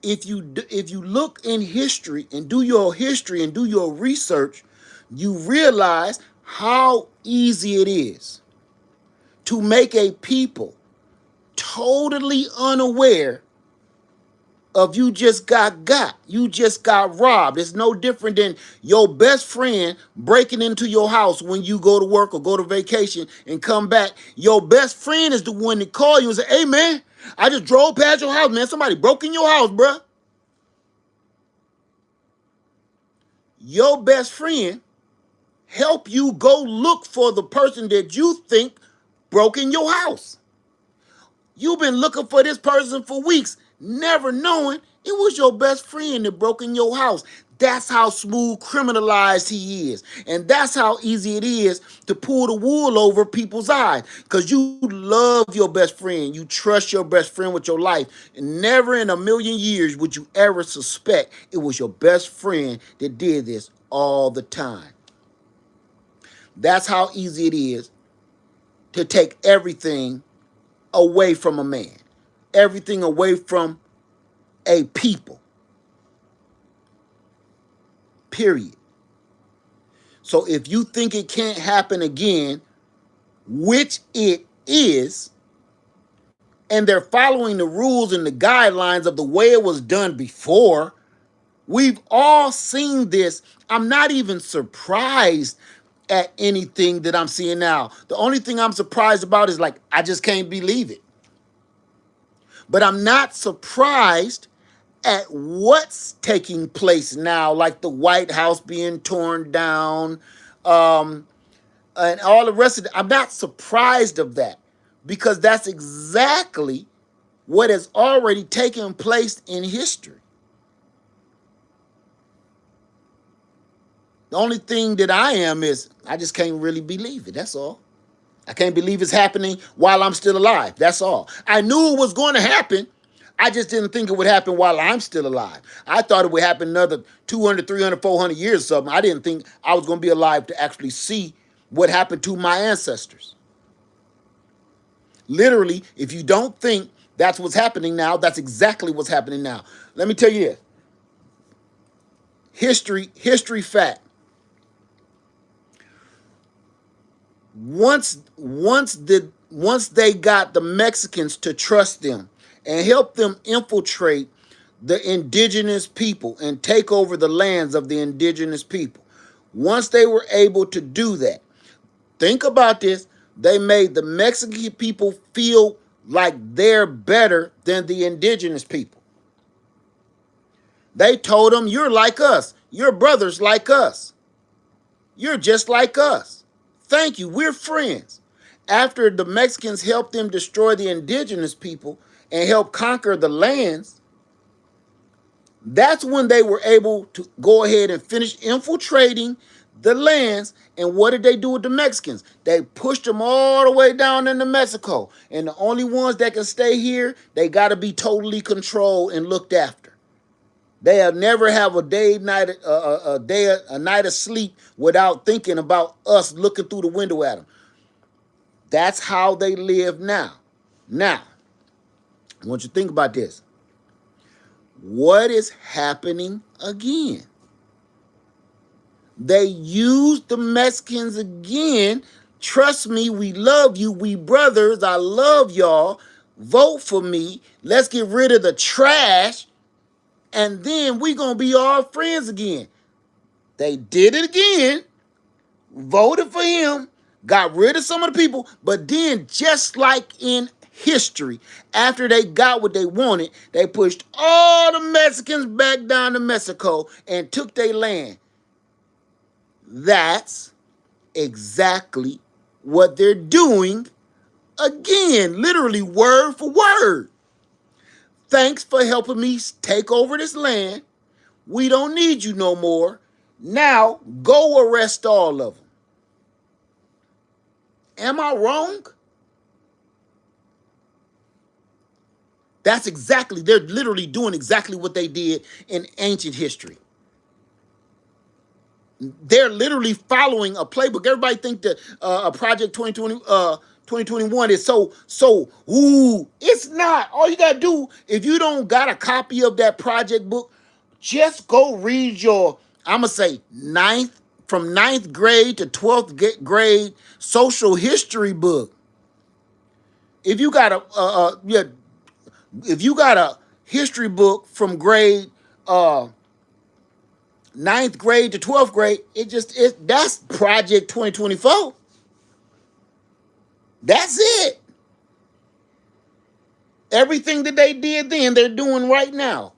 if you look in history and do your history and do your research, you realize how easy it is to make a people totally unaware of you just got. You just got robbed. It's no different than your best friend breaking into your house when you go to work or go to vacation and come back. Your best friend is the one that call you and say, hey man, I just drove past your house, man. Somebody broke in your house, bruh. Your best friend help you go look for the person that you think broke in your house. You've been looking for this person for weeks, never knowing it was your best friend that broke in your house. That's how smooth criminalized he is. And that's how easy it is to pull the wool over people's eyes. Because you love your best friend. You trust your best friend with your life. And never in a million years would you ever suspect it was your best friend that did this all the time. That's how easy it is to take everything away from a man. Everything away from a people. Period. So if you think it can't happen again, which it is, and they're following the rules and the guidelines of the way it was done before, we've all seen this. I'm not even surprised at anything that I'm seeing now. The only thing I'm surprised about is I just can't believe it. But I'm not surprised at what's taking place now, like the White House being torn down, and all the rest of it. I'm not surprised of that, because that's exactly what has already taken place in history. The only thing that I am is I just can't really believe it. That's all. I can't believe it's happening while I'm still alive. That's all. I knew it was going to happen. I just didn't think it would happen while I'm still alive. I thought it would happen another 200, 300, 400 years or something. I didn't think I was going to be alive to actually see what happened to my ancestors. Literally, if you don't think that's what's happening now, that's exactly what's happening now. Let me tell you this. History fact. Once they got the Mexicans to trust them and help them infiltrate the indigenous people and take over the lands of the indigenous people. Once they were able to do that, think about this, they made the Mexican people feel like they're better than the indigenous people. They told them, you're like us. Your brothers like us. You're just like us. Thank you. We're friends. After the Mexicans helped them destroy the indigenous people and help conquer the lands, that's when they were able to go ahead and finish infiltrating the lands. And what did they do with the Mexicans? They pushed them all the way down into Mexico. And the only ones that can stay here, they got to be totally controlled and looked after. They'll never have a night of sleep without thinking about us looking through the window at them. That's how they live now. Now, I want you to think about this. What is happening again? They used the Mexicans again. Trust me, we love you. We brothers. I love y'all. Vote for me. Let's get rid of the trash. And then we going to be all friends again. They did it again. Voted for him. Got rid of some of the people. But then, just like in history, after they got what they wanted, they pushed all the Mexicans back down to Mexico and took their land. That's exactly what they're doing again, literally word for word. Thanks for helping me take over this land. We don't need you no more. Now go arrest all of them. Am I wrong? They're literally doing exactly what they did in ancient history. They're literally following a playbook. Everybody think that Project 2021 is so, it's not. All you got to do, if you don't got a copy of that project book, just go read your, I'm going to say, from ninth grade to 12th grade social history book. If you got a history book from grade ninth grade to 12th grade, that's Project 2024. That's it. Everything that they did then, they're doing right now.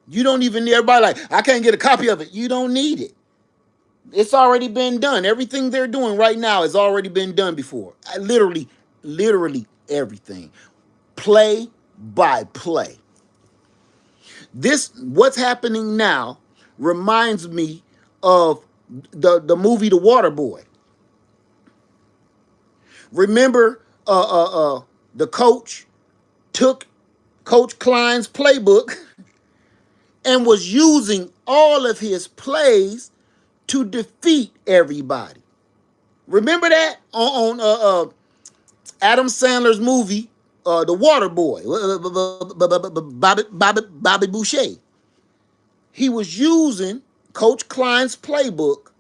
You don't even need everybody like, I can't get a copy of it. You don't need it. It's already been done. Everything they're doing right now has already been done before. Literally everything. Play by play. What's happening now reminds me of the movie The Waterboy. Remember, the coach took Coach Klein's playbook and was using all of his plays to defeat everybody. Remember that on Adam Sandler's movie, The Waterboy, Bobby Boucher. He was using Coach Klein's playbook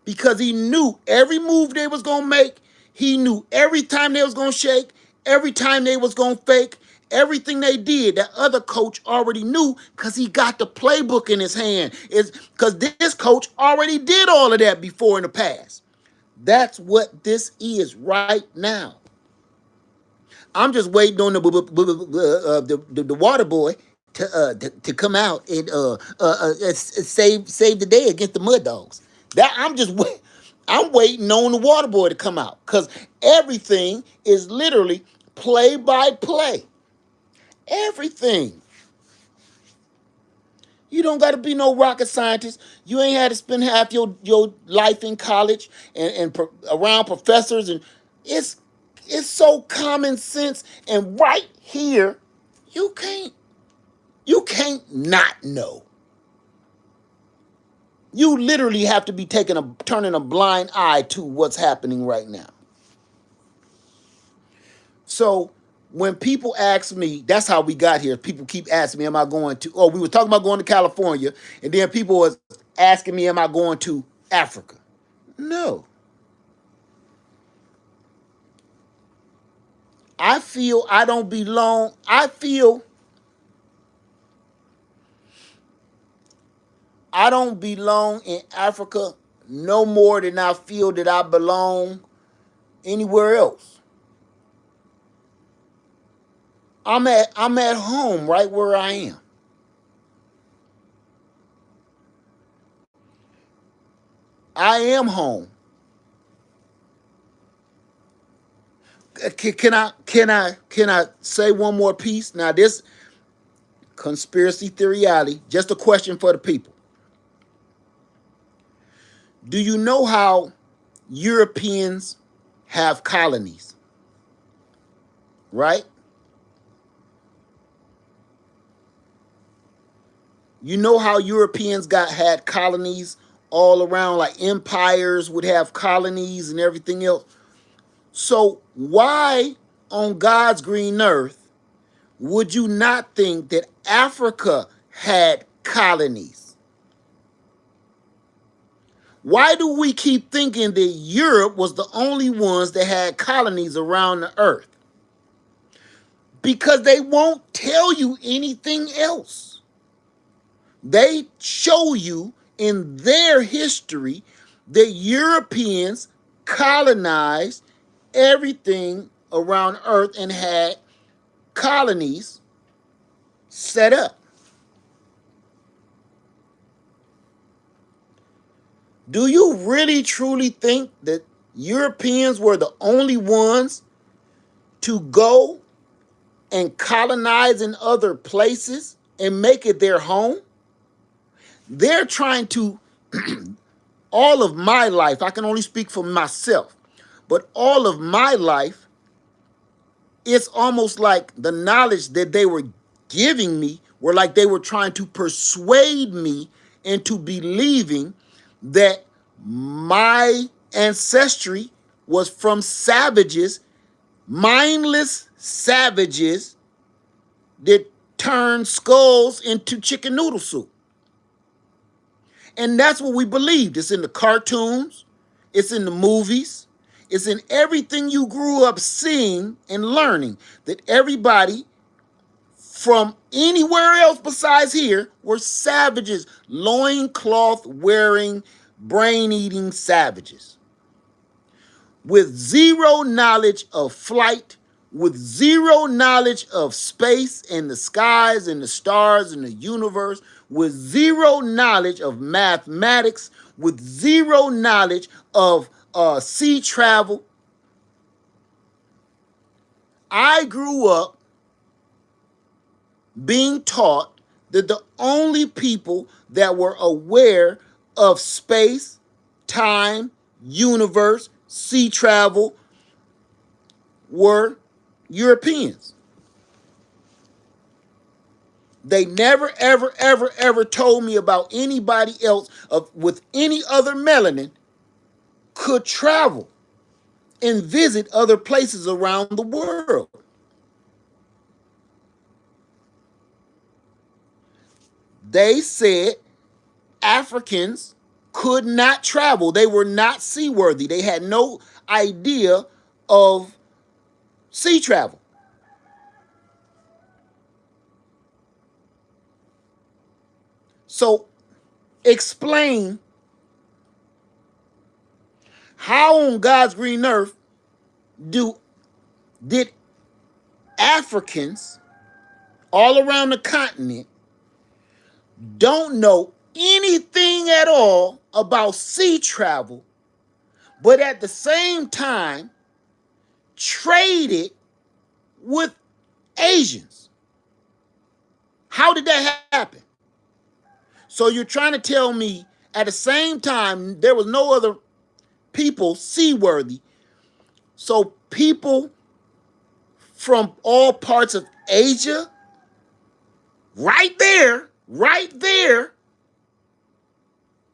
because he knew every move they was going to make. He knew every time they was going to shake, every time they was going to fake, everything they did, that other coach already knew because he got the playbook in his hand. It's because this coach already did all of that before in the past. That's what this is right now. I'm just waiting on the water boy to come out and save the day against the Mud Dogs. I'm waiting on the water boy to come out because everything is literally play by play. Everything. You don't got to be no rocket scientist. You ain't had to spend half your life in college and around professors. And it's it's so common sense. And right here, you can't you can't not know. You literally have to be turning a blind eye to what's happening right now. So when people ask me, that's how we got here. People keep asking me, am I going to, oh, we were talking about going to California, and then people was asking me, am I going to Africa? No. I feel I don't belong. I feel I don't belong in Africa no more than I feel that I belong anywhere else. I'm at home right where I am. I am home. Can I say one more piece? Now this conspiracy theory, just a question for the people. Do you know how Europeans have colonies? Right? You know how Europeans had colonies all around, like empires would have colonies and everything else. So why on God's green earth would you not think that Africa had colonies? Why do we keep thinking that Europe was the only ones that had colonies around the earth? Because they won't tell you anything else. They show you in their history that Europeans colonized everything around earth and had colonies set up. Do you really truly think that Europeans were the only ones to go and colonize in other places and make it their home? They're trying to, all of my life, I can only speak for myself, but all of my life, it's almost like the knowledge that they were giving me were like they were trying to persuade me into believing that my ancestry was from savages, mindless savages that turned skulls into chicken noodle soup. And that's what we believed. It's in the cartoons, it's in the movies, it's in everything you grew up seeing and learning, that everybody from anywhere else besides here were savages, loincloth wearing, brain eating savages with zero knowledge of flight, with zero knowledge of space and the skies and the stars and the universe, with zero knowledge of mathematics, with zero knowledge of sea travel. I grew up being taught that the only people that were aware of space, time, universe, sea travel were Europeans. They never, ever, ever, ever told me about anybody else with any other melanin could travel and visit other places around the world. They said Africans could not travel. They were not seaworthy. They had no idea of sea travel. So explain how on God's green earth did Africans all around the continent don't know anything at all about sea travel, but at the same time traded with Asians. How did that happen? So you're trying to tell me at the same time there was no other people seaworthy. So people from all parts of Asia, right there.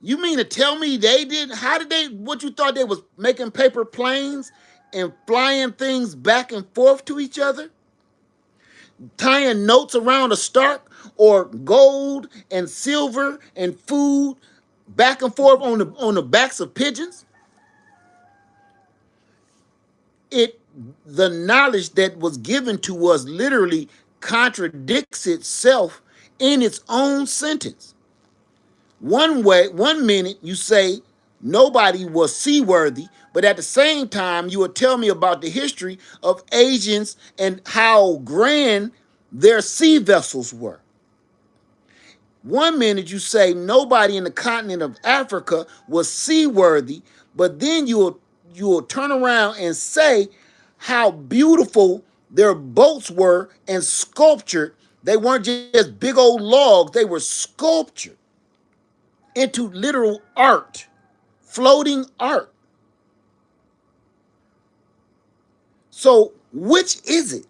You mean to tell me they didn't? How did they? What you thought they was making paper planes and flying things back and forth to each other, tying notes around a stalk, or gold and silver and food back and forth on the backs of pigeons? It the knowledge that was given to us literally contradicts itself in its own sentence. One minute you say nobody was seaworthy, but at the same time you will tell me about the history of Asians and how grand their sea vessels were. One minute you say nobody in the continent of Africa was seaworthy, but then you'll turn around and say how beautiful their boats were and sculptured. They weren't just big old logs, they were sculptured into literal art, floating art. So, which is it?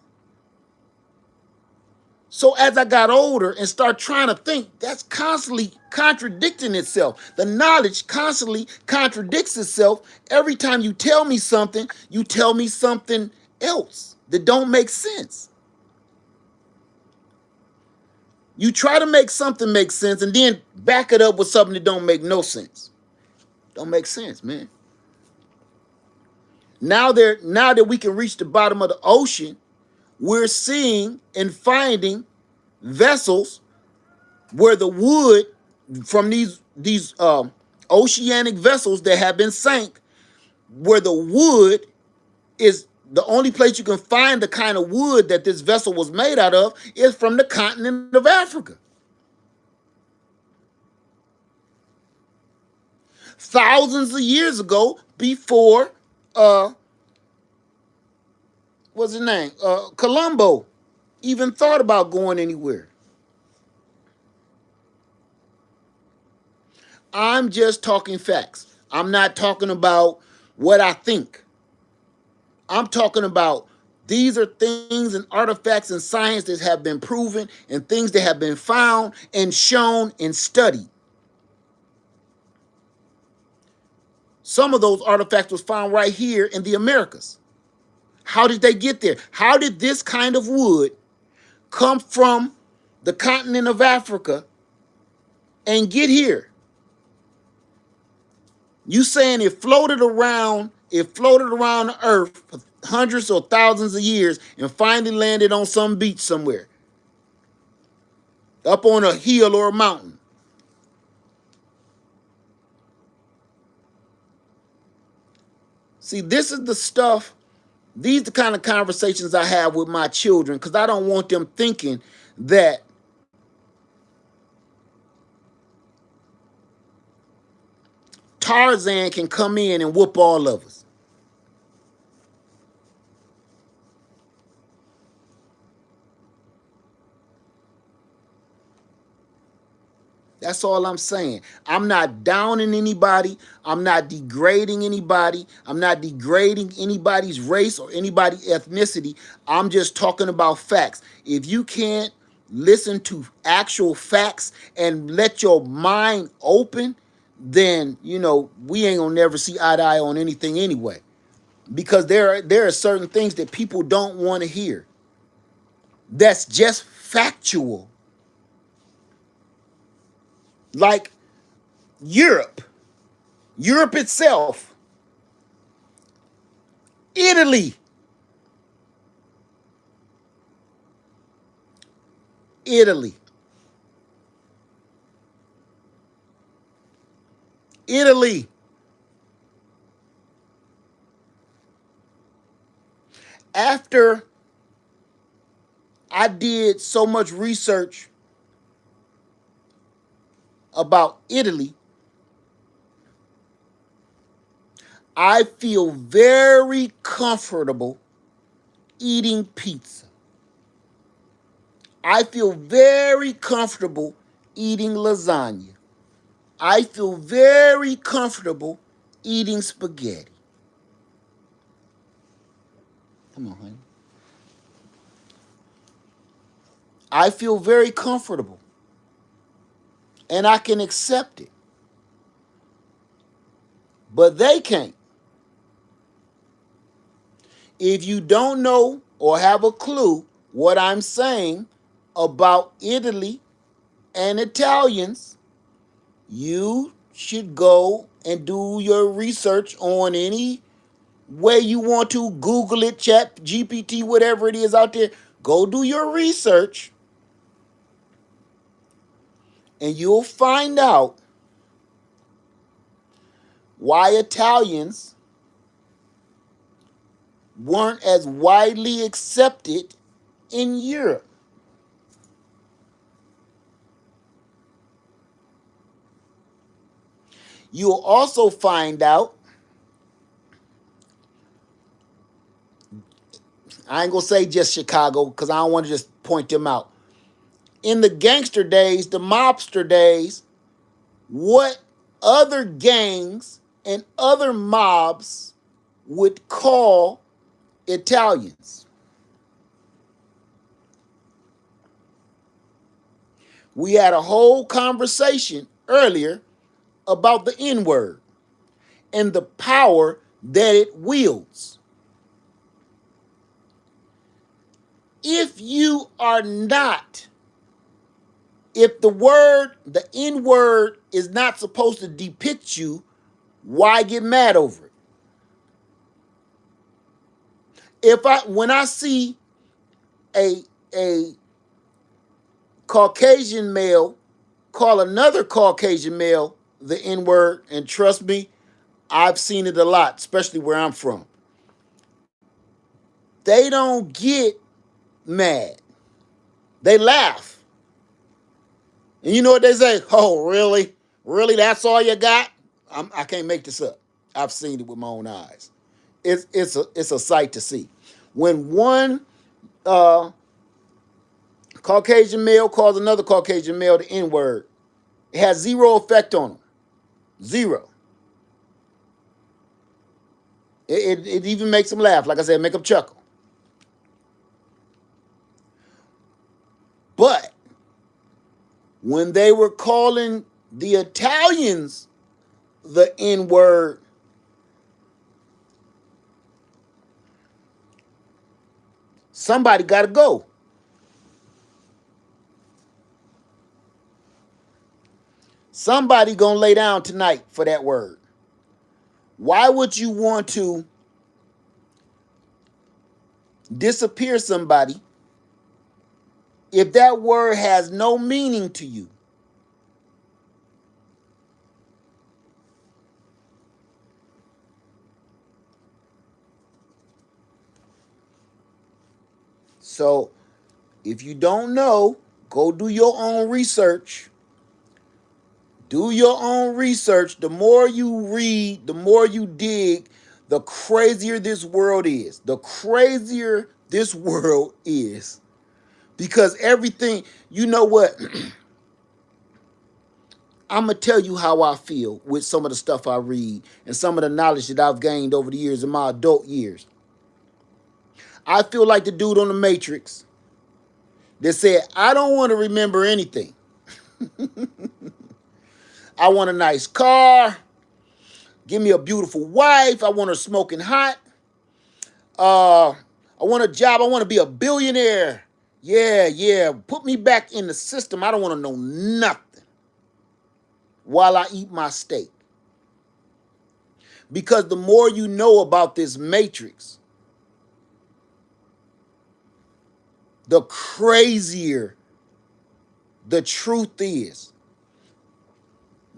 So as I got older and start trying to think, that's constantly contradicting itself. The knowledge constantly contradicts itself. Every time you tell me something, you tell me something else that don't make sense. You try to make something make sense and then back it up with something that don't make no sense. Don't make sense, man. Now that we can reach the bottom of the ocean, we're seeing and finding vessels where the wood from these oceanic vessels that have been sank, where the wood is the only place you can find the kind of wood that this vessel was made out of is from the continent of Africa. Thousands of years ago, before what's his name? Colombo even thought about going anywhere. I'm just talking facts. I'm not talking about what I think. I'm talking about these are things and artifacts in science that have been proven and things that have been found and shown and studied. Some of those artifacts was found right here in the Americas. How did they get there? How did this kind of wood come from the continent of Africa and get here? You saying it floated around the earth for hundreds or thousands of years and finally landed on some beach somewhere, up on a hill or a mountain. See, this is the stuff, these are the kind of conversations I have with my children because I don't want them thinking that Tarzan can come in and whoop all of us. That's all I'm saying. I'm not downing anybody. I'm not degrading anybody. I'm not degrading anybody's race or anybody's ethnicity. I'm just talking about facts. If you can't listen to actual facts and let your mind open, then, we ain't gonna never see eye to eye on anything anyway. Because there are certain things that people don't want to hear. That's just factual. Like Europe itself, Italy, Italy, Italy. After I did so much research about Italy, I feel very comfortable eating pizza. I feel very comfortable eating lasagna. I feel very comfortable eating spaghetti. Come on, honey. I feel very comfortable and I can accept it. But they can't. If you don't know or have a clue what I'm saying about Italy and Italians, you should go and do your research on any way you want to. Google it, chat, GPT, whatever it is out there. Go do your research and you'll find out why Italians weren't as widely accepted in Europe. You'll also find out, I ain't gonna say just Chicago because I don't want to just point them out. In the gangster days, the mobster days, what other gangs and other mobs would call Italians. We had a whole conversation earlier about the N word and the power that it wields. If you are not, if the N word is not supposed to depict you, why get mad over it? When I see a Caucasian male call another Caucasian male the N word, and trust me, I've seen it a lot, especially where I'm from. They don't get mad. They laugh. And you know what they say? Oh, really? Really? That's all you got? I can't make this up. I've seen it with my own eyes. It's a sight to see. When one uh, Caucasian male calls another Caucasian male the N word, it has zero effect on them. Zero. It even makes them laugh. Like I said, make them chuckle. But when they were calling the Italians the N word, somebody got to go. Somebody gonna lay down tonight for that word. Why would you want to disappear somebody if that word has no meaning to you? So if you don't know, go do your own research. Do your own research. The more you read, the more you dig, the crazier this world is. The crazier this world is. Because everything, you know what? I'm going to tell you how I feel with some of the stuff I read and some of the knowledge that I've gained over the years in my adult years. I feel like the dude on the Matrix that said, I don't want to remember anything. I want a nice car. Give me a beautiful wife. I want her smoking hot. I want a job. I want to be a billionaire. Yeah. Put me back in the system. I don't want to know nothing while I eat my steak. Because the more you know about this matrix, the crazier the truth is.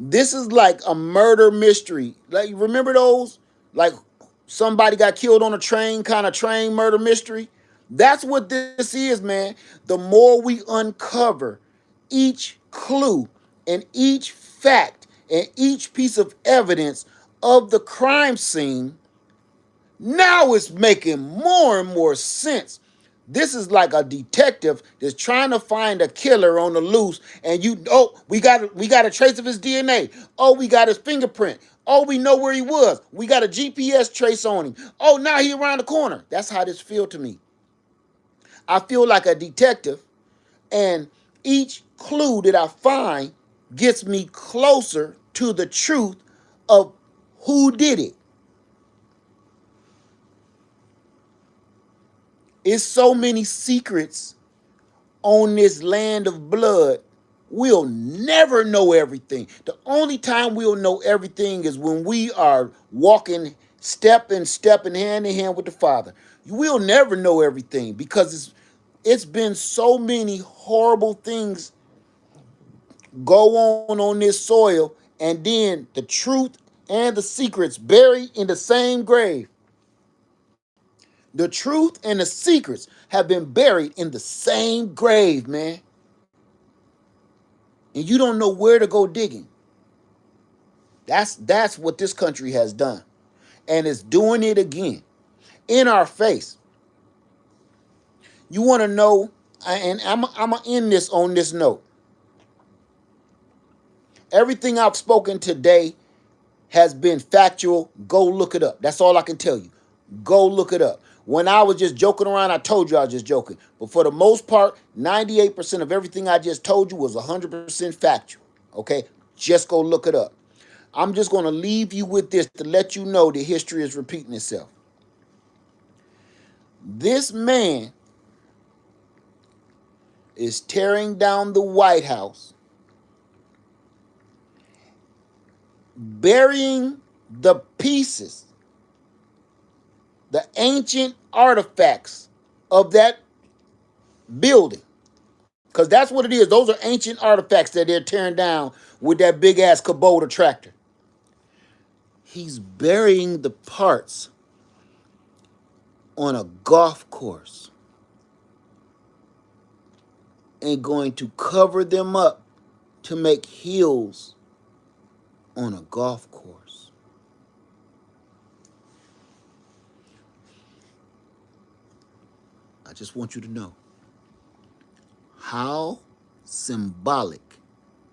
This is like a murder mystery. Like, remember those? Like, somebody got killed on a train, kind of train murder mystery? That's what this is, man. The more we uncover each clue and each fact and each piece of evidence of the crime scene, now it's making more and more sense. This is like a detective that's trying to find a killer on the loose, and we got a trace of his DNA. Oh, we got his fingerprint. Oh, we know where he was. We got a GPS trace on him. Oh, now he around the corner. That's how this feel to me. I feel like a detective, and each clue that I find gets me closer to the truth of who did it. It's so many secrets on this land of blood. We'll never know everything. The only time we'll know everything is when we are walking step and hand in hand with the Father. We'll never know everything because it's been so many horrible things go on this soil, and then the truth and the secrets buried in the same grave. The truth and the secrets have been buried in the same grave, man. And you don't know where to go digging. That's what this country has done. And it's doing it again. In our face. You want to know, and I'm going to end this on this note. Everything I've spoken today has been factual. Go look it up. That's all I can tell you. Go look it up. When I was just joking around, I told you I was just joking. But for the most part, 98% of everything I just told you was 100% factual. Okay? Just go look it up. I'm just going to leave you with this to let you know that history is repeating itself. This man is tearing down the White House, burying the pieces, the ancient artifacts of that building. Because that's what it is. Those are ancient artifacts that they're tearing down with that big ass Kubota tractor. He's burying the parts on a golf course and going to cover them up to make hills on a golf course. I just want you to know, how symbolic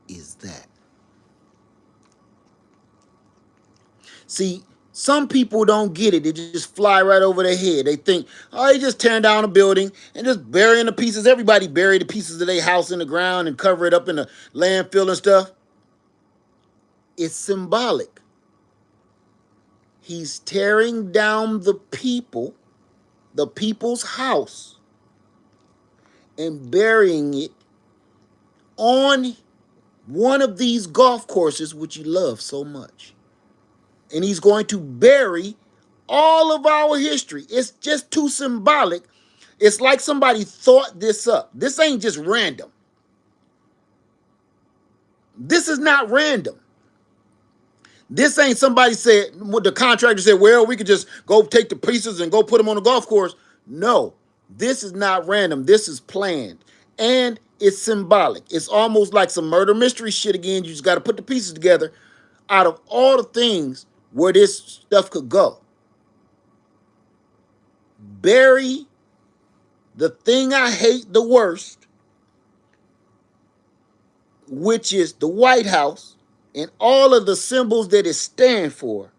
is that? See, some people don't get it. They just fly right over their head. They think, oh, they just tearing down a building and just burying the pieces. Everybody bury the pieces of their house in the ground and cover it up in the landfill and stuff. It's symbolic. He's tearing down the people's house, and burying it on one of these golf courses, which you love so much. And he's going to bury all of our history. It's just too symbolic. It's like somebody thought this up. This ain't just random. This is not random. This ain't somebody said, what the contractor said, well, we could just go take the pieces and go put them on the golf course. No, this is not random. This is planned. And it's symbolic. It's almost like some murder mystery shit again. You just got to put the pieces together out of all the things where this stuff could go. Bury the thing I hate the worst, which is the White House and all of the symbols that it stands for,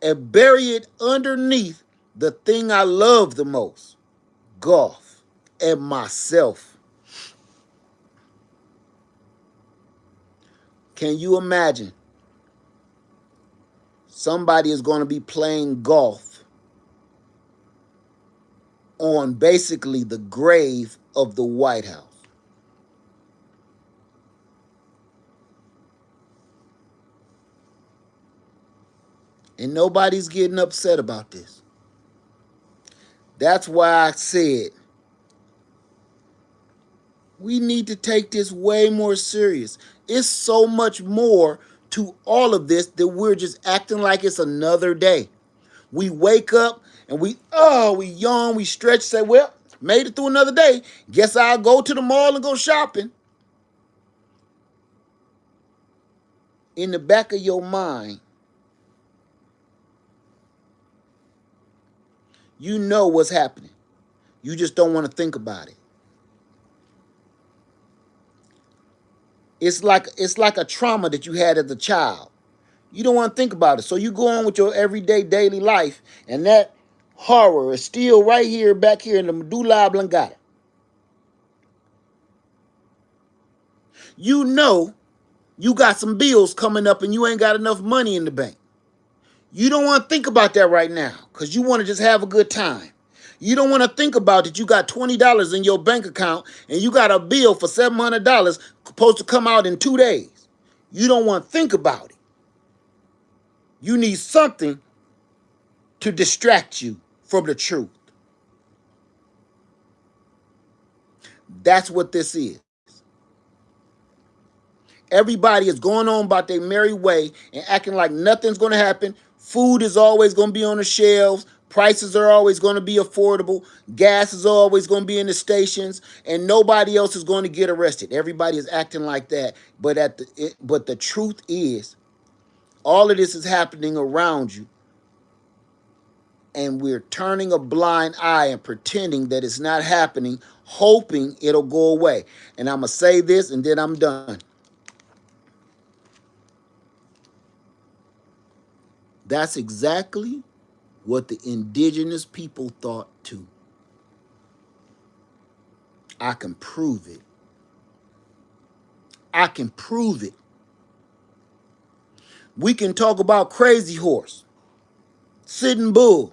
and bury it underneath the thing I love the most, golf, and myself. Can you imagine? Somebody is going to be playing golf on basically the grave of the White House. And nobody's getting upset about this. That's why I said we need to take this way more serious. It's so much more to all of this that we're just acting like it's another day. We wake up and we yawn, we stretch, say, well, made it through another day. Guess I'll go to the mall and go shopping. In the back of your mind, you know what's happening. You just don't want to think about it. It's like a trauma that you had as a child. You don't want to think about it. So you go on with your everyday daily life, and that horror is still right here, back here in the medulla oblongata. You know you got some bills coming up and you ain't got enough money in the bank. You don't want to think about that right now because you want to just have a good time. You don't want to think about that you got $20 in your bank account and you got a bill for $700 supposed to come out in 2 days. You don't want to think about it. You need something to distract you from the truth. That's what this is. Everybody is going on about their merry way and acting like nothing's going to happen. Food is always going to be on the shelves. Prices are always going to be affordable. Gas is always going to be in the stations, and nobody else is going to get arrested. Everybody is acting like that, but the truth is, all of this is happening around you, and we're turning a blind eye and pretending that it's not happening, hoping it'll go away. And I'm gonna say this, and then I'm done. That's exactly what the indigenous people thought too. I can prove it. I can prove it. We can talk about Crazy Horse, Sitting Bull.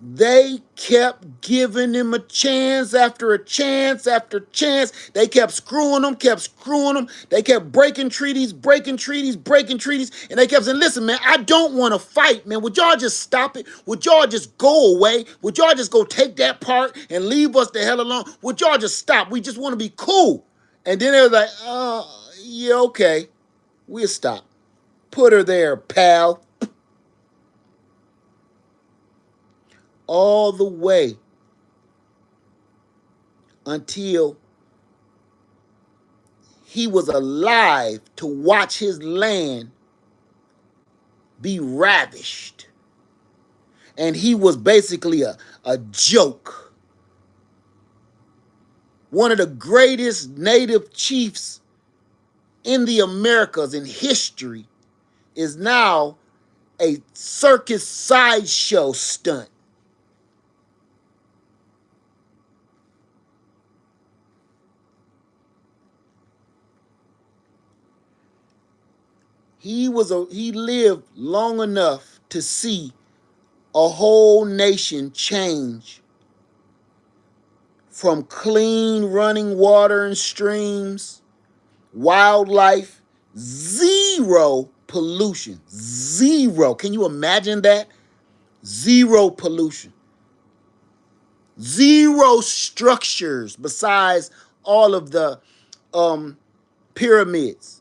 They kept giving him a chance after a chance after chance. They kept screwing them, kept screwing them. They kept breaking treaties, breaking treaties, breaking treaties. And they kept saying, listen, man, I don't want to fight, man. Would y'all just stop it? Would y'all just go away? Would y'all just go take that part and leave us the hell alone? Would y'all just stop? We just want to be cool. And then they were like, yeah, okay. We'll stop. Put her there, pal. All the way until he was alive to watch his land be ravished. And he was basically a joke. One of the greatest native chiefs in the Americas in history is now a circus sideshow stunt. He lived long enough to see a whole nation change from clean running water and streams, wildlife, zero pollution. Zero. Can you imagine that? Zero pollution. Zero structures besides all of the pyramids.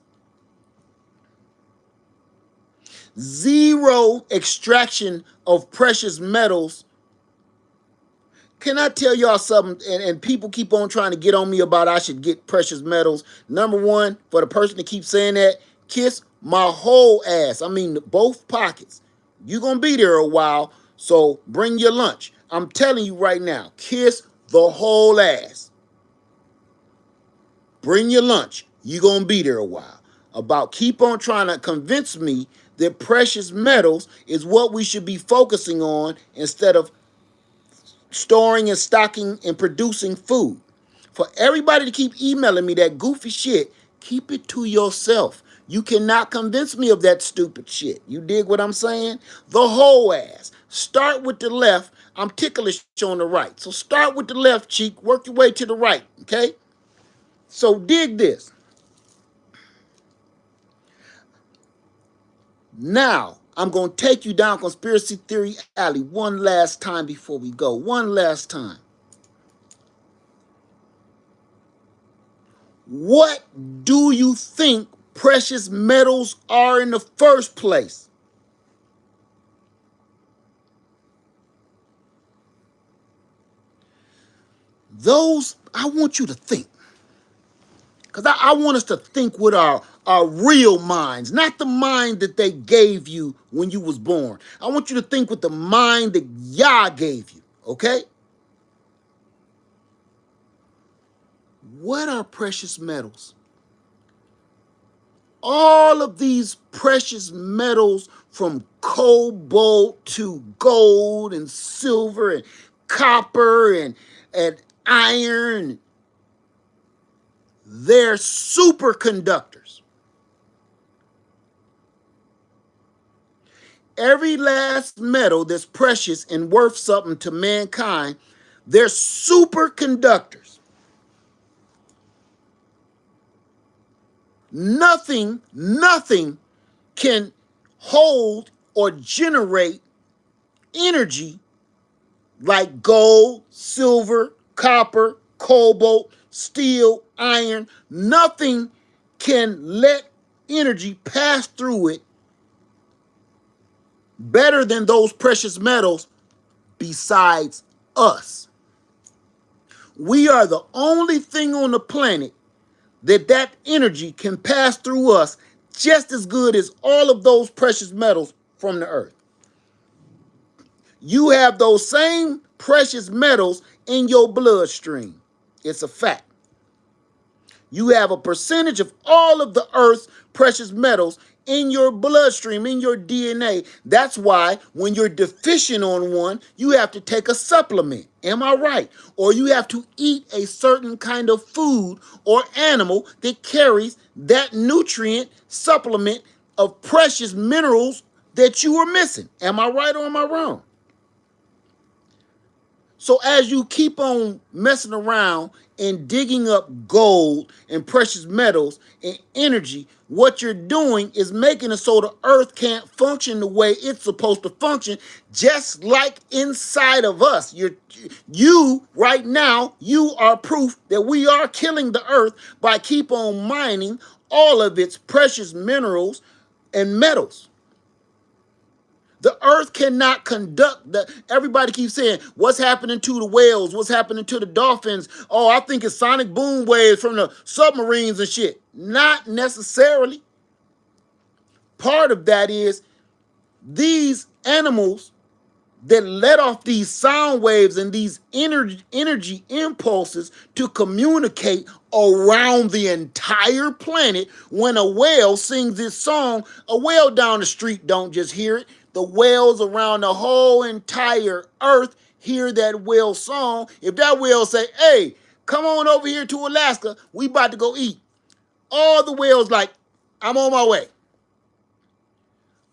Zero extraction of precious metals. Can I tell y'all something? And people keep on trying to get on me about I should get precious metals. Number one, for the person to keep saying that, kiss my whole ass. I mean, both pockets. You're going to be there a while, so bring your lunch. I'm telling you right now, kiss the whole ass. Bring your lunch. You're going to be there a while. About keep on trying to convince me that precious metals is what we should be focusing on instead of storing and stocking and producing food. For everybody to keep emailing me that goofy shit, keep it to yourself. You cannot convince me of that stupid shit. You dig what I'm saying? The whole ass. Start with the left. I'm ticklish on the right. So start with the left cheek, work your way to the right, okay? So dig this. Now, I'm going to take you down Conspiracy Theory Alley one last time before we go. One last time. What do you think precious metals are in the first place? Those, I want you to think. Because I want us to think with our real minds, not the mind that they gave you when you was born. I want you to think with the mind that Yah gave you, okay? What are precious metals? All of these precious metals, from cobalt to gold and silver and copper and iron, they're superconductors. Every last metal that's precious and worth something to mankind, they're superconductors. Nothing can hold or generate energy like gold, silver, copper, cobalt, steel, iron. Nothing can let energy pass through it better than those precious metals besides us. We are the only thing on the planet that energy can pass through us just as good as all of those precious metals from the earth. You have those same precious metals in your bloodstream. It's a fact. You have a percentage of all of the earth's precious metals in your bloodstream, in your DNA. That's why when you're deficient on one, you have to take a supplement. Am I right? Or you have to eat a certain kind of food or animal that carries that nutrient supplement of precious minerals that you are missing. Am I right or am I wrong? So as you keep on messing around and digging up gold and precious metals and energy, what you're doing is making it so the earth can't function the way it's supposed to function, just like inside of us. You right now, you are proof that we are killing the earth by keep on mining all of its precious minerals and metals. The earth cannot conduct the. Everybody keeps saying, what's happening to the whales? What's happening to the dolphins? Oh, I think it's sonic boom waves from the submarines and shit. Not necessarily. Part of that is these animals that let off these sound waves and these energy impulses to communicate around the entire planet. When a whale sings this song, a whale down the street don't just hear it. The whales around the whole entire earth hear that whale song. If that whale say, hey, come on over here to Alaska, we about to go eat. All the whales like, I'm on my way.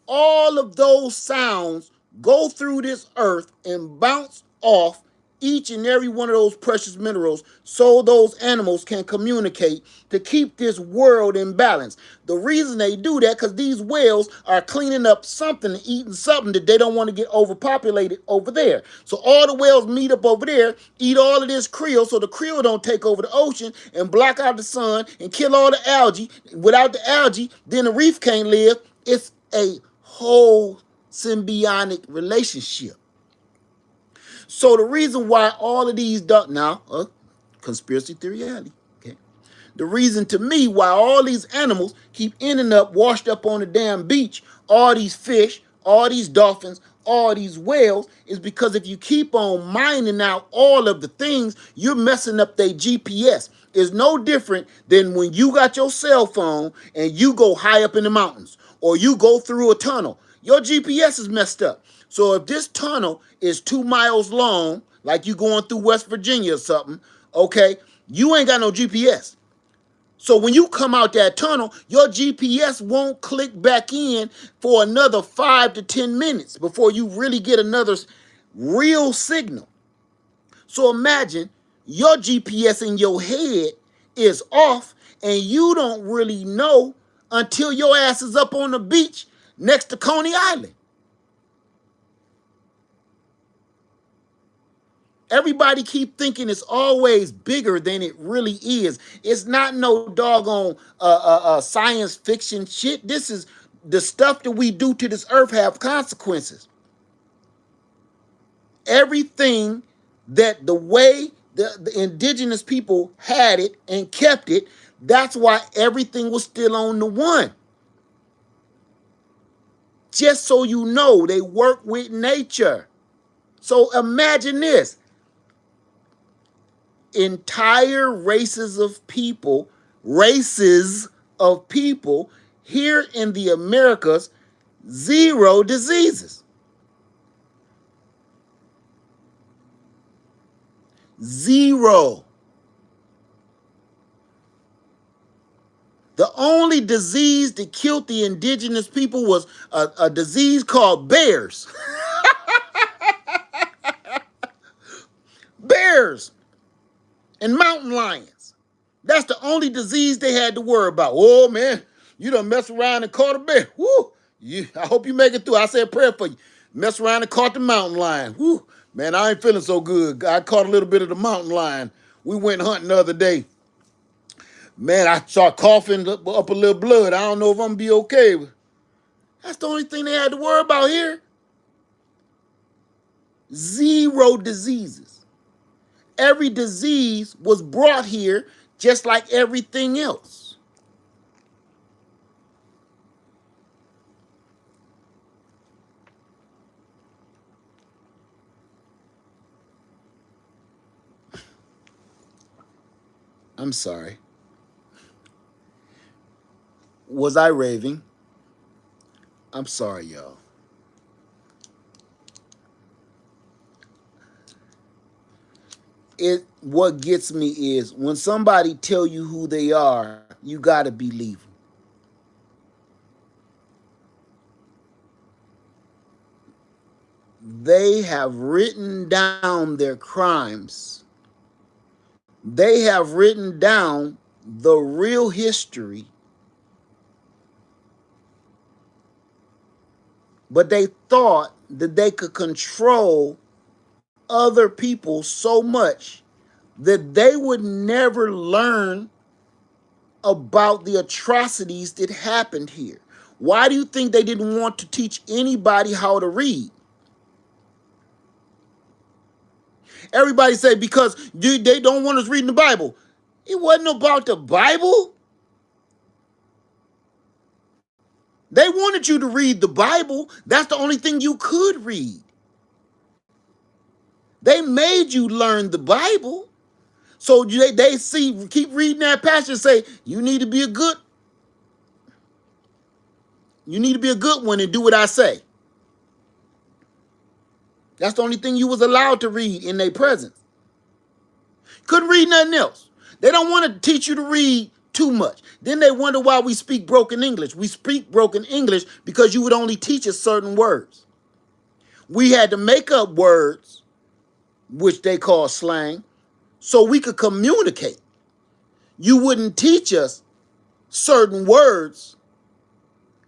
All of those sounds go through this earth and bounce off each and every one of those precious minerals so those animals can communicate to keep this world in balance. The reason they do that because these whales are cleaning up something and eating something that they don't want to get overpopulated over there. So all the whales meet up over there, eat all of this krill so the krill don't take over the ocean and block out the sun and kill all the algae. Without the algae, then the reef can't live. It's a whole symbiotic relationship. So the reason why all of these conspiracy theory, okay. The reason to me why all these animals keep ending up washed up on the damn beach, all these fish, all these dolphins, all these whales, is because if you keep on mining out all of the things, you're messing up their GPS. It's no different than when you got your cell phone and you go high up in the mountains or you go through a tunnel. Your GPS is messed up. So if this tunnel is 2 miles long, like you going through West Virginia or something, okay, you ain't got no GPS. So when you come out that tunnel, your GPS won't click back in for another 5 to 10 minutes before you really get another real signal. So imagine your GPS in your head is off and you don't really know until your ass is up on the beach next to Coney Island. Everybody keep thinking it's always bigger than it really is. It's not no doggone science fiction shit. This is the stuff that we do to this earth have consequences. Everything that the way the indigenous people had it and kept it, That's why everything was still on the one. Just so you know, they work with nature. So imagine this. Entire races of people here in the Americas, zero diseases. Zero. The only disease that killed the indigenous people was a disease called bears. Bears and mountain lions. That's the only disease they had to worry about. Oh, man, you done mess around and caught a bear. Woo! I hope you make it through. I say a prayer for you. Mess around and caught the mountain lion. Woo! Man, I ain't feeling so good. I caught a little bit of the mountain lion. We went hunting the other day. Man, I started coughing up a little blood. I don't know if I'm going to be okay. That's the only thing they had to worry about here. Zero diseases. Every disease was brought here just like everything else. I'm sorry. Was I raving? I'm sorry, y'all. What gets me is when somebody tell you who they are, you gotta believe them. They have written down their crimes. They have written down the real history, but they thought that they could control other people so much that they would never learn about the atrocities that happened here. Why do you think they didn't want to teach anybody how to read? Everybody say because they don't want us reading the Bible. It wasn't about the Bible. They wanted you to read the Bible. That's the only thing you could read. They made you learn the Bible. So they see, keep reading that passage and say, you need to be a good one and do what I say. That's the only thing you was allowed to read in their presence. Couldn't read nothing else. They don't want to teach you to read too much. Then they wonder why we speak broken English. We speak broken English because you would only teach us certain words. We had to make up words, which they call slang, so we could communicate. You wouldn't teach us certain words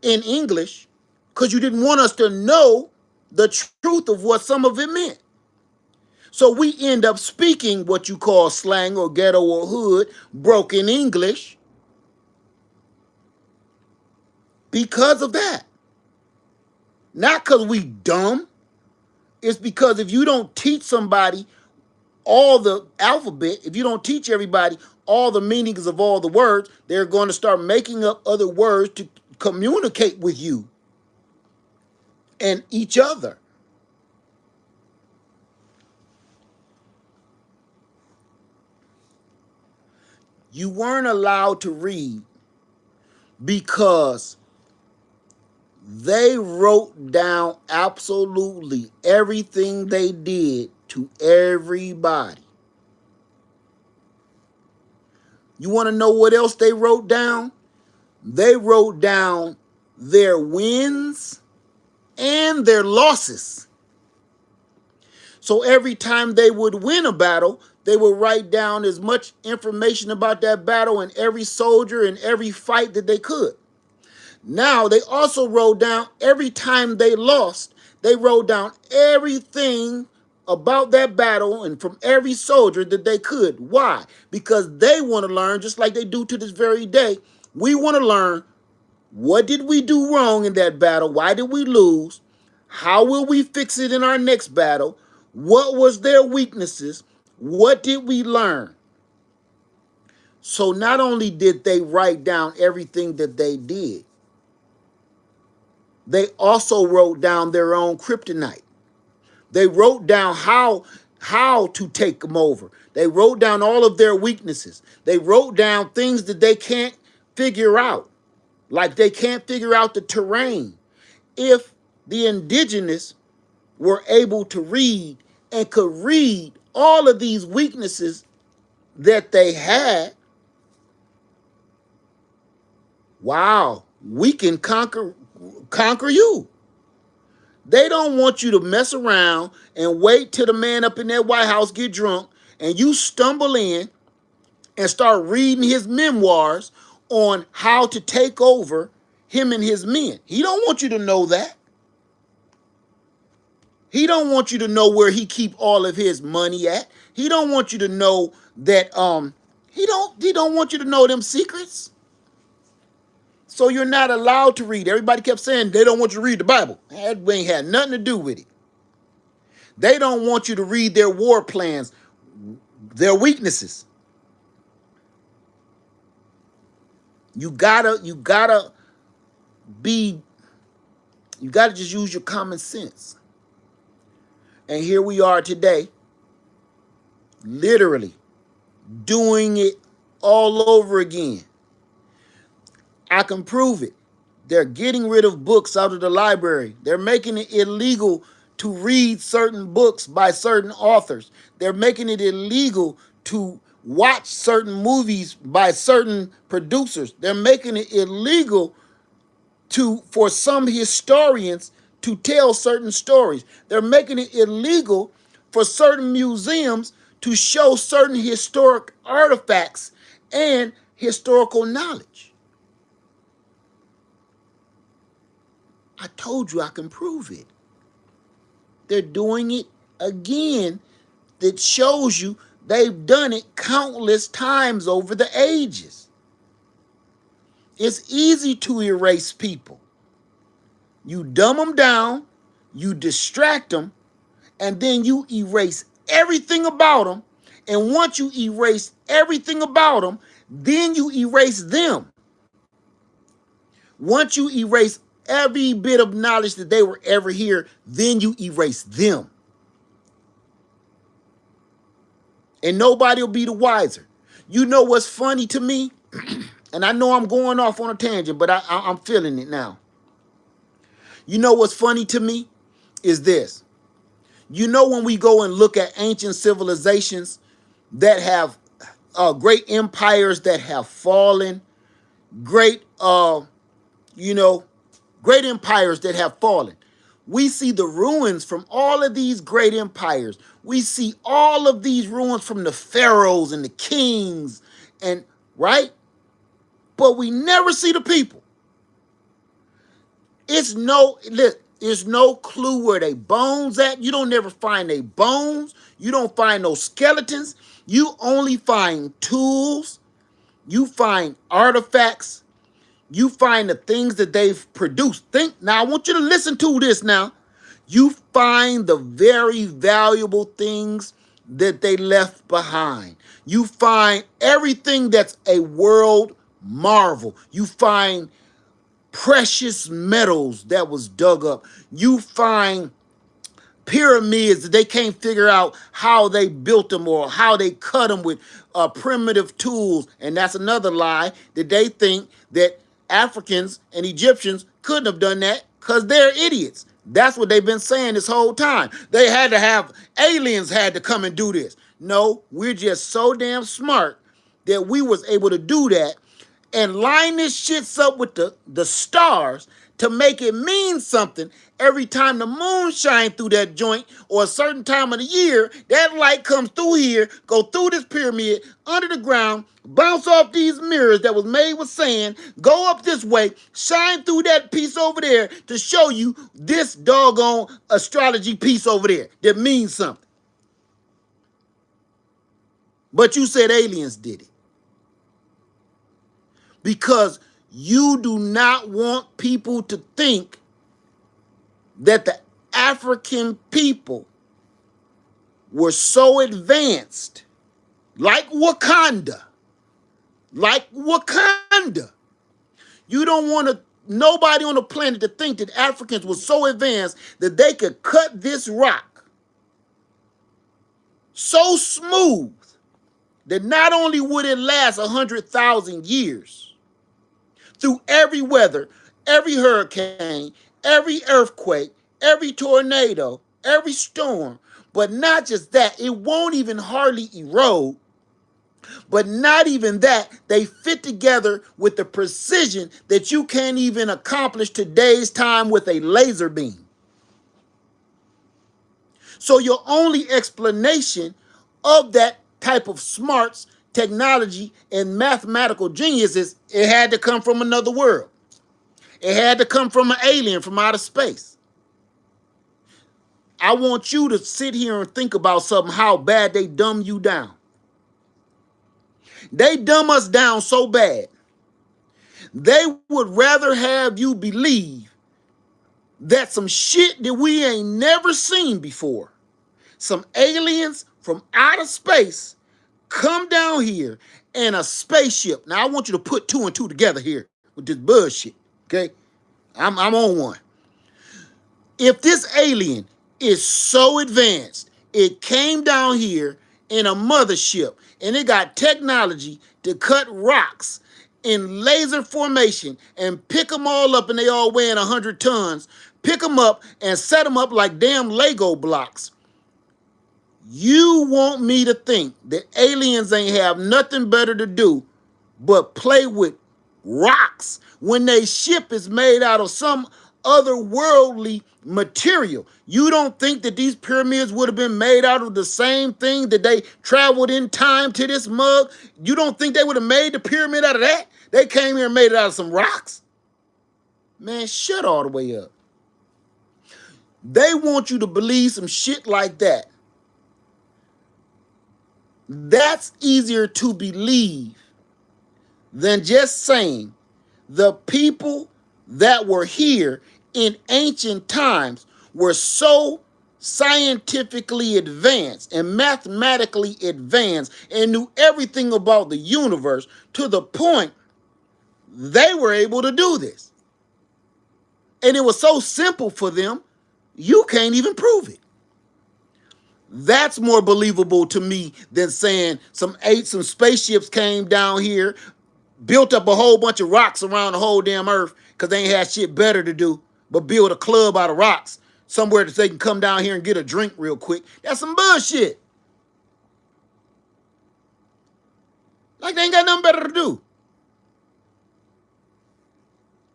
in English because you didn't want us to know the truth of what some of it meant. So we end up speaking what you call slang or ghetto or hood, broken English, because of that. Not because we dumb. It's because if you don't teach somebody all the alphabet, if you don't teach everybody all the meanings of all the words, they're going to start making up other words to communicate with you and each other. You weren't allowed to read because they wrote down absolutely everything they did to everybody. You want to know what else they wrote down? They wrote down their wins and their losses. So every time they would win a battle, they would write down as much information about that battle and every soldier and every fight that they could. Now, they also wrote down every time they lost, they wrote down everything about that battle and from every soldier that they could. Why? Because they want to learn, just like they do to this very day. We want to learn, what did we do wrong in that battle? Why did we lose? How will we fix it in our next battle? What was their weaknesses? What did we learn? So not only did they write down everything that they did, they also wrote down their own kryptonite. They wrote down how to take them over. They wrote down all of their weaknesses. They wrote down things that they can't figure out. Like they can't figure out the terrain. If the indigenous were able to read and could read all of these weaknesses that they had, wow, we can conquer you. They don't want you to mess around and wait till the man up in that White House get drunk and you stumble in and start reading his memoirs on how to take over him and his men. He don't want you to know that. He don't want you to know where he keep all of his money at. He don't want you to know that he don't want you to know them secrets. So you're not allowed to read. Everybody kept saying they don't want you to read the Bible. That ain't had nothing to do with it. They don't want you to read their war plans, their weaknesses. You gotta just use your common sense. And here we are today, literally doing it all over again. I can prove it. They're getting rid of books out of the library. They're making it illegal to read certain books by certain authors. They're making it illegal to watch certain movies by certain producers. They're making it illegal for some historians to tell certain stories. They're making it illegal for certain museums to show certain historic artifacts and historical knowledge. I told you I can prove it. They're doing it again. That shows you they've done it countless times over the ages. It's easy to erase people. You dumb them down, you distract them, and then you erase everything about them. And once you erase everything about them, then you erase them. Once you erase every bit of knowledge that they were ever here, then you erase them. And nobody will be the wiser. You know what's funny to me? And I know I'm going off on a tangent, but I'm feeling it now. You know what's funny to me is this. You know when we go and look at ancient civilizations that have great empires that have fallen, great great empires that have fallen. We see the ruins from all of these great empires. We see all of these ruins from the pharaohs and the kings, and right? But we never see the people. There's no clue where they bones at. You don't never find their bones. You don't find no skeletons. You only find tools. You find artifacts. You find the things that they've produced. Now, I want you to listen to this now. You find the very valuable things that they left behind. You find everything that's a world marvel. You find precious metals that was dug up. You find pyramids that they can't figure out how they built them or how they cut them with primitive tools. And that's another lie, that they think that Africans and Egyptians couldn't have done that because they're idiots. That's what they've been saying this whole time. They had to have, aliens had to come and do this. No, we're just so damn smart that we was able to do that and line this shits up with the stars to make it mean something. Every time the moon shines through that joint or a certain time of the year, that light comes through here, go through this pyramid, under the ground, bounce off these mirrors that was made with sand, go up this way, shine through that piece over there to show you this doggone astrology piece over there that means something. But you said aliens did it. Because you do not want people to think that the African people were so advanced, like Wakanda, like Wakanda. You don't want nobody on the planet to think that Africans were so advanced that they could cut this rock so smooth that not only would it last 100,000 years through every weather, every hurricane, every earthquake, every tornado, every storm, but not just that, it won't even hardly erode. But not even that, they fit together with the precision that you can't even accomplish today's time with a laser beam. So your only explanation of that type of smarts, technology, and mathematical genius is it had to come from another world. It had to come from an alien from outer space. I want you to sit here and think about something, how bad they dumb you down. They dumb us down so bad. They would rather have you believe that some shit that we ain't never seen before, some aliens from outer space come down here in a spaceship. Now, I want you to put two and two together here with this bullshit, okay? I'm on one. If this alien is so advanced, it came down here in a mothership and it got technology to cut rocks in laser formation and pick them all up, and they all weighing 100 tons, pick them up and set them up like damn Lego blocks. You want me to think that aliens ain't have nothing better to do but play with rocks when they ship is made out of some otherworldly material? You don't think that these pyramids would have been made out of the same thing that they traveled in time to this mug? You don't think they would have made the pyramid out of that? They came here and made it out of some rocks? Man, shut all the way up. They want you to believe some shit like that. That's easier to believe than just saying the people that were here in ancient times were so scientifically advanced and mathematically advanced and knew everything about the universe to the point they were able to do this. And it was so simple for them, you can't even prove it. That's more believable to me than saying some spaceships came down here, built up a whole bunch of rocks around the whole damn earth because they ain't had shit better to do but build a club out of rocks somewhere that they can come down here and get a drink real quick. That's some bullshit. Like they ain't got nothing better to do.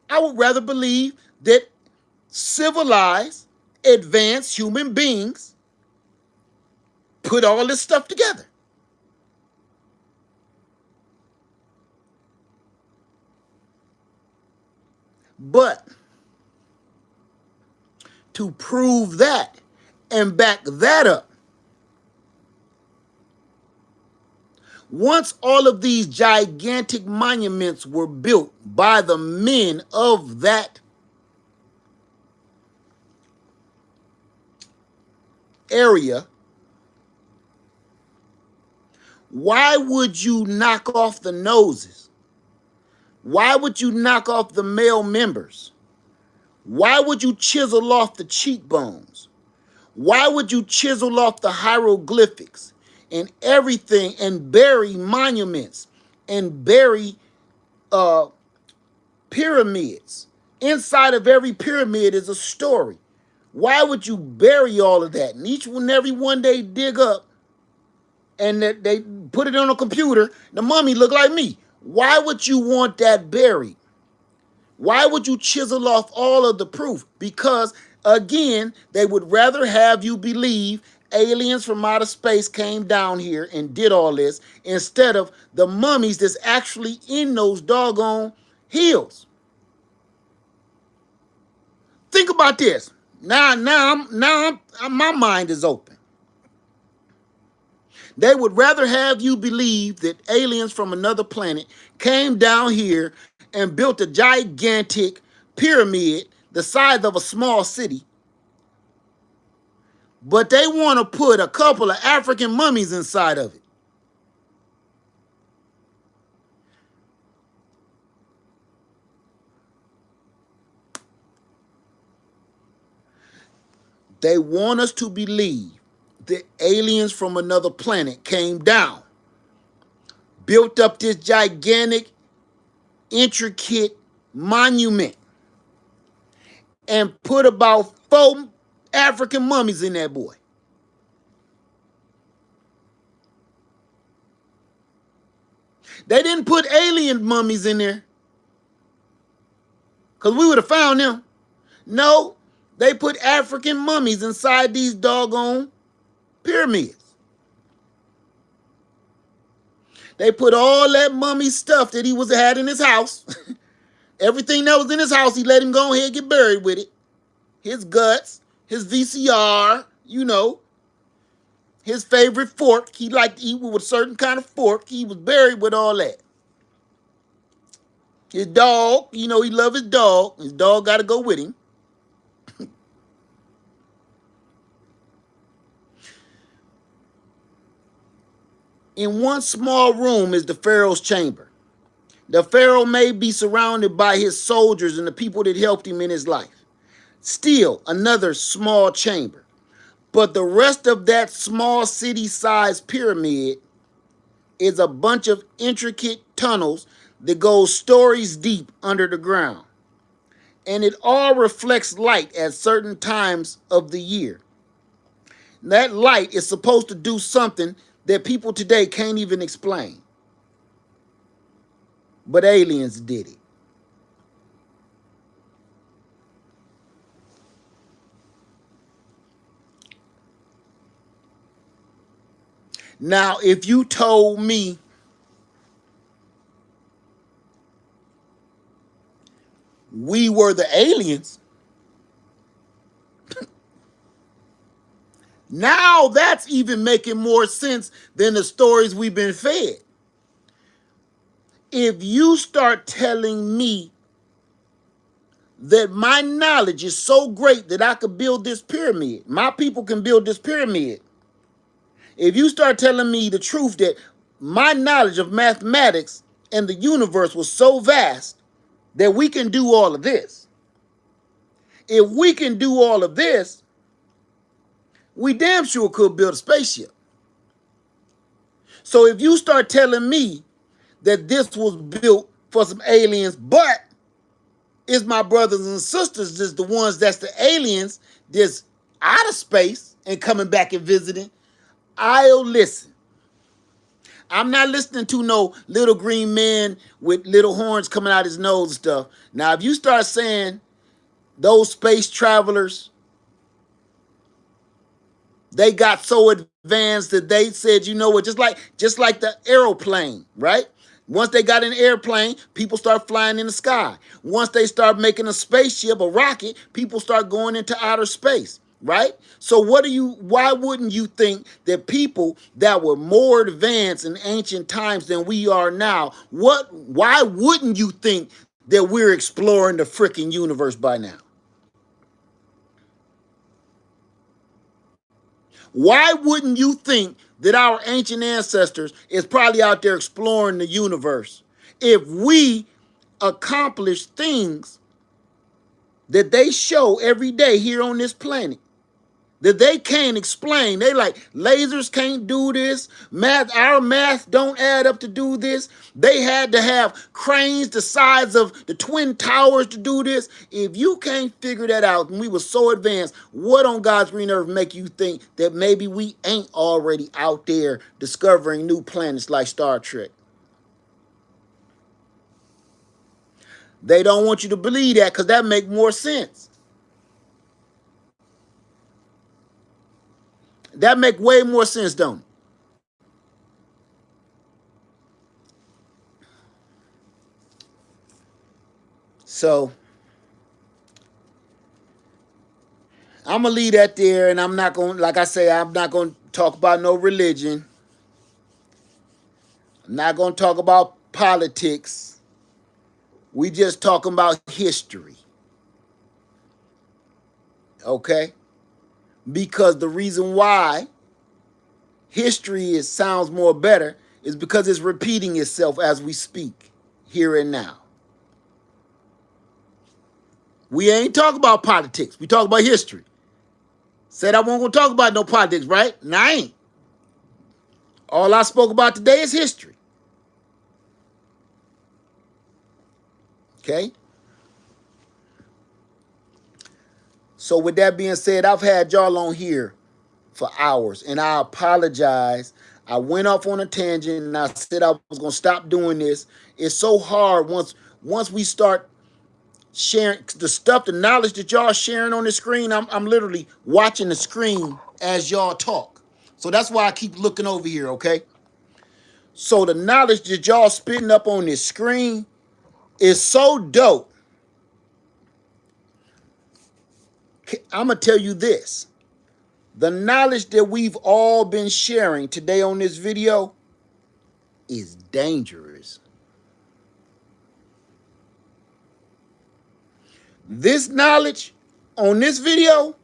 I would rather believe that civilized, advanced human beings put all this stuff together. But to prove that and back that up, once all of these gigantic monuments were built by the men of that area, why would you knock off the noses? Why would you knock off the male members? Why would you chisel off the cheekbones? Why would you chisel off the hieroglyphics and everything and bury monuments and bury pyramids? Inside of every pyramid is a story. Why would you bury all of that? And each and every one they dig up and they put it on a computer, the mummy look like me. Why would you want that buried? Why would you chisel off all of the proof? Because, again, they would rather have you believe aliens from outer space came down here and did all this instead of the mummies that's actually in those doggone hills. Think about this. Now, my mind is open. They would rather have you believe that aliens from another planet came down here and built a gigantic pyramid the size of a small city, but they want to put a couple of African mummies inside of it. They want us to believe that aliens from another planet came down, built up this gigantic, intricate monument, and put about 4 African mummies in that boy. They didn't put alien mummies in there, because we would have found them. No, they put African mummies inside these doggone pyramids. They put all that mummy stuff that he had in his house. Everything that was in his house, he let him go ahead and get buried with it. His guts, his VCR, his favorite fork. He liked to eat with a certain kind of fork. He was buried with all that. His dog, he loved his dog. His dog got to go with him. In one small room is the Pharaoh's chamber. The Pharaoh may be surrounded by his soldiers and the people that helped him in his life. Still, another small chamber. But the rest of that small city-sized pyramid is a bunch of intricate tunnels that go stories deep under the ground. And it all reflects light at certain times of the year. That light is supposed to do something that people today can't even explain. But aliens did it. Now, if you told me we were the aliens, now that's even making more sense than the stories we've been fed. If you start telling me that my knowledge is so great that I could build this pyramid, my people can build this pyramid. If you start telling me the truth that my knowledge of mathematics and the universe was so vast that we can do all of this. If we can do all of this, we damn sure could build a spaceship. So if you start telling me that this was built for some aliens, but it's my brothers and sisters, just the ones that's the aliens, that's out of space and coming back and visiting, I'll listen. I'm not listening to no little green man with little horns coming out his nose and stuff. Now, if you start saying those space travelers, they got so advanced that they said, you know what, just like the aeroplane, right? Once they got an airplane, people start flying in the sky. Once they start making a spaceship, a rocket, people start going into outer space, right? So why wouldn't you think that people that were more advanced in ancient times than we are now, why wouldn't you think that we're exploring the freaking universe by now? Why wouldn't you think that our ancient ancestors is probably out there exploring the universe if we accomplish things that they show every day here on this planet that they can't explain? They like, lasers can't do this. Our math don't add up to do this. They had to have cranes the size of the Twin Towers to do this. If you can't figure that out, and we were so advanced, what on God's green earth make you think that maybe we ain't already out there discovering new planets like Star Trek? They don't want you to believe that because that make more sense. That make way more sense, don't it? So I'm gonna leave that there, and I'm not gonna, like I say, I'm not gonna talk about no religion. I'm not gonna talk about politics. We just talking about history. Okay? Because the reason why history sounds more better is because it's repeating itself as we speak, here and now. We ain't talking about politics. We talk about history. Said I wasn't going to talk about no politics, right? And I ain't. All I spoke about today is history. Okay? So with that being said, I've had y'all on here for hours, and I apologize. I went off on a tangent, and I said I was going to stop doing this. It's so hard once we start sharing the stuff, the knowledge that y'all sharing on the screen. I'm literally watching the screen as y'all talk. So that's why I keep looking over here, okay? So the knowledge that y'all spitting up on this screen is so dope. I'm going to tell you this. The knowledge that we've all been sharing today on this video is dangerous. This knowledge on this video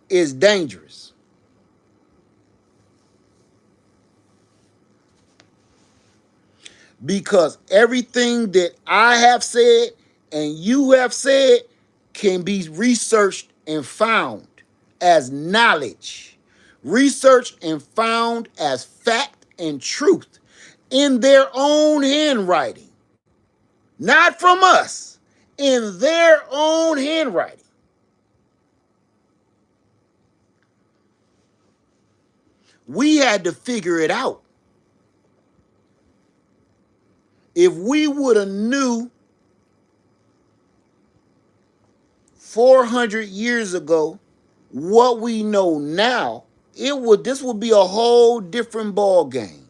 is dangerous. Because everything that I have said and you have said can be researched and found as knowledge, researched and found as fact and truth in their own handwriting, not from us, in their own handwriting. We had to figure it out. If we would have knew 400 years ago what we know now, this would be a whole different ball game.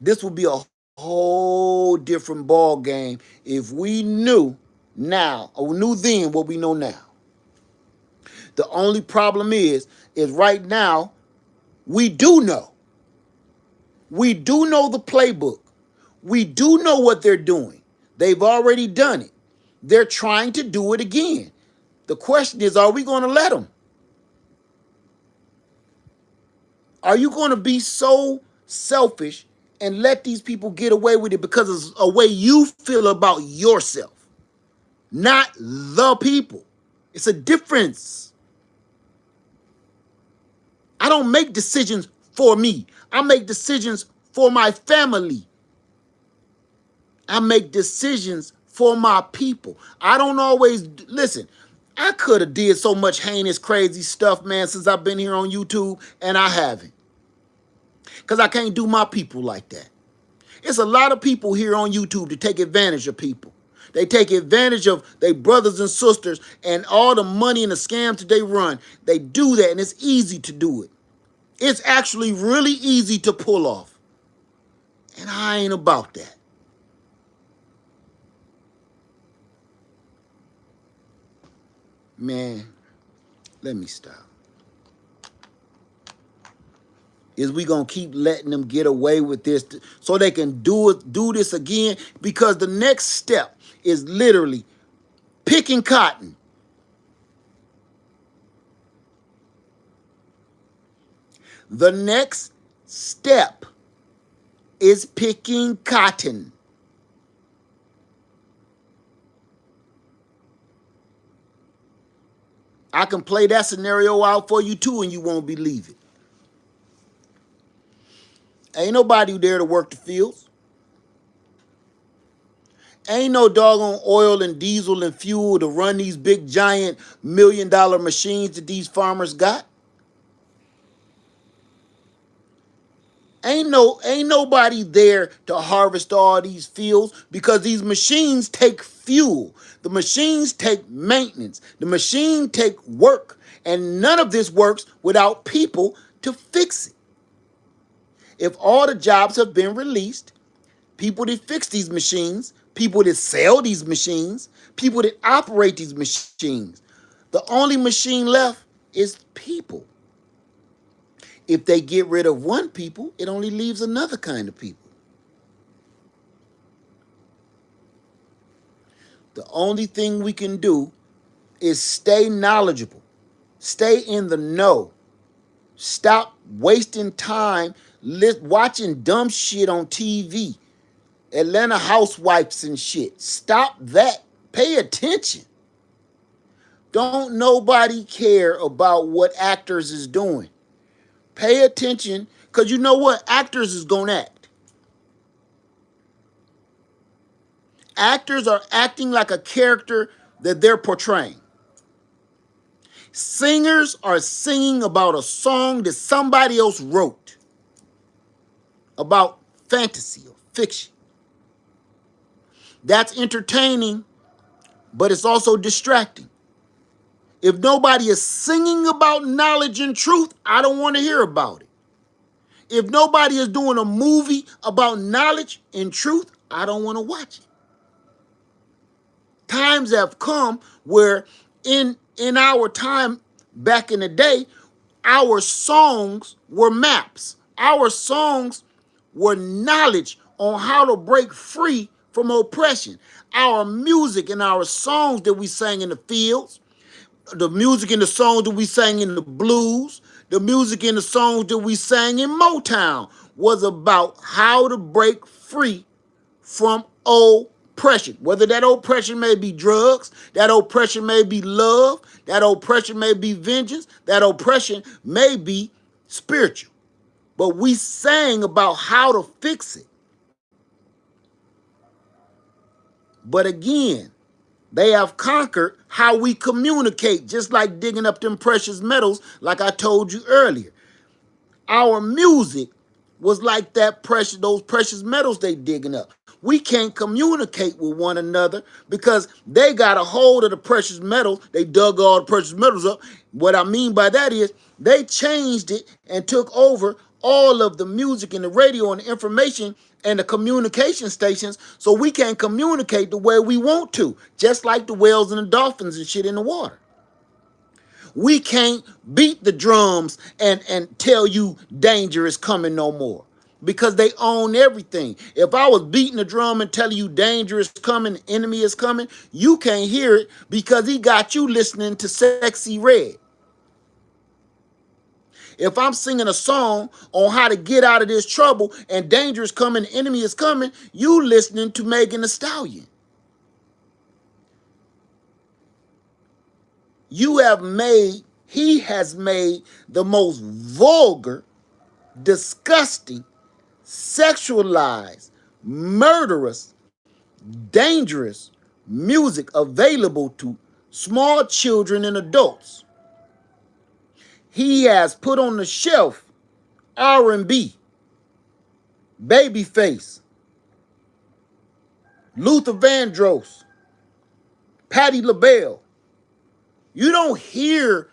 This would be a whole different ball game if we knew now, or knew then what we know now. The only problem is right now we do know. We do know the playbook. We do know what they're doing. They've already done it. They're trying to do it again. The question is, are we going to let them? Are you going to be so selfish and let these people get away with it because it's a way you feel about yourself, not the people? It's a difference. I don't make decisions for me. I make decisions for my family. I make decisions for my people. I don't always listen. I could have did so much heinous, crazy stuff, man, since I've been here on YouTube, and I haven't. Because I can't do my people like that. It's a lot of people here on YouTube to take advantage of people. They take advantage of their brothers and sisters and all the money and the scams that they run. They do that, and it's easy to do it. It's actually really easy to pull off. And I ain't about that. Man, let me stop. Is we gonna keep letting them get away with this so they can do this again? Because the next step is literally picking cotton. The next step is picking cotton. I can play that scenario out for you too, and you won't believe it. Ain't nobody there to work the fields. Ain't no doggone oil and diesel and fuel to run these big giant $1 million machines that these farmers got. Ain't nobody there to harvest all these fields because these machines take fuel. The machines take maintenance. The machine take work. And none of this works without people to fix it. If all the jobs have been released, people that fix these machines, people that sell these machines, people that operate these machines, the only machine left is people. If they get rid of one people, it only leaves another kind of people. The only thing we can do is stay knowledgeable, stay in the know, stop wasting time watching dumb shit on TV, Atlanta housewives and shit. Stop that. Pay attention. Don't nobody care about what actors is doing. Pay attention, because you know what? Actors is going to act. Actors are acting like a character that they're portraying. Singers are singing about a song that somebody else wrote, about fantasy or fiction. That's entertaining, but it's also distracting. If nobody is singing about knowledge and truth, I don't want to hear about it. If nobody is doing a movie about knowledge and truth, I don't want to watch it. Times have come where in our time back in the day, our songs were maps. Our songs were knowledge on how to break free from oppression. Our music and our songs that we sang in the fields, the music and the songs that we sang in the blues, the music and the songs that we sang in Motown was about how to break free from oppression. Whether that oppression may be drugs, that oppression may be love, that oppression may be vengeance, that oppression may be spiritual. But we sang about how to fix it. But again, they have conquered how we communicate, just like digging up them precious metals, like I told you earlier. Our music was like those precious metals they digging up. We can't communicate with one another because they got a hold of the precious metals. They dug all the precious metals up. What I mean by that is they changed it and took over all of the music and the radio and the information and the communication stations, so we can't communicate the way we want to, just like the whales and the dolphins and shit in the water. We can't beat the drums and tell you danger is coming no more, because they own everything. If I was beating the drum and telling you danger is coming, the enemy is coming, you can't hear it because he got you listening to Sexy Red. If I'm singing a song on how to get out of this trouble and danger is coming, the enemy is coming, you listening to Megan Thee Stallion. He has made the most vulgar, disgusting, sexualized, murderous, dangerous music available to small children and adults. He has put on the shelf R&B, Babyface, Luther Vandross, Patti LaBelle. You don't hear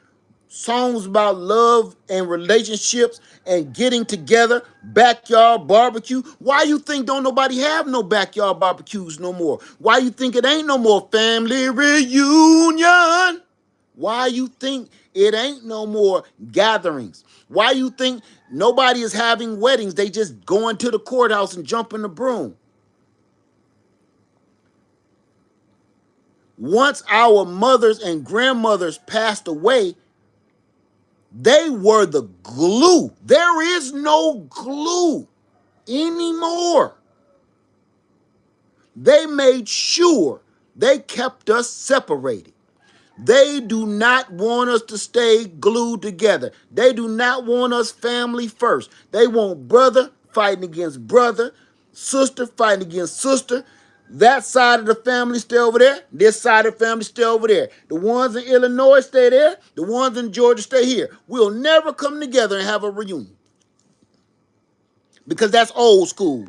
songs about love and relationships and getting together, backyard barbecue. Why you think don't nobody have no backyard barbecues no more? Why you think it ain't no more family reunion? Why you think it ain't no more gatherings? Why you think nobody is having weddings? They just going to the courthouse and jumping the broom. Once our mothers and grandmothers passed away, they were the glue. There is no glue anymore. They made sure they kept us separated. They do not want us to stay glued together. They do not want us family first. They want brother fighting against brother, sister fighting against sister. That side of the family stay over there. This side of the family stay over there. The ones in Illinois stay there. The ones in Georgia stay here. We'll never come together and have a reunion, because that's old school.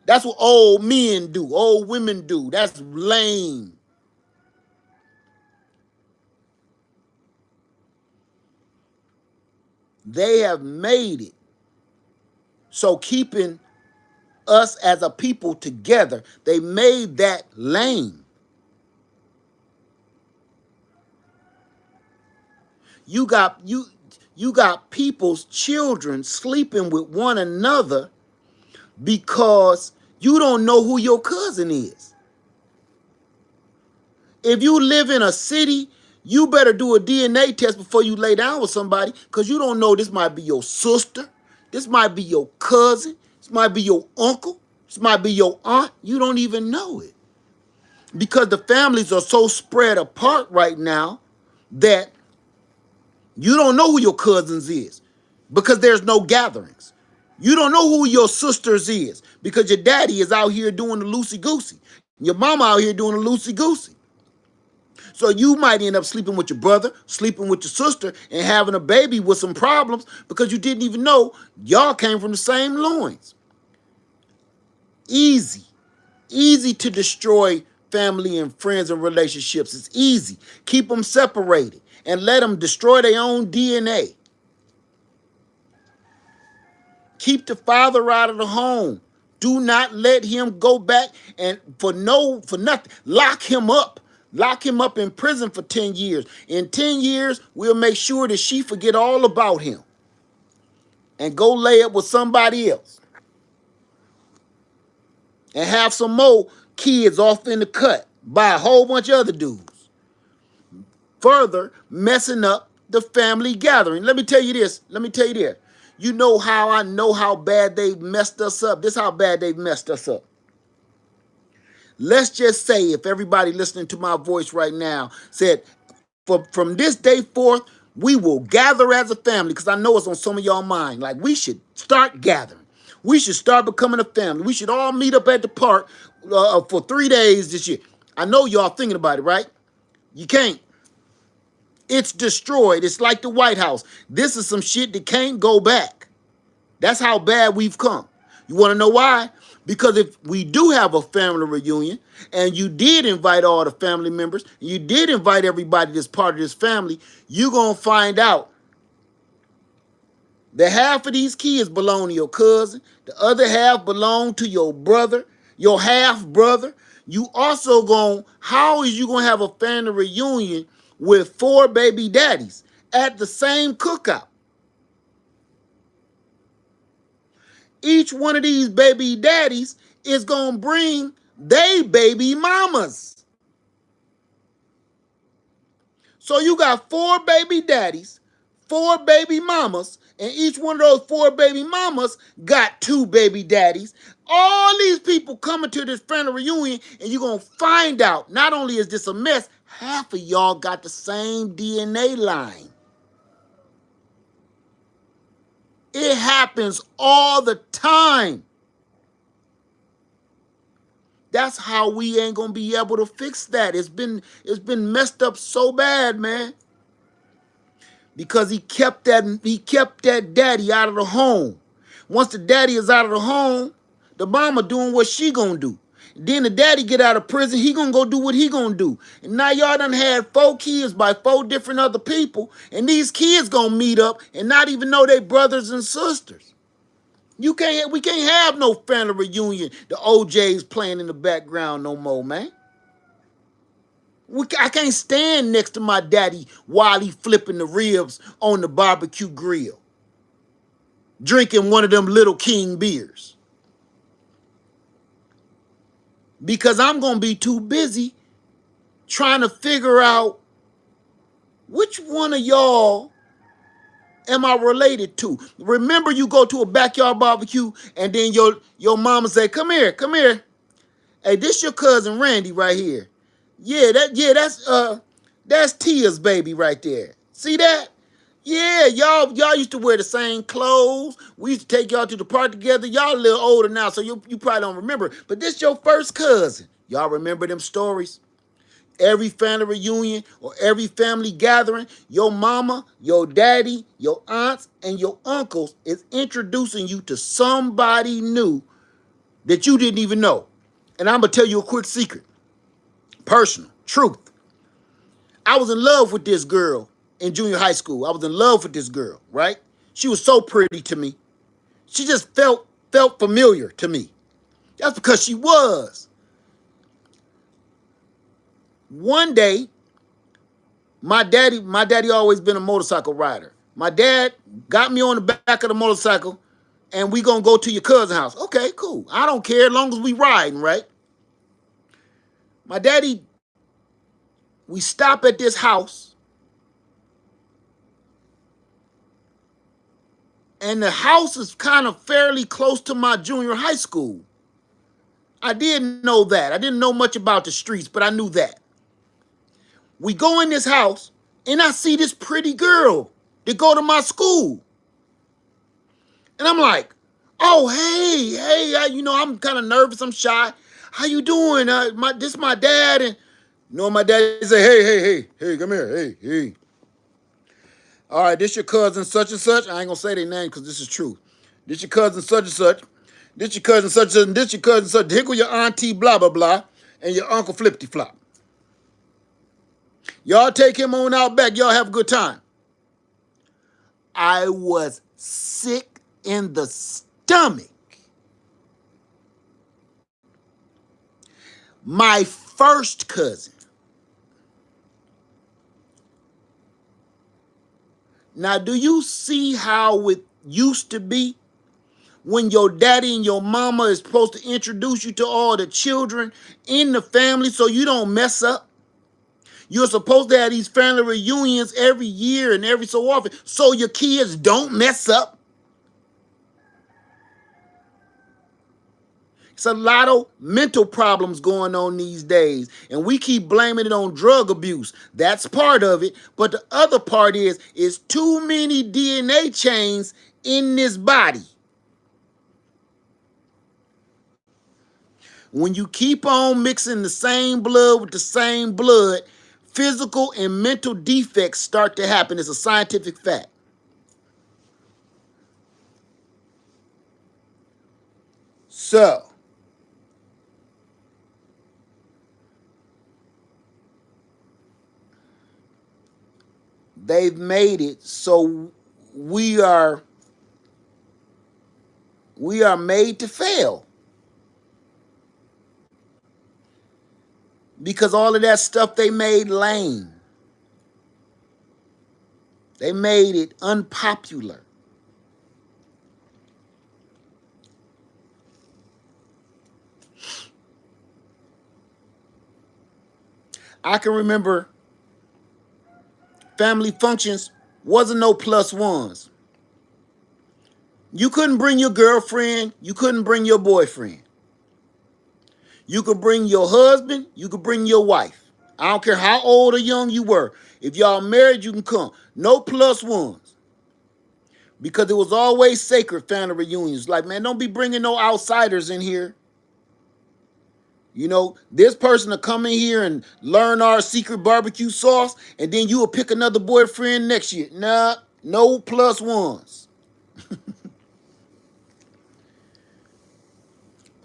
That's what old men do. Old women do. That's lame. They have made it so keeping us as a people together, they made that lame. You got people's children sleeping with one another because you don't know who your cousin is. If you live in a city, you better do a DNA test before you lay down with somebody, because you don't know, this might be your sister, this might be your cousin, this might be your uncle, this might be your aunt. You don't even know it. Because the families are so spread apart right now, that you don't know who your cousins is because there's no gatherings. You don't know who your sisters is because your daddy is out here doing the loosey-goosey. Your mama out here doing the loosey-goosey. So you might end up sleeping with your brother, sleeping with your sister, and having a baby with some problems because you didn't even know y'all came from the same loins. Easy. Easy to destroy family and friends and relationships. It's easy. Keep them separated and let them destroy their own DNA. Keep the father out of the home. Do not let him go back and for nothing. Lock him up. Lock him up in prison for 10 years. In 10 years, we'll make sure that she forget all about him and go lay up with somebody else and have some more kids off in the cut by a whole bunch of other dudes. Further messing up the family gathering. Let me tell you this. You know how I know how bad they messed us up. This is how bad they messed us up. Let's just say if everybody listening to my voice right now said, from this day forth, we will gather as a family, because I know it's on some of y'all mind. Like, we should start gathering. We should start becoming a family. We should all meet up at the park for 3 days this year. I know y'all thinking about it, right? You can't. It's destroyed. It's like the White House. This is some shit that can't go back. That's how bad we've come. You want to know why? Because if we do have a family reunion and you did invite all the family members, and you did invite everybody that's part of this family, you're going to find out that half of these kids belong to your cousin, the other half belong to your brother, your half brother. You also how is you going to have a family reunion with 4 baby daddies at the same cookout? Each one of these baby daddies is going to bring they baby mamas. So you got 4 baby daddies, 4 baby mamas, and each one of those 4 baby mamas got 2 baby daddies. All these people coming to this family reunion, and you're going to find out, not only is this a mess, half of y'all got the same DNA line. It happens all the time. That's how we ain't gonna be able to fix that. It's been messed up so bad, man. Because he kept that daddy out of the home. Once the daddy is out of the home, the mama doing what she gonna do. Then the daddy get out of prison, he gonna go do what he gonna do. And now y'all done had 4 kids by 4 different other people, and these kids gonna meet up and not even know they brothers and sisters. We can't have no family reunion. The OJ's playing in the background no more, man. I can't stand next to my daddy while he flipping the ribs on the barbecue grill, drinking one of them Little King beers. Because I'm going to be too busy trying to figure out which one of y'all am I related to. Remember, you go to a backyard barbecue and then your mama say, come here. Hey, this your cousin Randy right here. That's Tia's baby right there. See that? Yeah, y'all used to wear the same clothes. We used to take y'all to the park together. Y'all a little older now, so you probably don't remember. But this your first cousin. Y'all remember them stories? Every family reunion or every family gathering, your mama, your daddy, your aunts, and your uncles is introducing you to somebody new that you didn't even know. And I'm going to tell you a quick secret. Personal, truth. I was in love with this girl in junior high school. I was in love with this girl, right? She was so pretty to me. She just felt familiar to me. That's because she was. One day, my daddy always been a motorcycle rider. My dad got me on the back of the motorcycle, and we gonna go to your cousin's house. Okay, cool. I don't care as long as we riding, right? My daddy, we stop at this house, and the house is kind of fairly close to my junior high school. I didn't know that. I didn't know much about the streets, but I knew that. We go in this house, And I see this pretty girl that go to my school. And I'm like, oh, I'm kind of nervous. I'm shy. How you doing? This my dad. And my dad say, hey, come here. Hey. All right, this your cousin such and such. I ain't gonna say their name because this is true. This your cousin such and such. This your cousin such and such. And this your cousin such. Here go your auntie blah blah blah, and your uncle flippity flop. Y'all take him on out back. Y'all have a good time. I was sick in the stomach. My first cousin. Now, do you see how it used to be when your daddy and your mama is supposed to introduce you to all the children in the family so you don't mess up? You're supposed to have these family reunions every year and every so often so your kids don't mess up. It's a lot of mental problems going on these days, and we keep blaming it on drug abuse. That's part of it, but the other part is too many DNA chains in this body. When you keep on mixing the same blood with the same blood, physical and mental defects start to happen. It's a scientific fact. So, they've made it so we are made to fail. Because all of that stuff they made lame. They made it unpopular. I can remember family functions wasn't no plus ones. You couldn't bring your girlfriend. You couldn't bring your boyfriend. You could bring your husband. You could bring your wife. I don't care how old or young you were. If y'all married, you can come. No plus ones. Because it was always sacred family reunions. Like, man, don't be bringing no outsiders in here. You know, this person will come in here and learn our secret barbecue sauce, and then you will pick another boyfriend next year. Nah, no plus ones.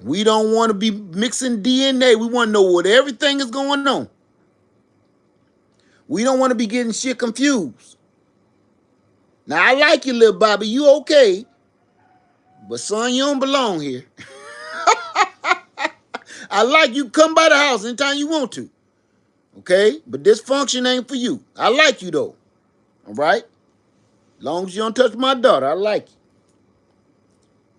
We don't want to be mixing DNA. We want to know what everything is going on. We don't want to be getting shit confused. Now, I like you, little Bobby. You okay. But, son, you don't belong here. I like you. Come by the house anytime you want to. Okay? But this function ain't for you. I like you, though. All right? As long as you don't touch my daughter, I like you.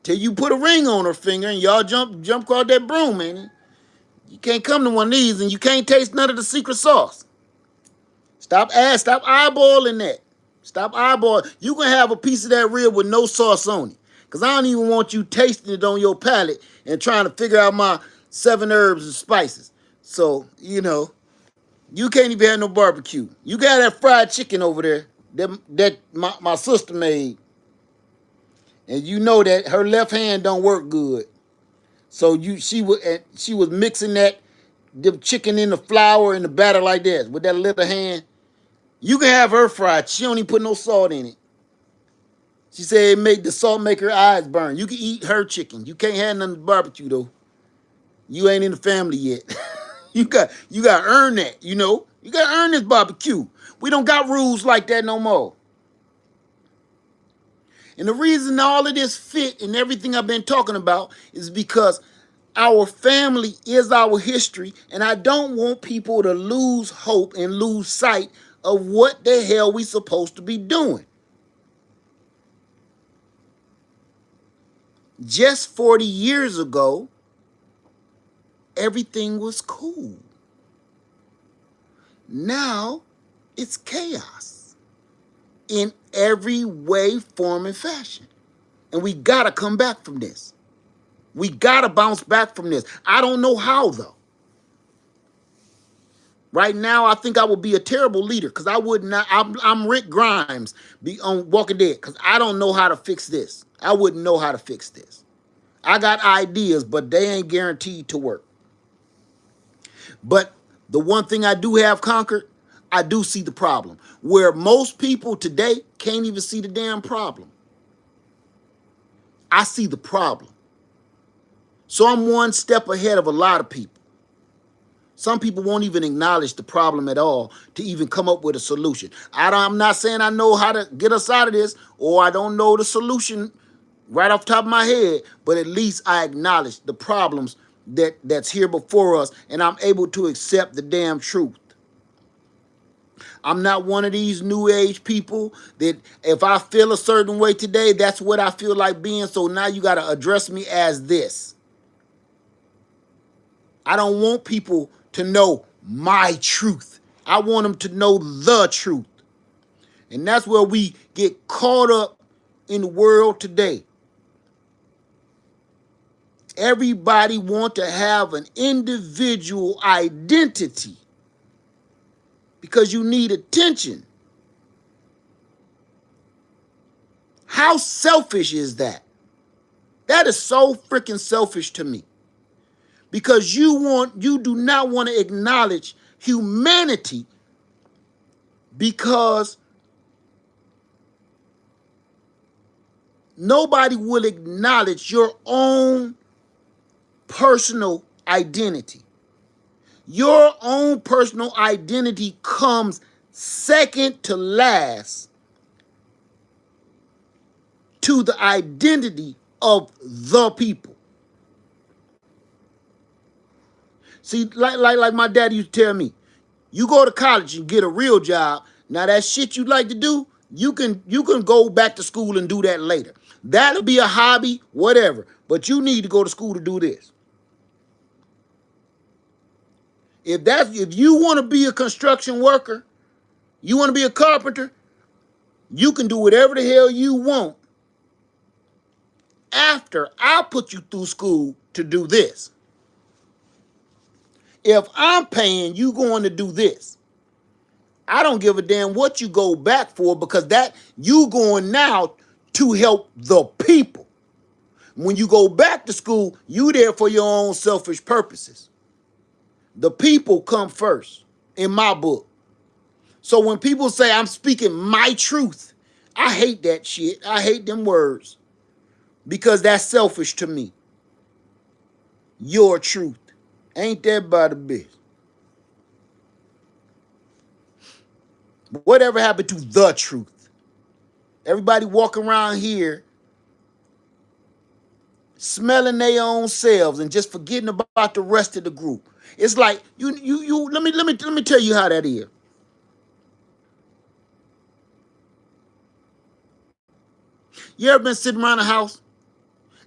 Till you put a ring on her finger and y'all jump across that broom, man. You can't come to one of these and you can't taste none of the secret sauce. Stop eyeballing that. Stop eyeballing. You can have a piece of that rib with no sauce on it. Because I don't even want you tasting it on your palate and trying to figure out my 7 herbs and spices. So, you can't even have no barbecue. You got that fried chicken over there that my sister made. And you know that her left hand don't work good. So she was mixing the chicken in the flour and the batter like that with that little hand. You can have her fried. She don't even put no salt in it. She said it made the salt make her eyes burn. You can eat her chicken. You can't have none barbecue though. You ain't in the family yet. you got to earn that, You got to earn this barbecue. We don't got rules like that no more. And the reason all of this fit and everything I've been talking about is because our family is our history, and I don't want people to lose hope and lose sight of what the hell we supposed to be doing. Just 40 years ago, everything was cool. Now, it's chaos in every way, form, and fashion. And we got to come back from this. We got to bounce back from this. I don't know how, though. Right now, I think I would be a terrible leader because I would not. I'm Rick Grimes, be on Walking Dead, because I don't know how to fix this. I wouldn't know how to fix this. I got ideas, but they ain't guaranteed to work. But the one thing I do have conquered, I do see the problem. Where most people today can't even see the damn problem. I see the problem. So I'm one step ahead of a lot of people. Some people won't even acknowledge the problem at all to even come up with a solution. I'm not saying I know how to get us out of this, or I don't know the solution right off the top of my head, but at least I acknowledge the problems that's here before us, and I'm able to accept the damn truth. I'm not one of these new age people that if I feel a certain way today, that's what I feel like being, so now you got to address me as this. I don't want people to know my truth. I want them to know the truth. And that's where we get caught up in the world today. Everybody want to have an individual identity because you need attention. How selfish is that? That is so freaking selfish to me. Because you do not want to acknowledge humanity, because nobody will acknowledge your own personal identity. Your own personal identity comes second to last to the identity of the people. See, like my daddy used to tell me, you go to college and get a real job. Now that shit you like to do, you can go back to school and do that later. That'll be a hobby, whatever. But you need to go to school to do this. If you want to be a construction worker, you want to be a carpenter, you can do whatever the hell you want after I put you through school to do this. If I'm paying, you going to do this. I don't give a damn what you go back for, because that you going now to help the people. When you go back to school, you there for your own selfish purposes. The people come first in my book. So when people say I'm speaking my truth, I hate that shit. I hate them words, because that's selfish to me. Your truth. Ain't that by the bitch? Whatever happened to the truth? Everybody walking around here smelling their own selves and just forgetting about the rest of the group. It's like you let me tell you how that is. You ever been sitting around the house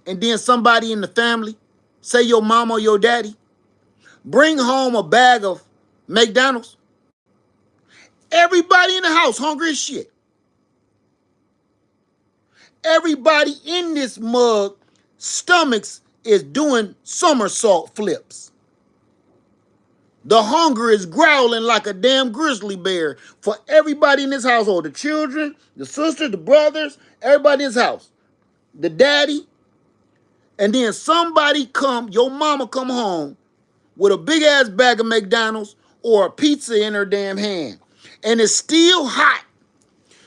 and then somebody in the family, say your mom or your daddy, bring home a bag of McDonald's? Everybody in the house hungry as shit. Everybody in this mug stomachs is doing somersault flips. The hunger is growling like a damn grizzly bear for everybody in this household. The children, the sisters, the brothers, everybody in this house. The daddy. And then somebody your mama come home with a big ass bag of McDonald's or a pizza in her damn hand. And it's still hot.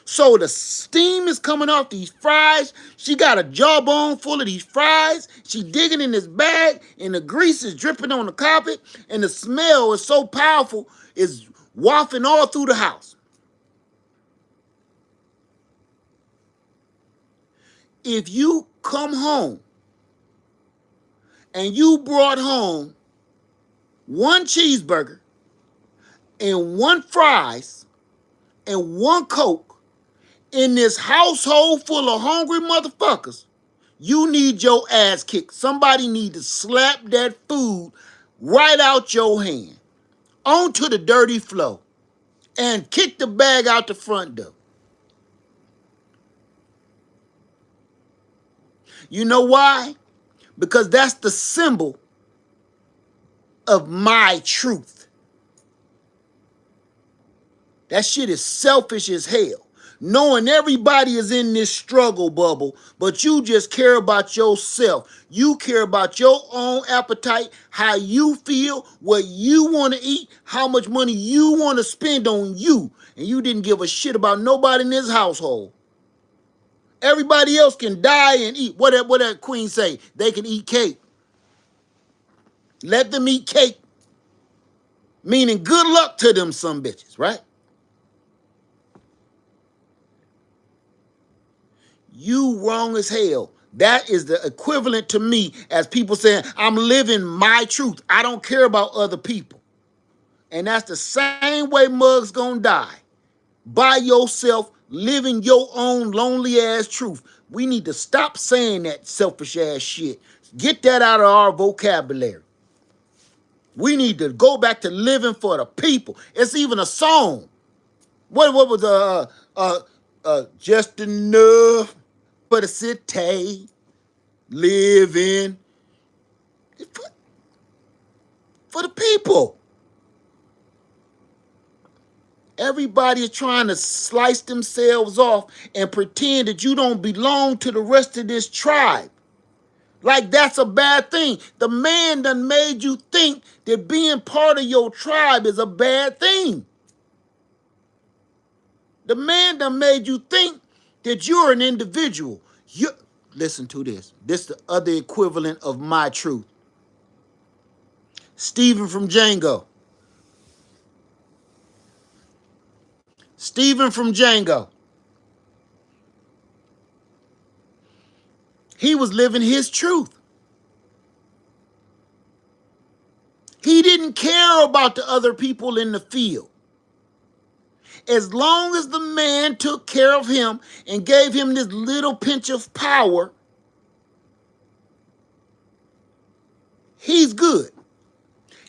So the steam is coming off these fries. She got a jawbone full of these fries. She digging in this bag, and the grease is dripping on the carpet, and the smell is so powerful, it's wafting all through the house. If you come home and you brought home one cheeseburger and one fries and one Coke in this household full of hungry motherfuckers, you need your ass kicked. Somebody need to slap that food right out your hand onto the dirty floor and kick the bag out the front door. You know why? Because that's the symbol of my truth. That shit is selfish as hell. Knowing everybody is in this struggle bubble, but you just care about yourself. You care about your own appetite, how you feel, what you want to eat, how much money you want to spend on you. And you didn't give a shit about nobody in this household. Everybody else can die and eat. What that queen say? They can eat cake. Let them eat cake. Meaning good luck to them some bitches, right? You wrong as hell. That is the equivalent to me as people saying, I'm living my truth. I don't care about other people. And that's the same way Mug's gonna die. By yourself, living your own lonely ass truth. We need to stop saying that selfish ass shit. Get that out of our vocabulary. We need to go back to living for the people. It's even a song. What was just enough for the city, living for the people. Everybody is trying to slice themselves off and pretend that you don't belong to the rest of this tribe. Like that's a bad thing. The man done made you think that being part of your tribe is a bad thing. The man done made you think that you're an individual. Listen to this. This is the other equivalent of my truth. Stephen from Django. Stephen from Django. He was living his truth. He didn't care about the other people in the field. As long as the man took care of him and gave him this little pinch of power, he's good.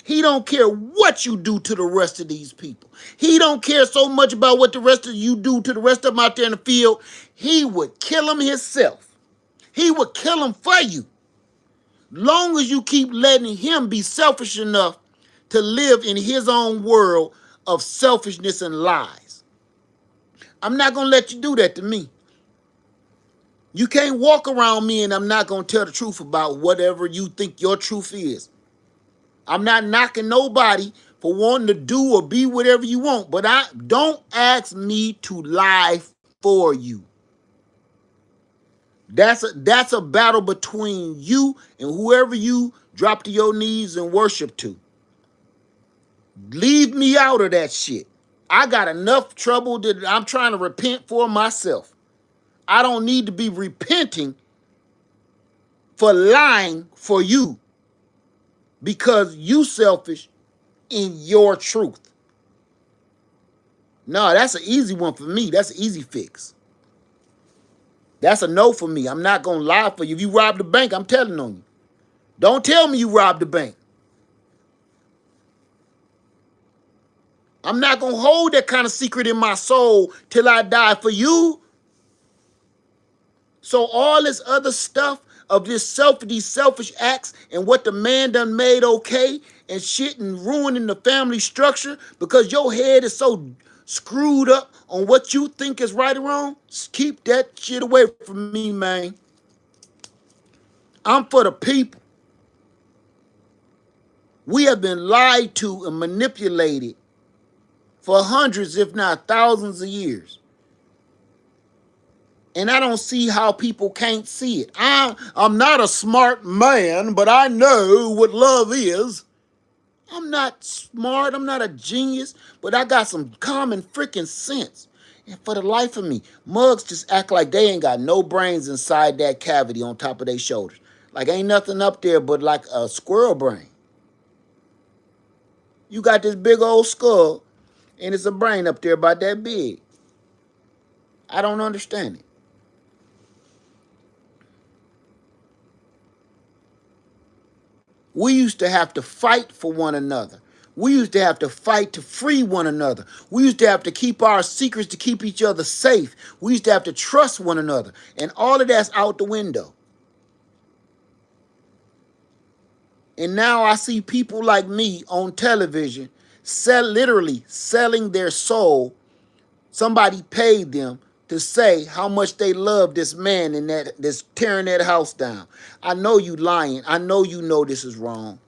He don't care what you do to the rest of these people. He don't care so much about what the rest of you do to the rest of them out there in the field. He would kill them himself. He would kill them for you. Long as you keep letting him be selfish enough to live in his own world of selfishness and lies. I'm not going to let you do that to me. You can't walk around me and I'm not going to tell the truth about whatever you think your truth is. I'm not knocking nobody for wanting to do or be whatever you want, but don't ask me to lie for you. That's a battle between you and whoever you drop to your knees and worship to. Leave me out of that shit. I got enough trouble that I'm trying to repent for myself. I don't need to be repenting for lying for you because you selfish in your truth. No, that's an easy one for me. That's an easy fix. That's a no for me. I'm not going to lie for you. If you rob the bank, I'm telling on you. Don't tell me you robbed the bank. I'm not going to hold that kind of secret in my soul till I die for you. So all this other stuff of these selfish acts and what the man done made okay and shit and ruining the family structure because your head is so screwed up on what you think is right or wrong, keep that shit away from me, man. I'm for the people. We have been lied to and manipulated for hundreds, if not thousands of years. And I don't see how people can't see it. I'm not a smart man, but I know what love is. I'm not smart. I'm not a genius, but I got some common freaking sense. And for the life of me, mugs just act like they ain't got no brains inside that cavity on top of their shoulders. Like ain't nothing up there but like a squirrel brain. You got this big old skull, and it's a brain up there about that big. I don't understand it. We used to have to fight for one another. We used to have to fight to free one another. We used to have to keep our secrets to keep each other safe. We used to have to trust one another. And all of that's out the window. And now I see people like me on television literally selling their soul Somebody paid them to say how much they love this man and that's tearing that house down. I know you lying. I know this is wrong.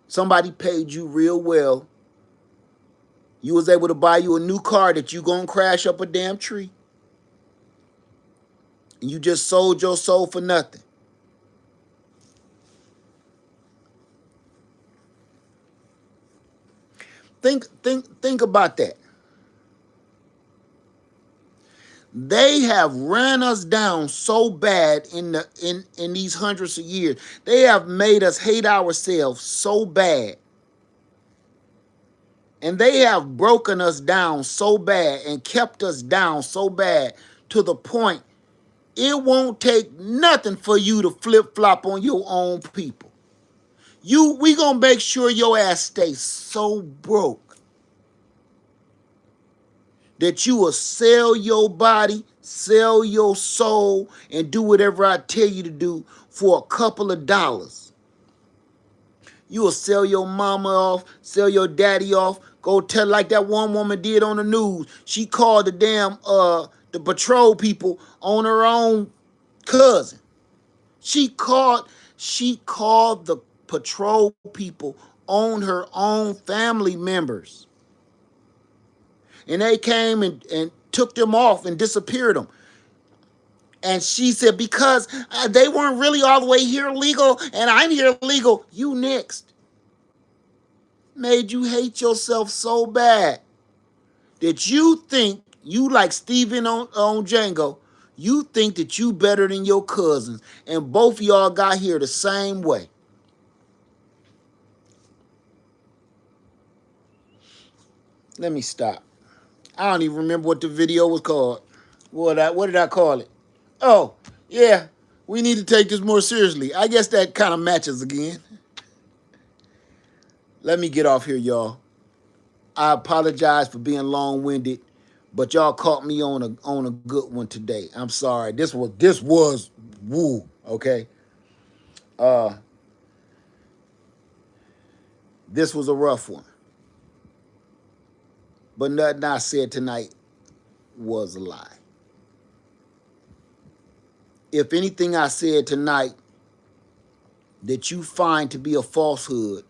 Somebody paid you real well. You was able to buy you a new car that you gonna crash up a damn tree. And you just sold your soul for nothing. Think about that. They have ran us down so bad in these hundreds of years. They have made us hate ourselves so bad. And they have broken us down so bad and kept us down so bad to the point it won't take nothing for you to flip-flop on your own people. We gonna make sure your ass stays so broke that you will sell your body, sell your soul, and do whatever I tell you to do for a couple of dollars. You will sell your mama off, sell your daddy off, go tell like that one woman did on the news. She called the patrol people on her own cousin. She called the patrol people on her own family members. And they came and took them off and disappeared them. And she said, because they weren't really all the way here legal, and I'm here legal, you next. Made you hate yourself so bad that you think, you like Steven on Django, you think that you better than your cousins. And both of y'all got here the same way. Let me stop. I don't even remember what the video was called. What did I call it? Oh, yeah. We need to take this more seriously. I guess that kind of matches again. Let me get off here, y'all. I apologize for being long-winded, but y'all caught me on a good one today. I'm sorry. This was woo, okay? This was a rough one. But nothing I said tonight was a lie. If anything I said tonight that you find to be a falsehood,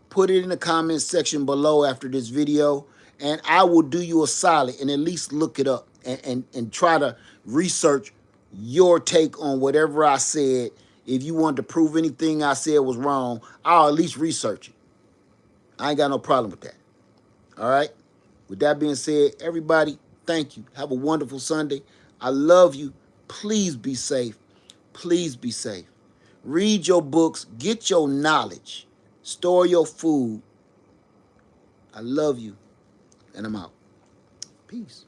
put it in the comment section below after this video, and I will do you a solid and at least look it up and try to research your take on whatever I said. If you want to prove anything I said was wrong, I'll at least research it. I ain't got no problem with that. All right? With that being said, everybody, thank you. Have a wonderful Sunday. I love you. Please be safe. Please be safe. Read your books. Get your knowledge. Store your food. I love you. And I'm out. Peace.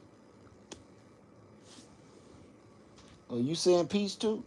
Oh, you saying peace too?